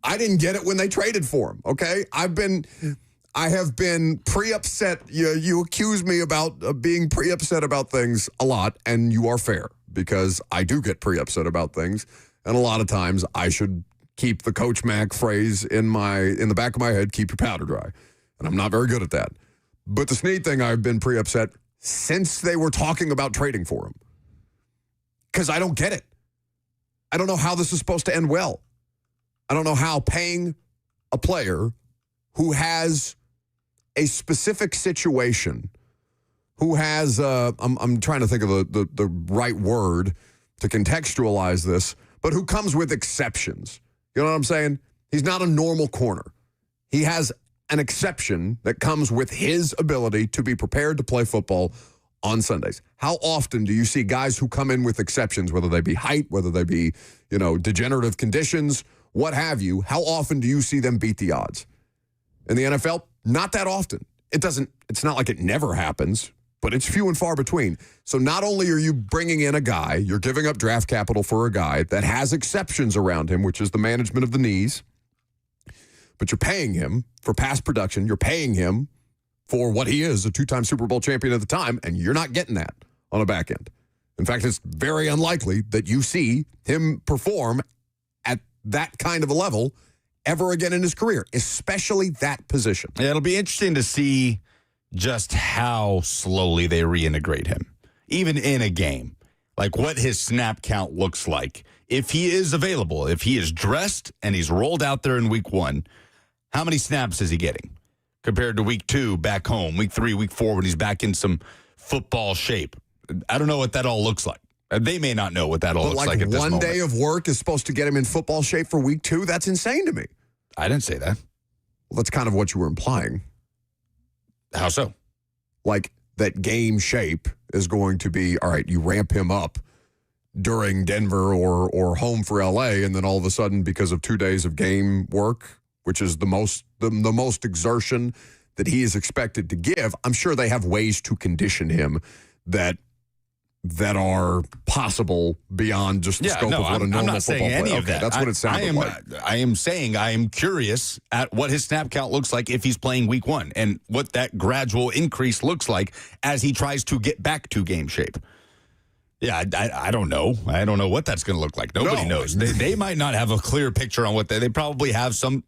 I didn't get it when they traded for him, okay? I have been pre-upset. You accuse me about being pre-upset about things a lot, and you are fair, because I do get pre-upset about things, and a lot of times I should keep the Coach Mac phrase in the back of my head, keep your powder dry, and I'm not very good at that. But the Sneed thing, I've been pre-upset since they were talking about trading for him, because I don't get it. I don't know how this is supposed to end well. I don't know how paying a player who has a specific situation, who has, I'm trying to think of the right word to contextualize this, but who comes with exceptions. You know what I'm saying? He's not a normal corner. He has an exception that comes with his ability to be prepared to play football on Sundays. How often do you see guys who come in with exceptions, whether they be height, whether they be, degenerative conditions, what have you? How often do you see them beat the odds? In the NFL, not that often. It's not like it never happens, but it's few and far between. So not only are you bringing in a guy, you're giving up draft capital for a guy that has exceptions around him, which is the management of the knees, but you're paying him for past production. You're paying him for what he is, a 2-time Super Bowl champion at the time, and you're not getting that on a back end. In fact, it's very unlikely that you see him perform at that kind of a level ever again in his career, especially that position. Yeah, it'll be interesting to see just how slowly they reintegrate him, even in a game. Like what his snap count looks like. If he is available, if he is dressed and he's rolled out there in week 1, how many snaps is he getting compared to week 2 back home, week 3, week 4 when he's back in some football shape? I don't know what that all looks like. They may not know what that all looks like at this moment. One day of work is supposed to get him in football shape for week 2? That's insane to me. I didn't say that. Well, that's kind of what you were implying. How so? Like that game shape is going to be, all right, you ramp him up during Denver or home for LA, and then all of a sudden, because of 2 days of game work, which is the most exertion that he is expected to give, I'm sure they have ways to condition him that are possible beyond just the scope of what a normal football player. Any of that. That's what it sounded like. I am saying I am curious at what his snap count looks like if he's playing week 1 and what that gradual increase looks like as he tries to get back to game shape. Yeah, I don't know. I don't know what that's going to look like. Nobody knows. They might not have a clear picture on what they probably have some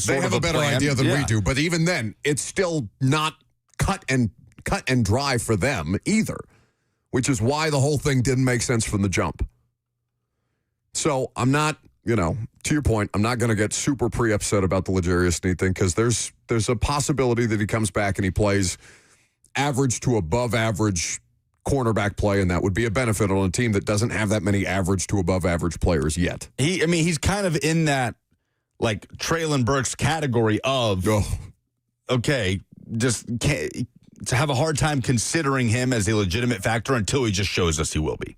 they have a better idea than we do, but even then, it's still not cut and dry for them either, which is why the whole thing didn't make sense from the jump. So I'm not, to your point, I'm not going to get super pre-upset about the L'Jarius Sneed thing, because there's a possibility that he comes back and he plays average to above average cornerback play, and that would be a benefit on a team that doesn't have that many average to above average players yet. He's kind of in that like Traylon Burks category of, okay, just can't, to have a hard time considering him as a legitimate factor until he just shows us he will be.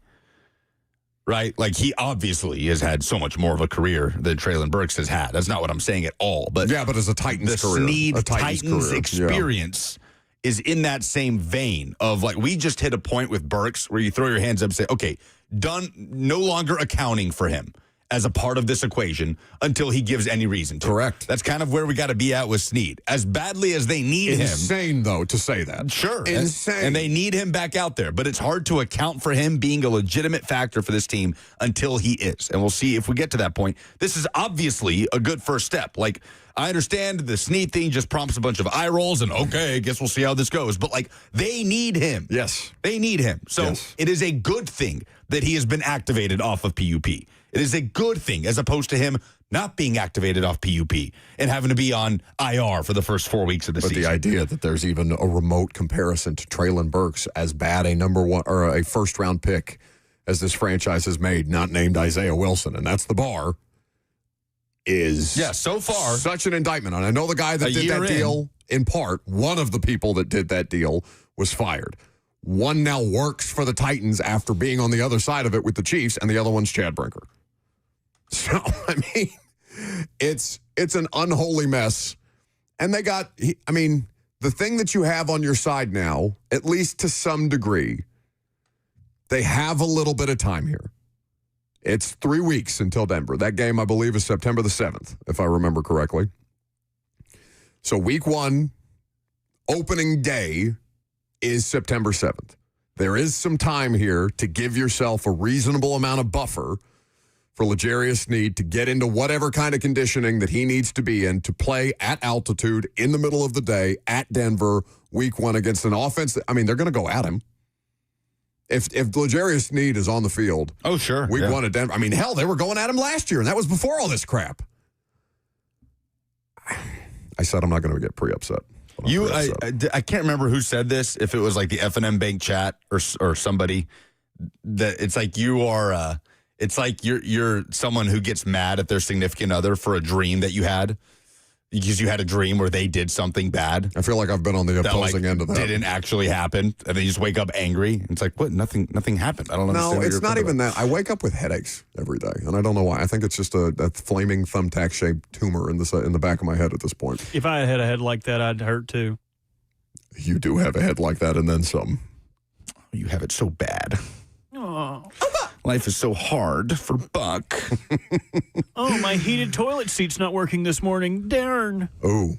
Right? Like, he obviously has had so much more of a career than Traylon Burks has had. That's not what I'm saying at all. But yeah, but as a Titans career. The Sneed Titans experience is in that same vein of, like, we just hit a point with Burks where you throw your hands up and say, okay, done, no longer accounting for him as a part of this equation until he gives any reason to. Correct. That's kind of where we got to be at with Sneed. As badly as they need him. Insane, though, to say that. Sure. Insane. And they need him back out there. But it's hard to account for him being a legitimate factor for this team until he is. And we'll see if we get to that point. This is obviously a good first step. Like, I understand the Sneed thing just prompts a bunch of eye rolls and, okay, I guess we'll see how this goes. But, like, they need him. Yes. They need him. So it is a good thing that he has been activated off of PUP. It is a good thing as opposed to him not being activated off PUP and having to be on IR for the first 4 weeks of the season. But the idea that there's even a remote comparison to Traylon Burks as bad a number one or a first round pick as this franchise has made, not named Isaiah Wilson, and that's the bar, is so far such an indictment. And I know the guy that did that deal, in part, one of the people that did that deal was fired. One now works for the Titans after being on the other side of it with the Chiefs, and the other one's Chad Brinker. So, I mean, it's an unholy mess. And they got, I mean, the thing that you have on your side now, at least to some degree, they have a little bit of time here. It's 3 weeks until Denver. That game, I believe, is September the 7th, if I remember correctly. So week 1, opening day, is September 7th. There is some time here to give yourself a reasonable amount of buffer for L'Jarius Sneed to get into whatever kind of conditioning that he needs to be in to play at altitude in the middle of the day at Denver week 1 against an offense that, I mean, they're going to go at him. If L'Jarius Sneed is on the field, week 1 at Denver, I mean, hell, they were going at him last year, and that was before all this crap. I said I'm not going to get pre-upset. I can't remember who said this, if it was like the F&M Bank chat or somebody, that it's like you are, it's like you're someone who gets mad at their significant other for a dream that you had. Because you had a dream where they did something bad. I feel like I've been on the opposing end of that. Didn't actually happen, and then you just wake up angry. It's like, what? Nothing happened. I don't understand. No, it's not even that. I wake up with headaches every day, and I don't know why. I think it's just a flaming thumbtack-shaped tumor in the back of my head at this point. If I had a head like that, I'd hurt too. You do have a head like that, and then some. You have it so bad. Oh. Life is so hard for Buck. Oh, my heated toilet seat's not working this morning. Darn. Oh,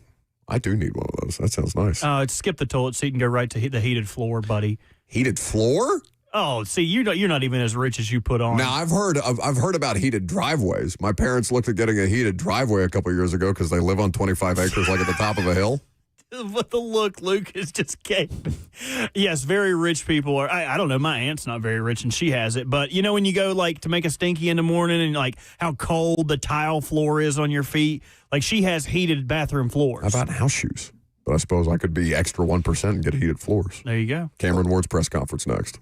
I do need one of those. That sounds nice. Skip the toilet seat and go right to the heated floor, buddy. Heated floor? Oh, see, you're not even as rich as you put on. Now, I've heard about heated driveways. My parents looked at getting a heated driveway a couple years ago because they live on 25 acres like at the top of a hill. But the look, Luke, is just gaping. Yes, very rich people are. I don't know. My aunt's not very rich, and she has it. But you know, when you go like to make a stinky in the morning, and like how cold the tile floor is on your feet, like she has heated bathroom floors. How about house shoes? But I suppose I could be extra 1% and get heated floors. There you go. Cameron Ward's press conference next.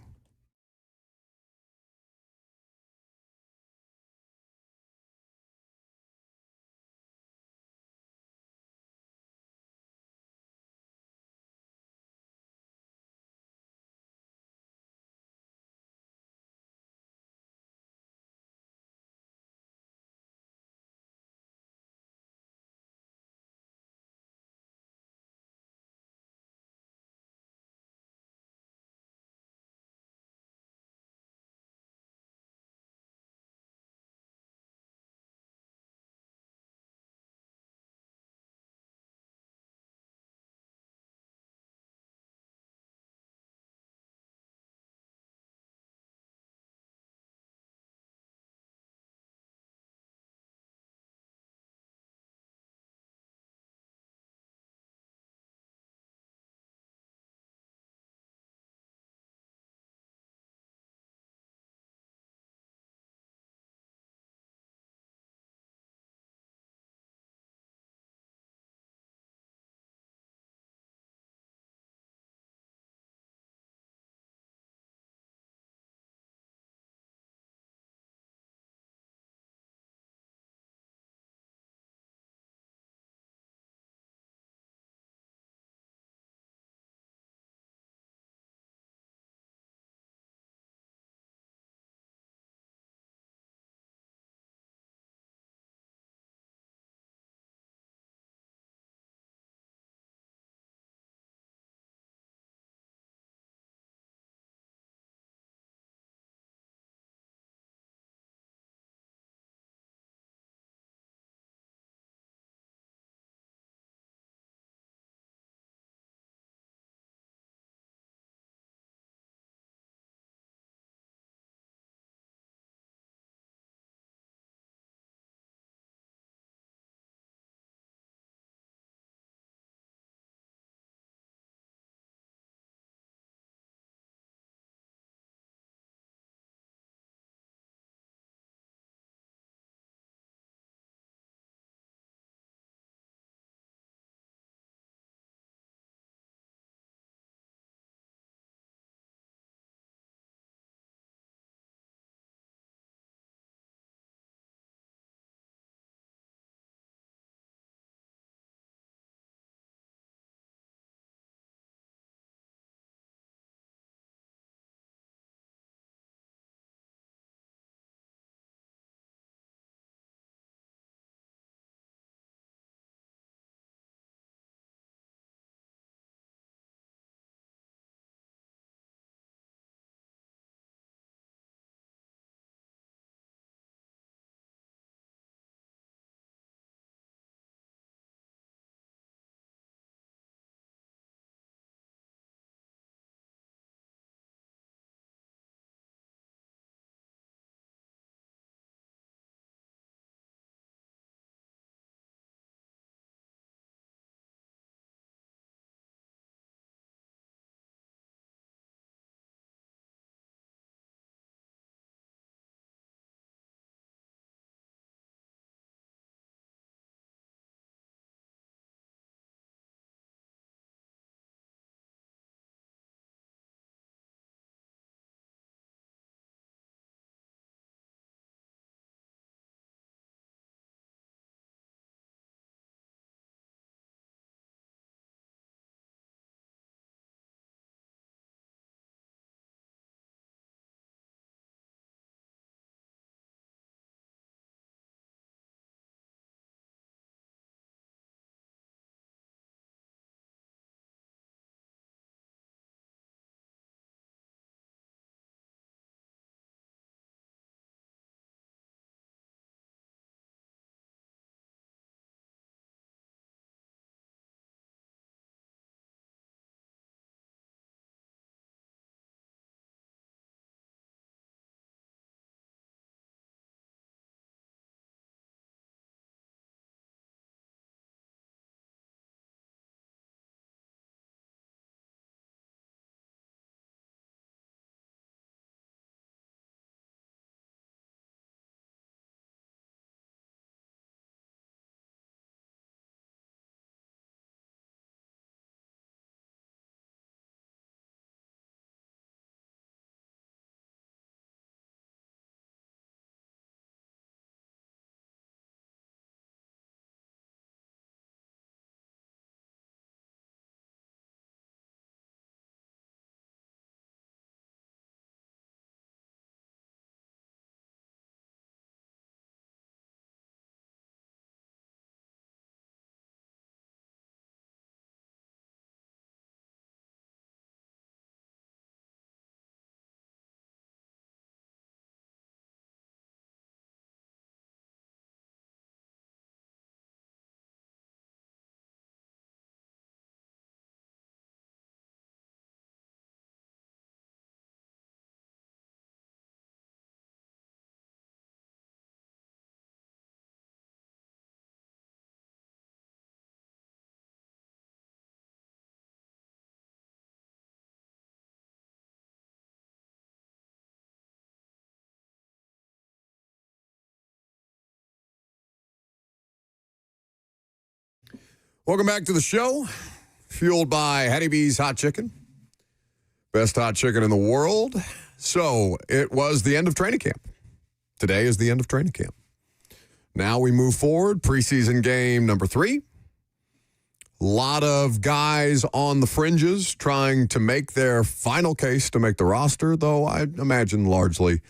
Welcome back to the show. Fueled by Hattie B's Hot Chicken. Best hot chicken in the world. So it was the end of training camp. Today is the end of training camp. Now we move forward. Preseason game number 3. A lot of guys on the fringes trying to make their final case to make the roster, though I imagine largely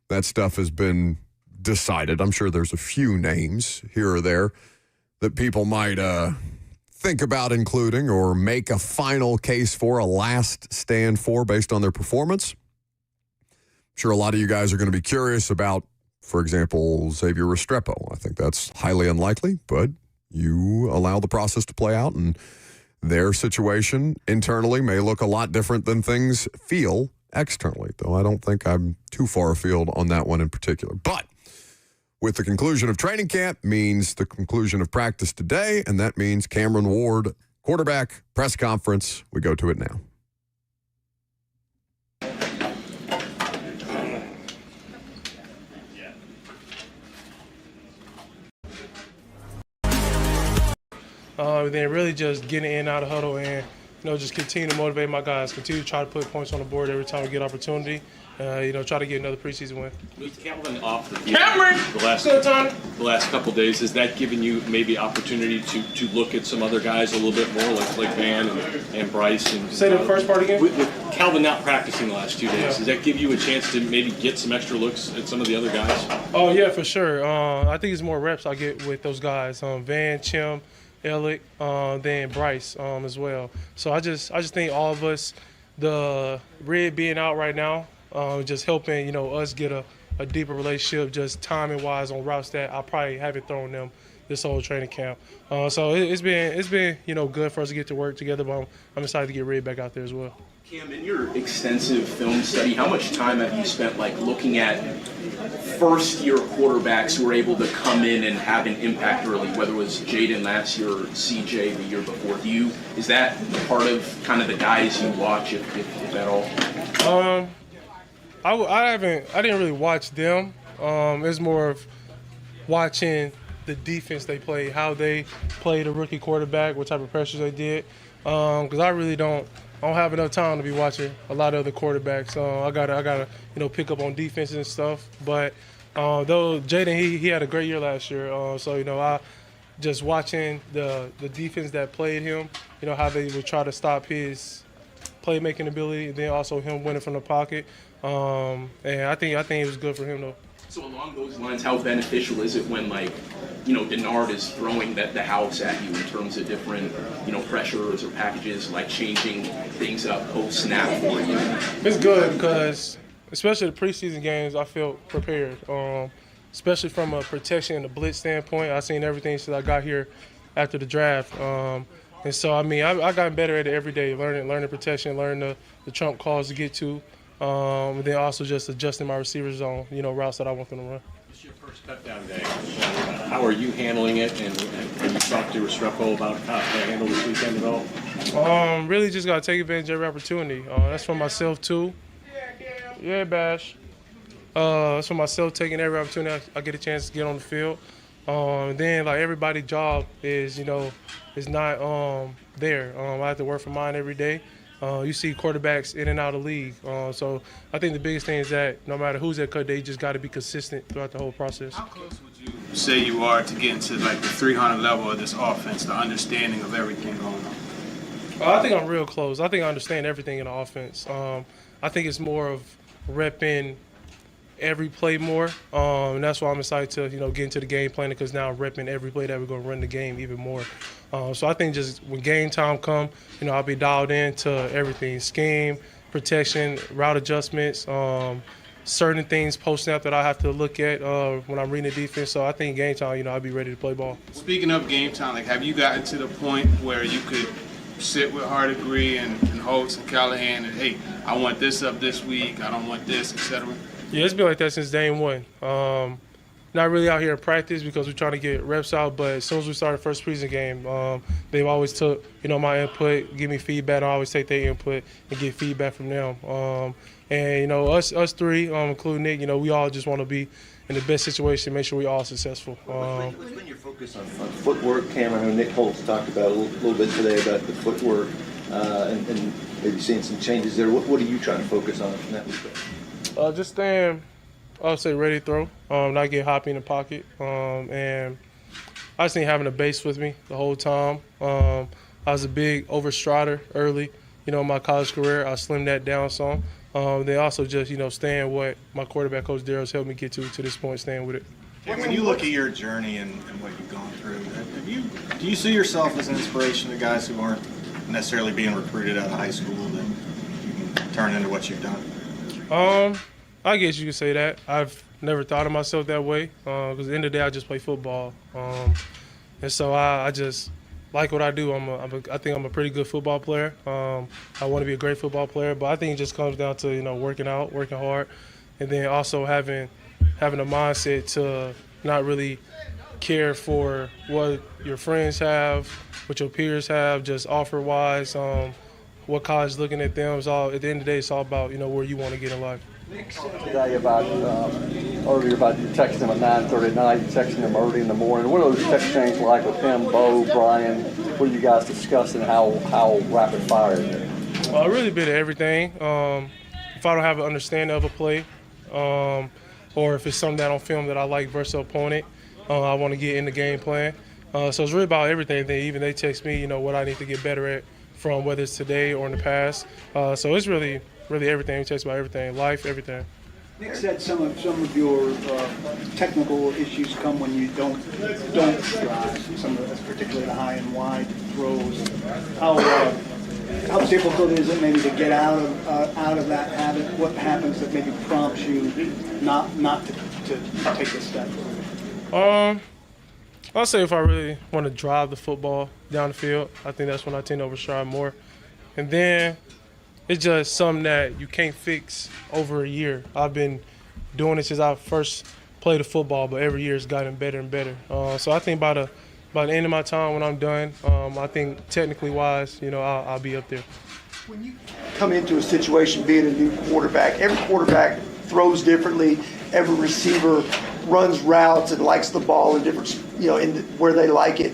that stuff has been decided. I'm sure there's a few names here or there that people might think about including or make a final case for, a last stand for based on their performance. I'm sure a lot of you guys are going to be curious about, for example, Xavier Restrepo. I think that's highly unlikely, but you allow the process to play out, and their situation internally may look a lot different than things feel externally, though I don't think I'm too far afield on that one in particular. But with the conclusion of training camp means the conclusion of practice today, and that means Cameron Ward, quarterback, press conference. We go to it now. Then really just getting in and out of huddle and, just continue to motivate my guys, continue to try to put points on the board every time we get opportunity. Try to get another preseason win. With Calvin off the field the last couple days, has that given you maybe opportunity to look at some other guys a little bit more, like Van and Bryce? And say the first part again. With Calvin not practicing the last 2 days, does that give you a chance to maybe get some extra looks at some of the other guys? Oh yeah, for sure. I think it's more reps I get with those guys. Van, Chim, Ellick, then Bryce as well. So I just think all of us, the Red being out right now, just helping us get a deeper relationship, just timing wise on routes that I probably haven't thrown them this whole training camp. So it's been good for us to get to work together. But I'm excited to get Red back out there as well. Cam, in your extensive film study, how much time have you spent looking at first-year quarterbacks who were able to come in and have an impact early, whether it was Jaden last year or CJ the year before? Is that part of kind of the guys you watch, if at all? I didn't really watch them. It's more of watching the defense they play, how they played a rookie quarterback, what type of pressures they did. Because I really don't have enough time to be watching a lot of other quarterbacks. I gotta pick up on defenses and stuff. But though Jaden he had a great year last year, I just watching the defense that played him, how they would try to stop his playmaking ability, and then also him winning from the pocket. And I think it was good for him though. So along those lines, how beneficial is it when Dinard is throwing the house at you in terms of different pressures or packages, changing things up post snap for you? It's good because especially the preseason games, I feel prepared. Especially from a protection and a blitz standpoint, I've seen everything since I got here after the draft. And so I've gotten better at it every day, learning protection, learning the trump calls to get to. And then also just adjusting my receivers on, routes that I want them to run. It's your first cut down day. How are you handling it? And have you talked to Restrepo about how to handle this weekend at all? Really just got to take advantage of every opportunity. That's for myself too. Yeah, Bash. That's for myself, taking every opportunity I get a chance to get on the field. And then everybody's job is not there. I have to work for mine every day. You see quarterbacks in and out of the league. So I think the biggest thing is that no matter who's at cut, they just got to be consistent throughout the whole process. How close would you say you are to getting to the 300 level of this offense, the understanding of everything going on? I think I'm real close. I think I understand everything in the offense. I think it's more of repping every play more, and that's why I'm excited to get into the game plan, because now I'm repping every play that we're going to run the game even more. So I think just when game time come, I'll be dialed into everything: scheme, protection, route adjustments, certain things post snap that I have to look at when I'm reading the defense. So I think game time, I'll be ready to play ball. Speaking of game time, have you gotten to the point where you could sit with Hardegree and Holtz and Callahan and, hey, I want this up this week, I don't want this, etc.? Yeah, it's been like that since day one. not really out here in practice because we're trying to get reps out. But as soon as we started first preseason game, they've always took my input, give me feedback. I always take their input and get feedback from them. And us three, including Nick, we all just want to be in the best situation, make sure we all successful. What's been your focus on footwork, Cameron? I know Nick Holtz talked about a little bit today about the footwork and maybe seeing some changes there. What are you trying to focus on in that respect? Just staying, I would say, ready to throw, not get hoppy in the pocket. And I just think having a base with me the whole time. I was a big overstrider early, in my college career. I slimmed that down some. They also just, staying what my quarterback coach Daryl's helped me get to this point, staying with it. When you look at your journey and what you've gone through, do you see yourself as an inspiration to guys who aren't necessarily being recruited out of high school that you can turn into what you've done? I guess you could say that. I've never thought of myself that way because at the end of the day, I just play football. And so I just like what I do. I think I'm a pretty good football player. I want to be a great football player, but I think it just comes down to working out, working hard, and then also having a mindset to not really care for what your friends have, what your peers have, just offer wise. What college is looking at them is all. At the end of the day, it's all about where you want to get in life. Today about earlier about you texting him at 9:30 at night, you texting him early in the morning. What are those text chains like with him, Bo, Brian? What are you guys discussing? How rapid fire is it? Really bit of everything. If I don't have an understanding of a play, or if it's something that on film that I like versus the opponent, I want to get in the game plan. So it's really about everything. They text me, what I need to get better at from whether it's today or in the past. So it's really everything. He talks about everything, life, everything. Nick said some of your technical issues come when you don't drive. Some of that's particularly the high and wide throws. How difficult is it maybe to get out of that habit? What happens that maybe prompts you not to take a step? I'll say if I really want to drive the football down the field, I think that's when I tend to overstride more. And then it's just something that you can't fix over a year. I've been doing it since I first played the football, but every year it's gotten better and better. So I think by the end of my time when I'm done, I think technically wise, I'll be up there. When you come into a situation being a new quarterback, every quarterback throws differently. Every receiver runs routes and likes the ball in different, where they like it.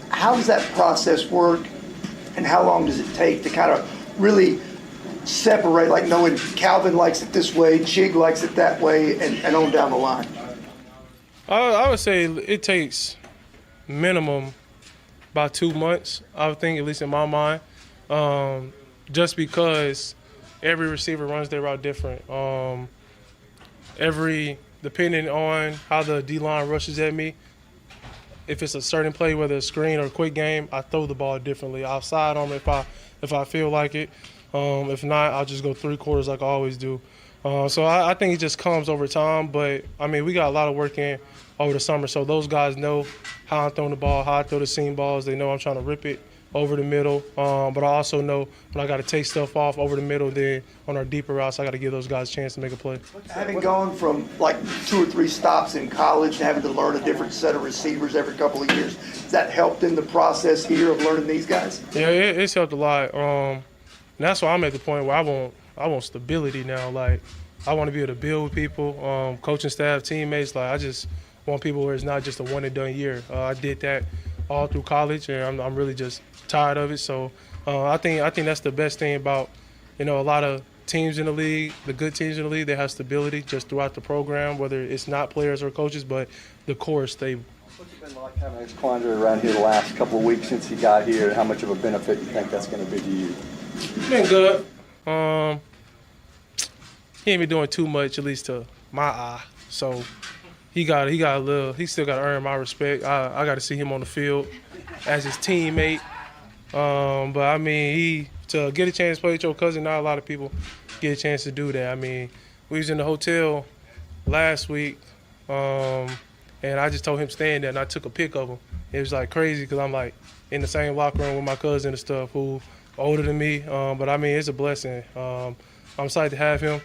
How does that process work, and how long does it take to kind of really separate, like knowing Calvin likes it this way, Chig likes it that way, and on down the line? I would say it takes minimum about 2 months, I would think, at least in my mind, just because every receiver runs their route different. Depending on how the D-line rushes at me, if it's a certain play, whether it's a screen or a quick game, I throw the ball differently. I'll side on it if I feel like it. If not, I'll just go 3 quarters like I always do. So I think it just comes over time. But, we got a lot of work in over the summer. So those guys know how I'm throwing the ball, how I throw the seam balls. They know I'm trying to rip it over the middle. But I also know when I got to take stuff off over the middle, then on our deeper routes, I got to give those guys a chance to make a play. Having gone from like 2 or 3 stops in college to having to learn a different set of receivers every couple of years, has that helped in the process here of learning these guys? Yeah, it's helped a lot. And that's why I'm at the point where I want stability now. Like, I want to be able to build with people, coaching staff, teammates. Like, I just want people where it's not just a one and done year. I did that all through college, and I'm really just tired of it. So I think that's the best thing about a lot of teams in the league, the good teams in the league. They have stability just throughout the program, whether it's not players or coaches, but the core is stable. What's it been like having this quandary around here the last couple of weeks since he got here, and how much of a benefit you think that's going to be to you? It's been good. He ain't been doing too much, at least to my eye. So he still got to earn my respect. I got to see him on the field as his teammate. But to get a chance to play with your cousin, not a lot of people get a chance to do that. We was in the hotel last week, and I just told him stand there, and I took a pic of him. It was like crazy because I'm like in the same locker room with my cousin and stuff who older than me. But it's a blessing. I'm excited to have him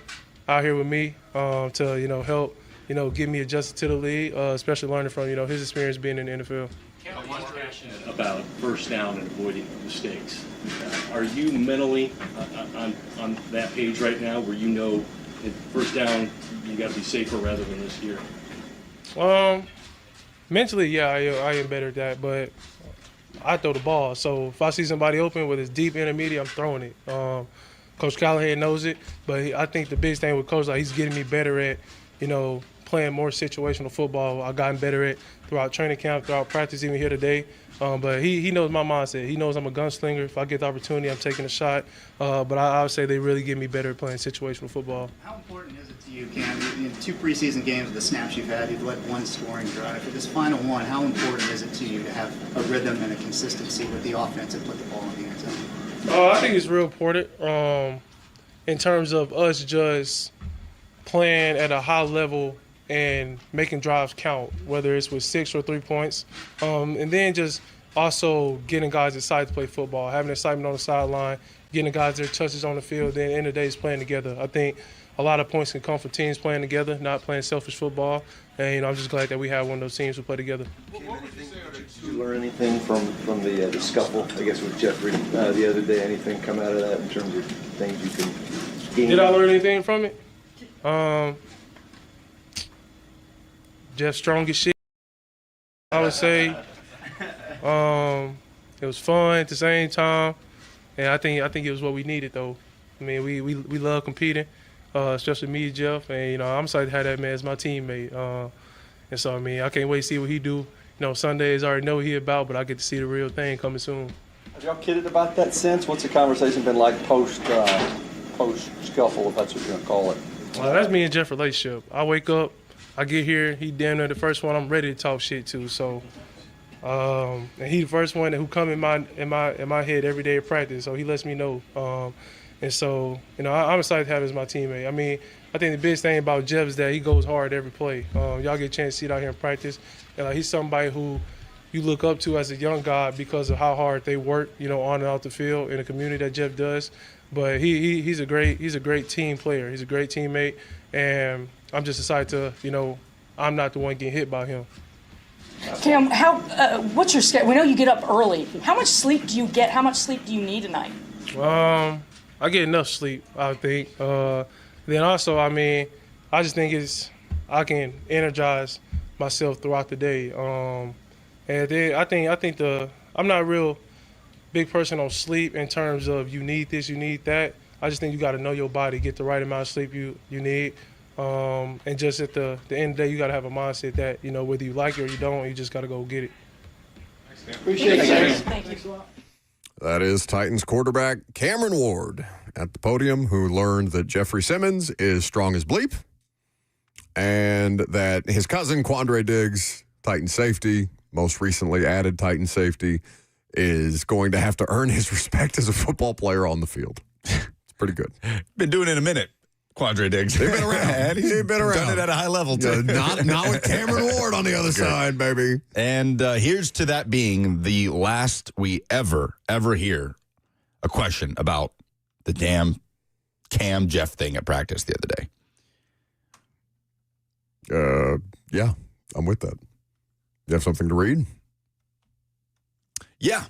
out here with me to help get me adjusted to the league, especially learning from, his experience being in the NFL. I'm passionate about first down and avoiding mistakes. Are you mentally on that page right now where you know at first down you got to be safer rather than this year? Mentally, yeah, I am better at that, but I throw the ball. So if I see somebody open, whether it's deep, intermediate, I'm throwing it. Coach Callahan knows it, but I think the biggest thing with Coach, he's getting me better at, playing more situational football. I've gotten better at throughout training camp, throughout practice, even here today. But he knows my mindset. He knows I'm a gunslinger. If I get the opportunity, I'm taking a shot. But I would say they really get me better at playing situational football. How important is it to you, Cam? In 2 preseason games, the snaps you've had, you've led 1 scoring drive. For this final one, how important is it to you to have a rhythm and a consistency with the offense and put the ball in the end zone? I think it's real important in terms of us just playing at a high level and making drives count, whether it's with 6 or 3 points. And then just also getting guys excited to play football, having excitement on the sideline, getting the guys their touches on the field, then at the end of the day, it's playing together. I think a lot of points can come from teams playing together, not playing selfish football. And I'm just glad that we have one of those teams who play together. Did you learn anything from the scuffle, I guess, with Jeffrey the other day? Anything come out of that in terms of things you can gain? Did I learn anything from it? Jeff strong as shit, I would say. It was fun at the same time, and I think it was what we needed, though. I mean, we love competing, especially me and Jeff, and I'm excited to have that man as my teammate. And so I can't wait to see what he do. Sundays I already know what he about, but I get to see the real thing coming soon. Have y'all kidded about that since? What's the conversation been like post scuffle, if that's what you're gonna call it? That's me and Jeff relationship. I wake up, I get here, he damn near the first one I'm ready to talk shit to. So, and he the first one who come in my head every day at practice. So he lets me know. And so I'm excited to have him as my teammate. I mean, I think the biggest thing about Jeff is that he goes hard every play. Y'all get a chance to see it out here in practice, and he's somebody who you look up to as a young guy because of how hard they work, on and out the field in the community that Jeff does. But he's a great team player. He's a great teammate, and I'm just excited to, I'm not the one getting hit by him. Cam, what's your schedule? We know you get up early. How much sleep do you get? How much sleep do you need tonight? I get enough sleep, I think. Then also, I just think I can energize myself throughout the day. And then I think I'm not a real big person on sleep in terms of you need this, you need that. I just think you got to know your body, get the right amount of sleep you need. And just at the end of the day, you got to have a mindset that, whether you like it or you don't, you just got to go get it. Appreciate it. Thank you. That is Titans quarterback Cameron Ward at the podium, who learned that Jeffrey Simmons is strong as bleep and that his cousin Quandre Diggs, Titan safety, most recently added Titan safety, is going to have to earn his respect as a football player on the field. It's pretty good. Been doing it a minute. Quandre Diggs. They've been around. He's been around. Done it at a high level, too. Not with Cameron Ward on the other side, baby. And here's to that being the last we ever hear a question about the damn Cam Jeff thing at practice the other day. Yeah, I'm with that. You have something to read? Yeah.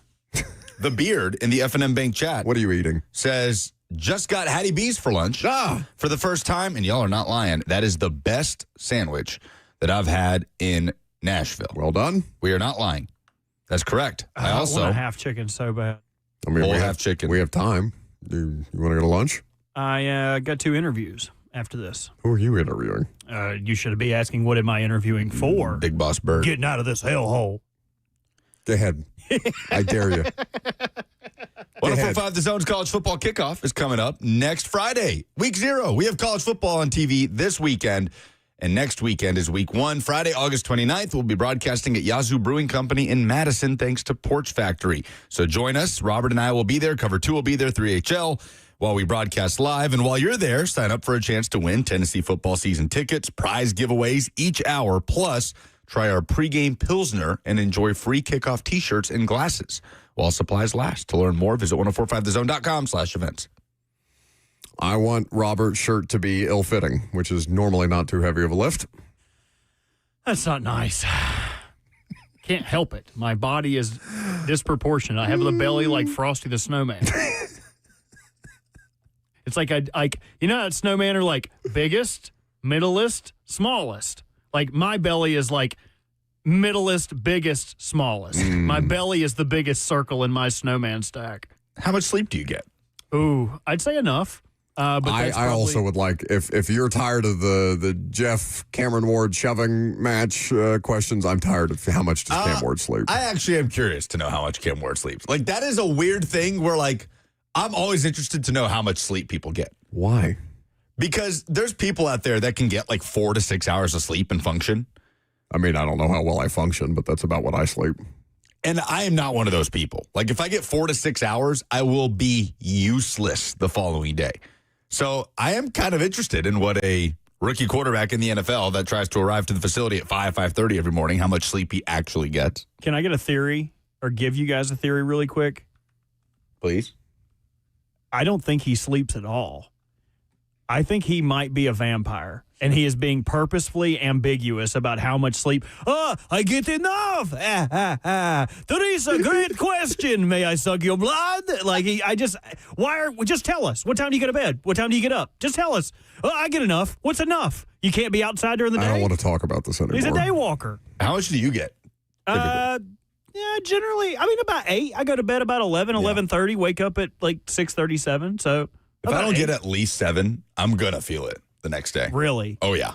The Beard in the F&M Bank chat. What are you eating? Says, just got Hattie B's for lunch for the first time, and y'all are not lying. That is the best sandwich that I've had in Nashville. Well done. We are not lying. That's correct. I also want a half chicken so bad. I mean, we have chicken. We have time. You want to go to lunch? I got 2 interviews after this. Who are you interviewing? You should be asking, what am I interviewing for? Big Boss Bird. Getting out of this hellhole. Go ahead. I dare you. 104.5 The Zone's college football kickoff is coming up next Friday, week 0. We have college football on TV this weekend, and next weekend is week 1. Friday, August 29th, we'll be broadcasting at Yazoo Brewing Company in Madison, thanks to Porch Factory. So join us. Robert and I will be there. Cover 2 will be there, 3HL, while we broadcast live. And while you're there, sign up for a chance to win Tennessee football season tickets, prize giveaways each hour, plus try our pregame Pilsner and enjoy free kickoff T-shirts and glasses while supplies last. To learn more, visit 1045thezone.com/events. I want Robert's shirt to be ill-fitting, which is normally not too heavy of a lift. That's not nice. Can't help it. My body is disproportionate. I have the belly like Frosty the Snowman. It's like you know how snowmen are like biggest, middlest, smallest. Like my belly is like middlest, biggest, smallest. My belly is the biggest circle in my snowman stack. How much sleep do you get? Ooh, I'd say enough. But I also would like, if you're tired of the Jeff Cameron Ward shoving match questions, I'm tired of how much does Cam Ward sleep. I actually am curious to know how much Cam Ward sleeps. Like, that is a weird thing where, like, I'm always interested to know how much sleep people get. Why? Because there's people out there that can get like 4 to 6 hours of sleep and function. I mean, I don't know how well I function, but that's about what I sleep. And I am not one of those people. Like, if I get 4 to 6 hours, I will be useless the following day. So I am kind of interested in what a rookie quarterback in the NFL that tries to arrive to the facility at 5:30 every morning, how much sleep he actually gets. Can I get a theory or give you guys a theory really quick? Please. I don't think he sleeps at all. I think he might be a vampire, and he is being purposefully ambiguous about how much sleep. Oh, I get enough. That is a great question. May I suck your blood? Like, just tell us. What time do you go to bed? What time do you get up? Just tell us. Oh, I get enough. What's enough? You can't be outside during the day? I don't want to talk about this anymore. He's a day walker. How much do you get? Yeah, generally, I mean, about 8. I go to bed about 11, 11:30, wake up at like 6:37, so... If I don't get at least 7, I'm going to feel it the next day. Really? Oh, yeah.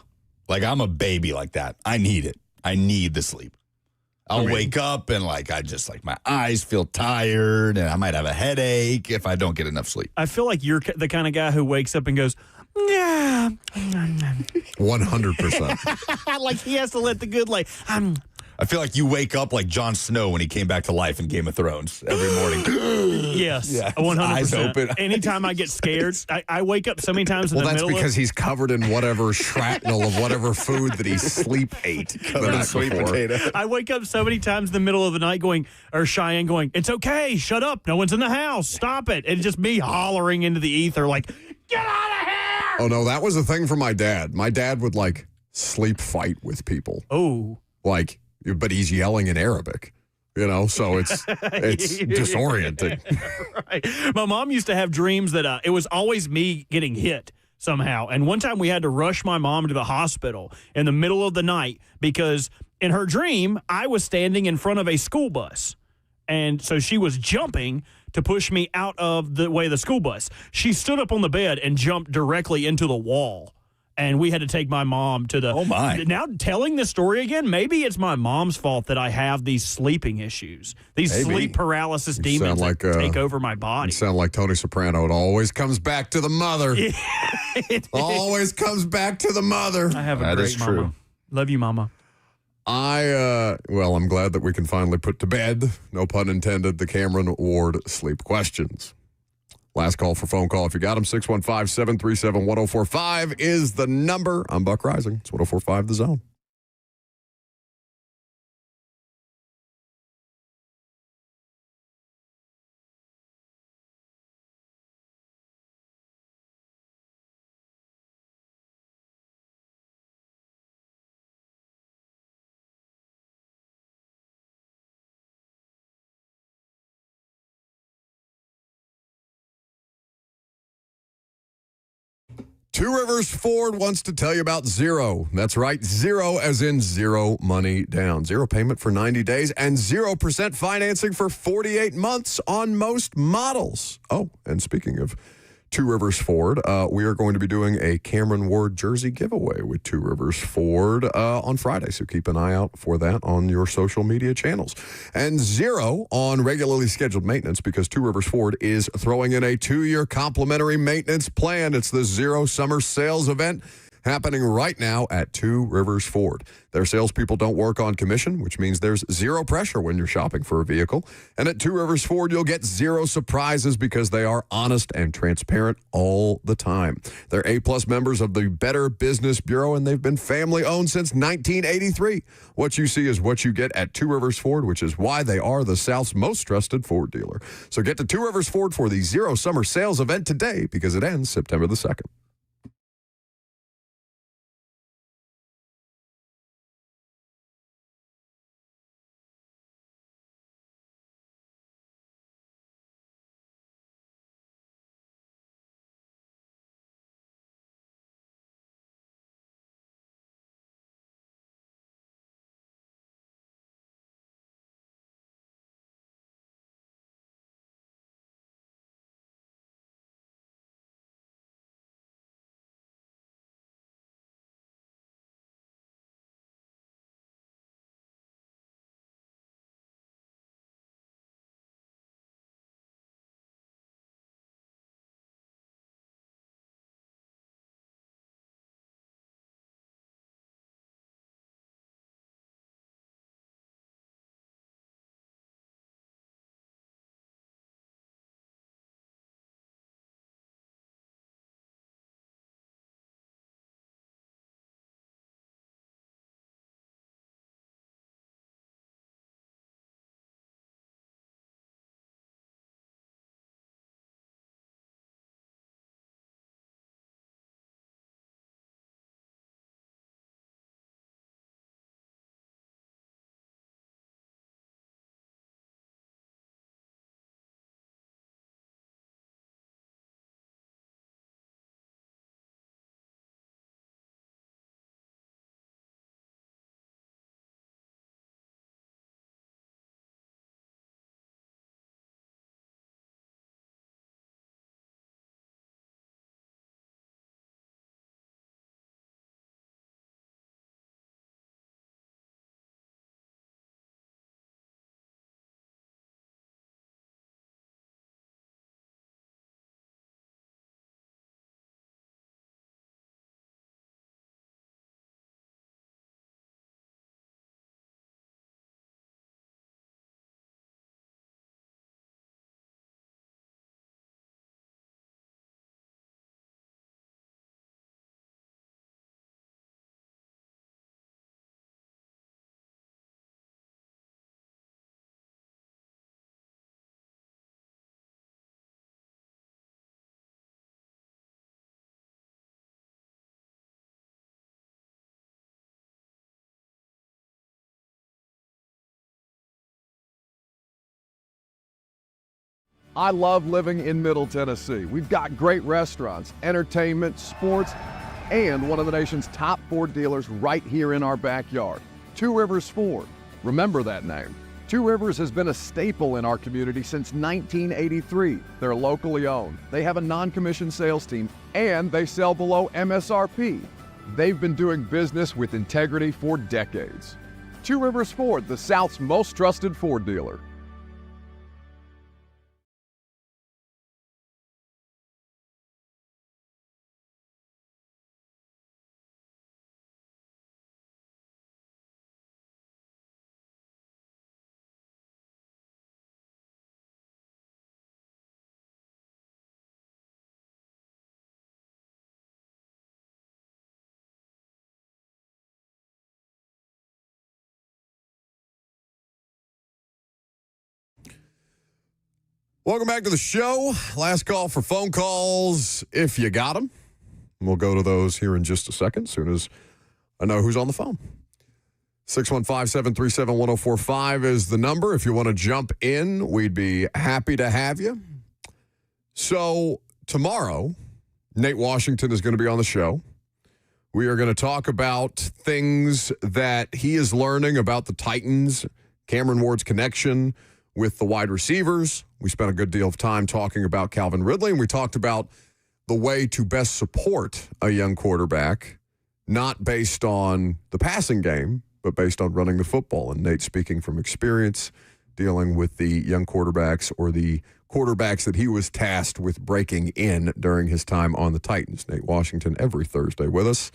Like, I'm a baby like that. I need it. I need the sleep. I'll wake up and, like, my eyes feel tired and I might have a headache if I don't get enough sleep. I feel like you're the kind of guy who wakes up and goes, yeah. 100%. Like he has to let the good, I feel like you wake up like Jon Snow when he came back to life in Game of Thrones every morning. Yes, Yeah, 100%. eyes open. Anytime I get scared, I wake up so many times in the middle Well, that's because he's covered in whatever shrapnel of whatever food that he sleep ate the night sweet before. potato. I wake up so many times in the middle of the night Cheyenne going, it's okay, shut up, no one's in the house, stop it. And just me hollering into the ether like, get out of here! Oh, no, that was a thing for my dad. My dad would, sleep fight with people. Oh. But he's yelling in Arabic, so it's disorienting. Right. My mom used to have dreams that it was always me getting hit somehow. And one time we had to rush my mom to the hospital in the middle of the night because in her dream, I was standing in front of a school bus. And so she was jumping to push me out of the way of the school bus. She stood up on the bed and jumped directly into the wall. And we had to take my mom to the... Oh, my. Now, telling this story again, maybe it's my mom's fault that I have these sleeping issues. These sleep paralysis demons that take over my body. You sound like Tony Soprano. It always comes back to the mother. Always comes back to the mother. I have a great mama. True. Love you, mama. I'm glad that we can finally put to bed, no pun intended, the Cameron Ward sleep questions. Last call for phone call. If you got them, 615-737-1045 is the number. I'm Buck Rising. It's 1045 The Zone. Two Rivers Ford wants to tell you about Zero. That's right, Zero as in zero money down. Zero payment for 90 days and 0% financing for 48 months on most models. Oh, and speaking of Two Rivers Ford, we are going to be doing a Cameron Ward jersey giveaway with Two Rivers Ford on Friday, so keep an eye out for that on your social media channels. And Zero on regularly scheduled maintenance because Two Rivers Ford is throwing in a 2-year complimentary maintenance plan. It's the Zero Summer Sales Event happening right now at Two Rivers Ford. Their salespeople don't work on commission, which means there's zero pressure when you're shopping for a vehicle. And at Two Rivers Ford, you'll get zero surprises because they are honest and transparent all the time. They're A-plus members of the Better Business Bureau, and they've been family-owned since 1983. What you see is what you get at Two Rivers Ford, which is why they are the South's most trusted Ford dealer. So get to Two Rivers Ford for the Zero Summer Sales Event today because it ends September the 2nd. I love living in Middle Tennessee. We've got great restaurants, entertainment, sports, and one of the nation's top Ford dealers right here in our backyard. Two Rivers Ford. Remember that name. Two Rivers has been a staple in our community since 1983. They're locally owned. They have a non-commissioned sales team, and they sell below MSRP. They've been doing business with integrity for decades. Two Rivers Ford, the South's most trusted Ford dealer. Welcome back to the show. Last call for phone calls, if you got them. We'll go to those here in just a second, as soon as I know who's on the phone. 615-737-1045 is the number. If you want to jump in, we'd be happy to have you. So tomorrow, Nate Washington is going to be on the show. We are going to talk about things that he is learning about the Titans, Cameron Ward's connection with the wide receivers. We spent a good deal of time talking about Calvin Ridley, and we talked about the way to best support a young quarterback, not based on the passing game, but based on running the football. And Nate, speaking from experience, dealing with the young quarterbacks or the quarterbacks that he was tasked with breaking in during his time on the Titans. Nate Washington every Thursday with us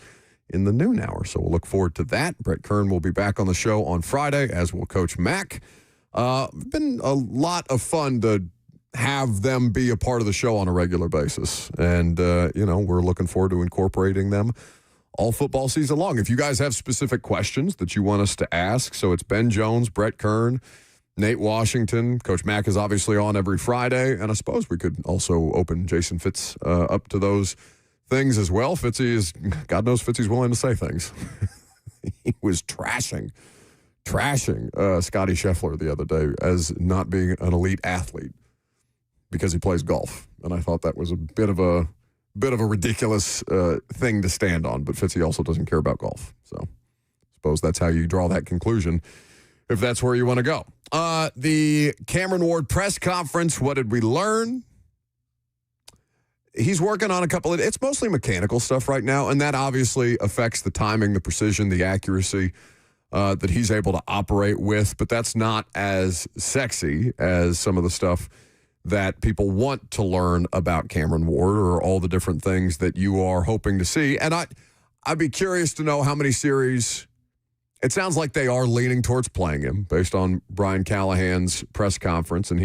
in the noon hour. So we'll look forward to that. Brett Kern will be back on the show on Friday, as will Coach Mack. Been a lot of fun to have them be a part of the show on a regular basis. And, we're looking forward to incorporating them all football season long. If you guys have specific questions that you want us to ask, so it's Ben Jones, Brett Kern, Nate Washington. Coach Mack is obviously on every Friday. And I suppose we could also open Jason Fitz up to those things as well. God knows Fitzy's willing to say things. He was trashing Scotty Scheffler the other day as not being an elite athlete because he plays golf. And I thought that was a bit of a ridiculous thing to stand on. But Fitzy also doesn't care about golf. So I suppose that's how you draw that conclusion, if that's where you want to go. The Cameron Ward press conference, what did we learn? He's working on it's mostly mechanical stuff right now, and that obviously affects the timing, the precision, the accuracy that he's able to operate with, but that's not as sexy as some of the stuff that people want to learn about Cameron Ward or all the different things that you are hoping to see. And I'd be curious to know how many series. It sounds like they are leaning towards playing him based on Brian Callahan's press conference, and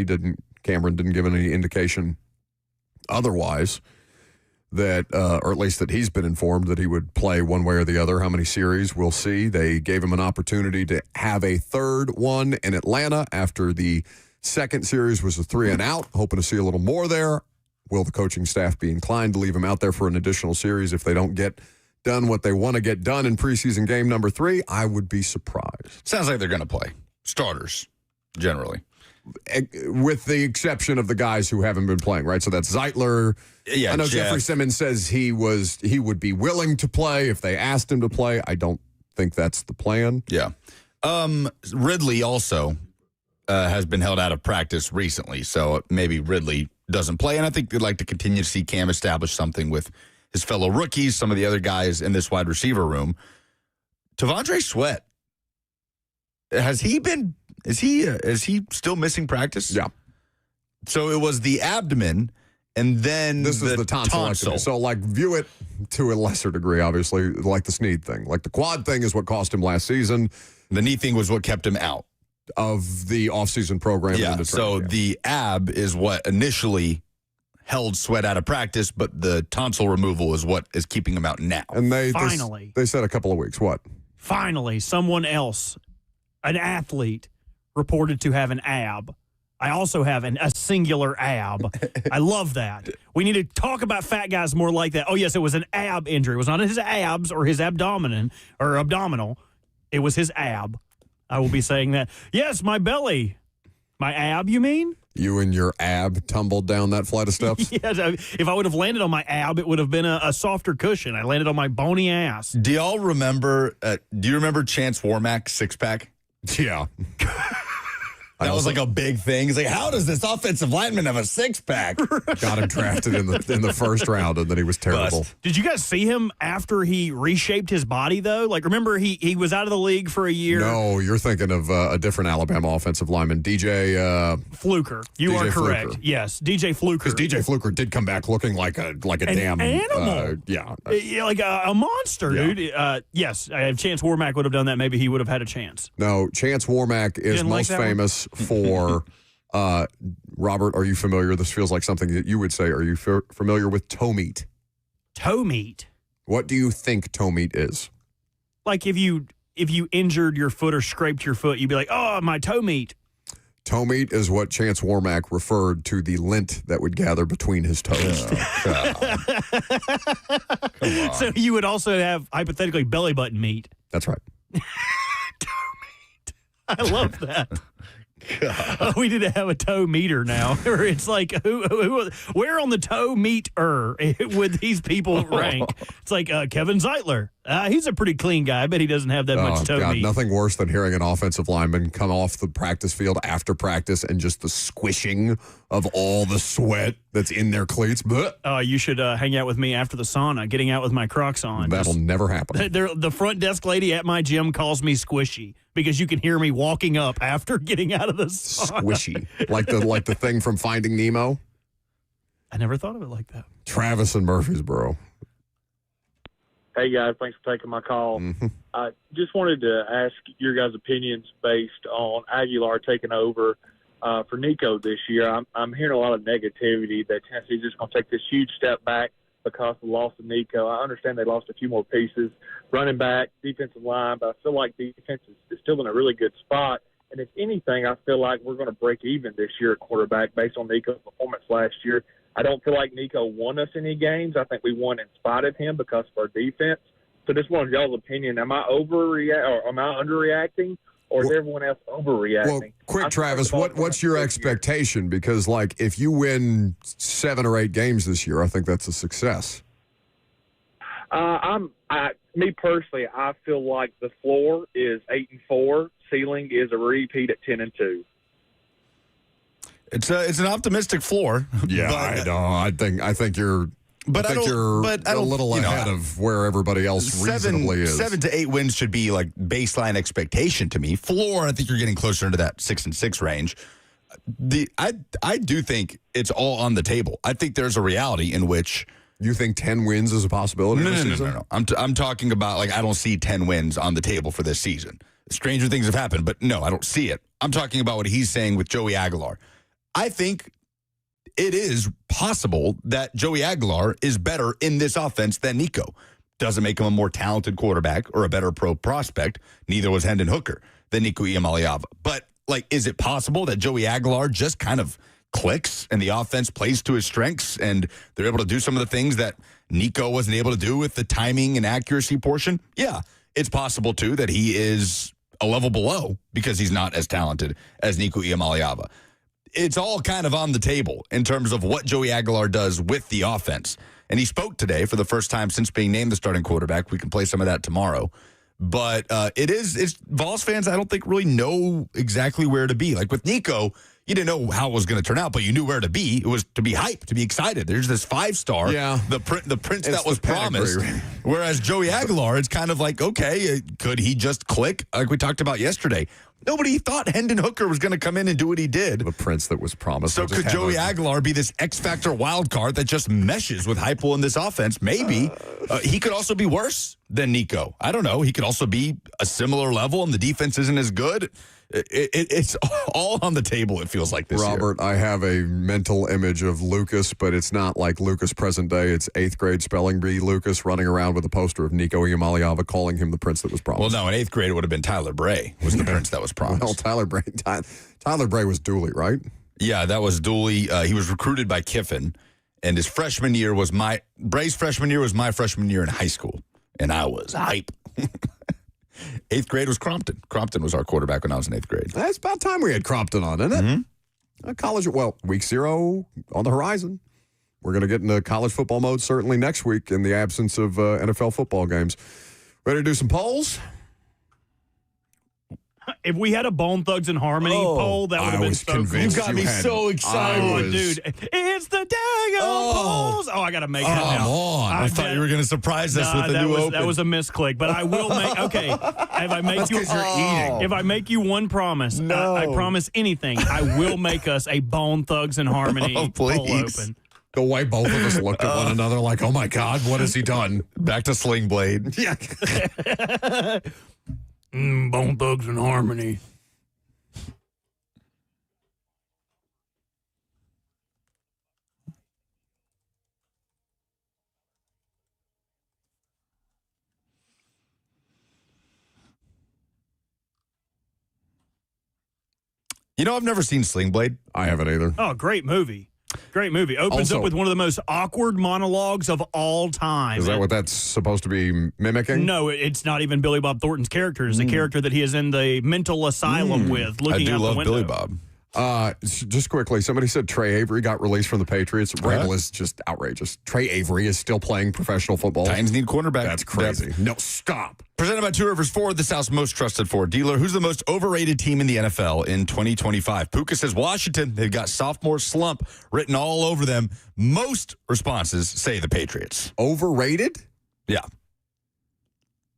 Cameron didn't give any indication otherwise that, or at least that he's been informed that he would play one way or the other. How many series, we'll see. They gave him an opportunity to have a third one in Atlanta after the second series was a 3-and-out, hoping to see a little more there. Will the coaching staff be inclined to leave him out there for an additional series if they don't get done what they want to get done in preseason game number 3? I would be surprised. Sounds like they're going to play starters, generally. With the exception of the guys who haven't been playing, right? So that's Zeitler. Yeah, I know Jeffrey Simmons says he would be willing to play if they asked him to play. I don't think that's the plan. Yeah. Ridley also has been held out of practice recently, so maybe Ridley doesn't play. And I think they'd like to continue to see Cam establish something with his fellow rookies, some of the other guys in this wide receiver room. T'Vondre Sweat, is he still missing practice? Yeah. So it was the abdomen, and then this is the tonsil. So, view it to a lesser degree, obviously, like the Sneed thing. Like the quad thing is what cost him last season. The knee thing was what kept him out of the offseason program. Yeah, so the ab is what initially held Sweat out of practice, but the tonsil removal is what is keeping him out now. And they said a couple of weeks. What? Finally, someone else, an athlete, reported to have an ab. I also have a singular ab. I love that. We need to talk about fat guys more like that. Oh, yes, it was an ab injury. It was not his abs or his abdominal. It was his ab. I will be saying that. Yes, my belly. My ab, you mean? You and your ab tumbled down that flight of steps? Yes, if I would have landed on my ab, it would have been a softer cushion. I landed on my bony ass. Do y'all remember, do you remember Chance Warmack's six-pack? Yeah. That was like a big thing. He's like, how does this offensive lineman have a six-pack? Got him drafted in the first round, and then he was terrible. Did you guys see him after he reshaped his body, though? Like, remember, he was out of the league for a year? No, you're thinking of a different Alabama offensive lineman, DJ Fluker. You DJ are correct. Fluker. Yes, DJ Fluker. Because DJ Fluker did come back looking like a damn animal. Yeah, like a monster, Yeah. dude. Yes, if Chance Warmack would have done that, maybe he would have had a chance. No, Chance Warmack is Didn't like most that one? famous for, Robert, are you familiar? This feels like something that you would say. Are you familiar with toe meat? Toe meat? What do you think toe meat is? Like if you injured your foot or scraped your foot, you'd be like, oh, my toe meat. Toe meat is what Chance Warmack referred to the lint that would gather between his toes. So you would also have, hypothetically, belly button meat. That's right. I love that. We need to have a toe meter now. Or it's like, where on the toe meter would these people rank? It's like Kevin Zeitler. He's a pretty clean guy, but he doesn't have that much toe meat. Nothing worse than hearing an offensive lineman come off the practice field after practice and just the squishing of all the sweat that's in their cleats. You should hang out with me after the sauna, getting out with my Crocs on. That'll never happen. The front desk lady at my gym calls me squishy because you can hear me walking up after getting out of the sauna. Squishy. like the thing from Finding Nemo? I never thought of it like that. Travis and Murfreesboro. Hey, guys. Thanks for taking my call. I just wanted to ask your guys' opinions based on Aguilar taking over for Nico this year. I'm hearing a lot of negativity that Tennessee's just going to take this huge step back because of the loss of Nico. I understand they lost a few more pieces, running back, defensive line, but I feel like defense is still in a really good spot. And if anything, I feel like we're going to break even this year at quarterback based on Nico's performance last year. I don't feel like Nico won us any games. I think we won in spite of him because of our defense. So just wanted y'all's opinion. Am I underreacting, or is everyone else overreacting? Well, quick, Travis, what's your expectation? Because, like, if you win 7 or 8 games this year, I think that's a success. Me personally, I feel like the floor is 8-4. Ceiling is a repeat at 10-2. It's an optimistic floor. Yeah, I think you're. But I think you're a little ahead of where everybody else reasonably is. 7 to 8 wins should be like baseline expectation to me. Floor, I think you're getting closer into that 6-6 range. I do think it's all on the table. I think there's a reality in which you think 10 wins is a possibility. No. I'm talking about, like, I don't see 10 wins on the table for this season. Stranger things have happened, but no, I don't see it. I'm talking about what he's saying with Joey Aguilar. I think it is possible that Joey Aguilar is better in this offense than Nico. Doesn't make him a more talented quarterback or a better pro prospect. Neither was Hendon Hooker than Nico Iamaleava. But, like, is it possible that Joey Aguilar just kind of clicks and the offense plays to his strengths and they're able to do some of the things that Nico wasn't able to do with the timing and accuracy portion? Yeah, it's possible, too, that he is a level below because he's not as talented as Nico Iamaleava. It's all kind of on the table in terms of what Joey Aguilar does with the offense. And he spoke today for the first time since being named the starting quarterback. We can play some of that tomorrow. But it's Vols fans, I don't think, really know exactly where to be. Like with Nico, you didn't know how it was going to turn out, but you knew where to be. It was to be hyped, to be excited. There's this 5-star, the prince that was promised. Whereas Joey Aguilar, it's kind of like, okay, could he just click? Like we talked about yesterday. Nobody thought Hendon Hooker was going to come in and do what he did. The prince that was promised. So could Joey Aguilar be this X-Factor wild card that just meshes with Heupel in this offense? Maybe. He could also be worse than Nico. I don't know. He could also be a similar level and the defense isn't as good. It's all on the table, it feels like this Robert, year. I have a mental image of Lucas, but it's not like Lucas present day. It's 8th grade spelling bee Lucas running around with a poster of Nico Iamaleava calling him the prince that was promised. Well, no, in 8th grade it would have been Tyler Bray was the prince that was promised. Well, Tyler Bray was Dooley, right? Yeah, that was Dooley. He was recruited by Kiffin, and his freshman year was Bray's freshman year was my freshman year in high school, and I was hype. 8th grade was Crompton. Crompton was our quarterback when I was in 8th grade. That's about time we had Crompton on, isn't it? Week 0 on the horizon. We're going to get into college football mode certainly next week in the absence of NFL football games. Ready to do some polls? If we had a Bone Thugs and Harmony poll, that would have been so cool. You got me so excited. Dude. It's the day of polls. Oh, I got to make that now. Come on. I thought you were going to surprise us with the new open. That was a misclick, but I will make, okay, if I make That's 'cause you're eating. If I make you one promise, I promise anything, I will make us a Bone Thugs and Harmony poll open. The way both of us looked at one another like, oh my God, what has he done? Back to Sling Blade. Yeah. Bone Thugs and Harmony. You know, I've never seen Sling Blade. I haven't either. Oh, great movie. Great movie. Opens Also- up with one of the most awkward monologues of all time. Is that what that's supposed to be mimicking? No, it's not even Billy Bob Thornton's character. It's a character that he is in the mental asylum with, looking out the window. Billy Bob. Just quickly, somebody said Trey Avery got released from the Patriots. Randall is just outrageous. Trey Avery is still playing professional football. Titans need cornerback. That's crazy. No, stop. Presented by Two Rivers Ford, the South's most trusted Ford dealer. Who's the most overrated team in the NFL in 2025? Puka says Washington. They've got sophomore slump written all over them. Most responses say the Patriots. Overrated? Yeah.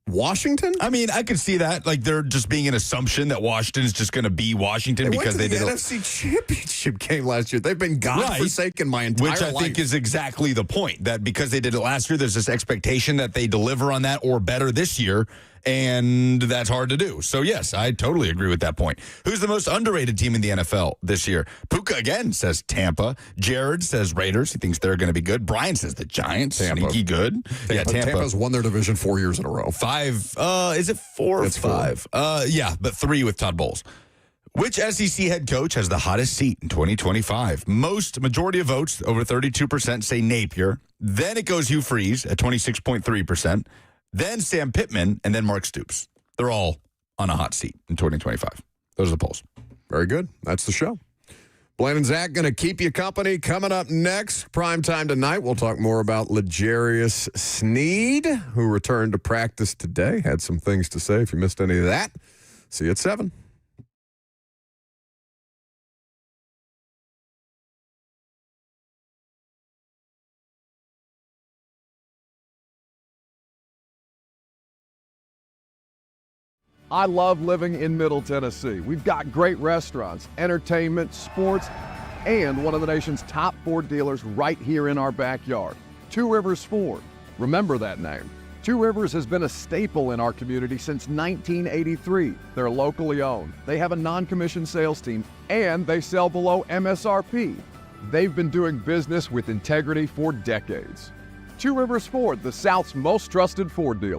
Washington? I mean, I could see that. Like, there just being an assumption that Washington is just going to be Washington because they did did the NFC Championship game last year. They've been godforsaken my entire life. Which I think is exactly the point, that because they did it last year, there's this expectation that they deliver on that or better this year, and that's hard to do. So, yes, I totally agree with that point. Who's the most underrated team in the NFL this year? Puka, again, says Tampa. Jared says Raiders. He thinks they're going to be good. Brian says the Giants. Tampa. Sneaky good. Tampa. Tampa's won their division 4 years in a row. 5. Is it 4 or It's 5? Yeah, but 3 with Todd Bowles. Which SEC head coach has the hottest seat in 2025? Majority of votes, over 32%, say Napier. Then it goes Hugh Freeze at 26.3%. Then Sam Pittman, and then Mark Stoops. They're all on a hot seat in 2025. Those are the polls. Very good. That's the show. Blaine and Zach going to keep you company. Coming up next, prime time tonight, we'll talk more about L'Jarius Sneed, who returned to practice today. Had some things to say. If you missed any of that, see you at 7. I love living in Middle Tennessee. We've got great restaurants, entertainment, sports, and one of the nation's top Ford dealers right here in our backyard. Two Rivers Ford. Remember that name. Two Rivers has been a staple in our community since 1983. They're locally owned. They have a non-commissioned sales team, and they sell below MSRP. They've been doing business with integrity for decades. Two Rivers Ford, the South's most trusted Ford dealer.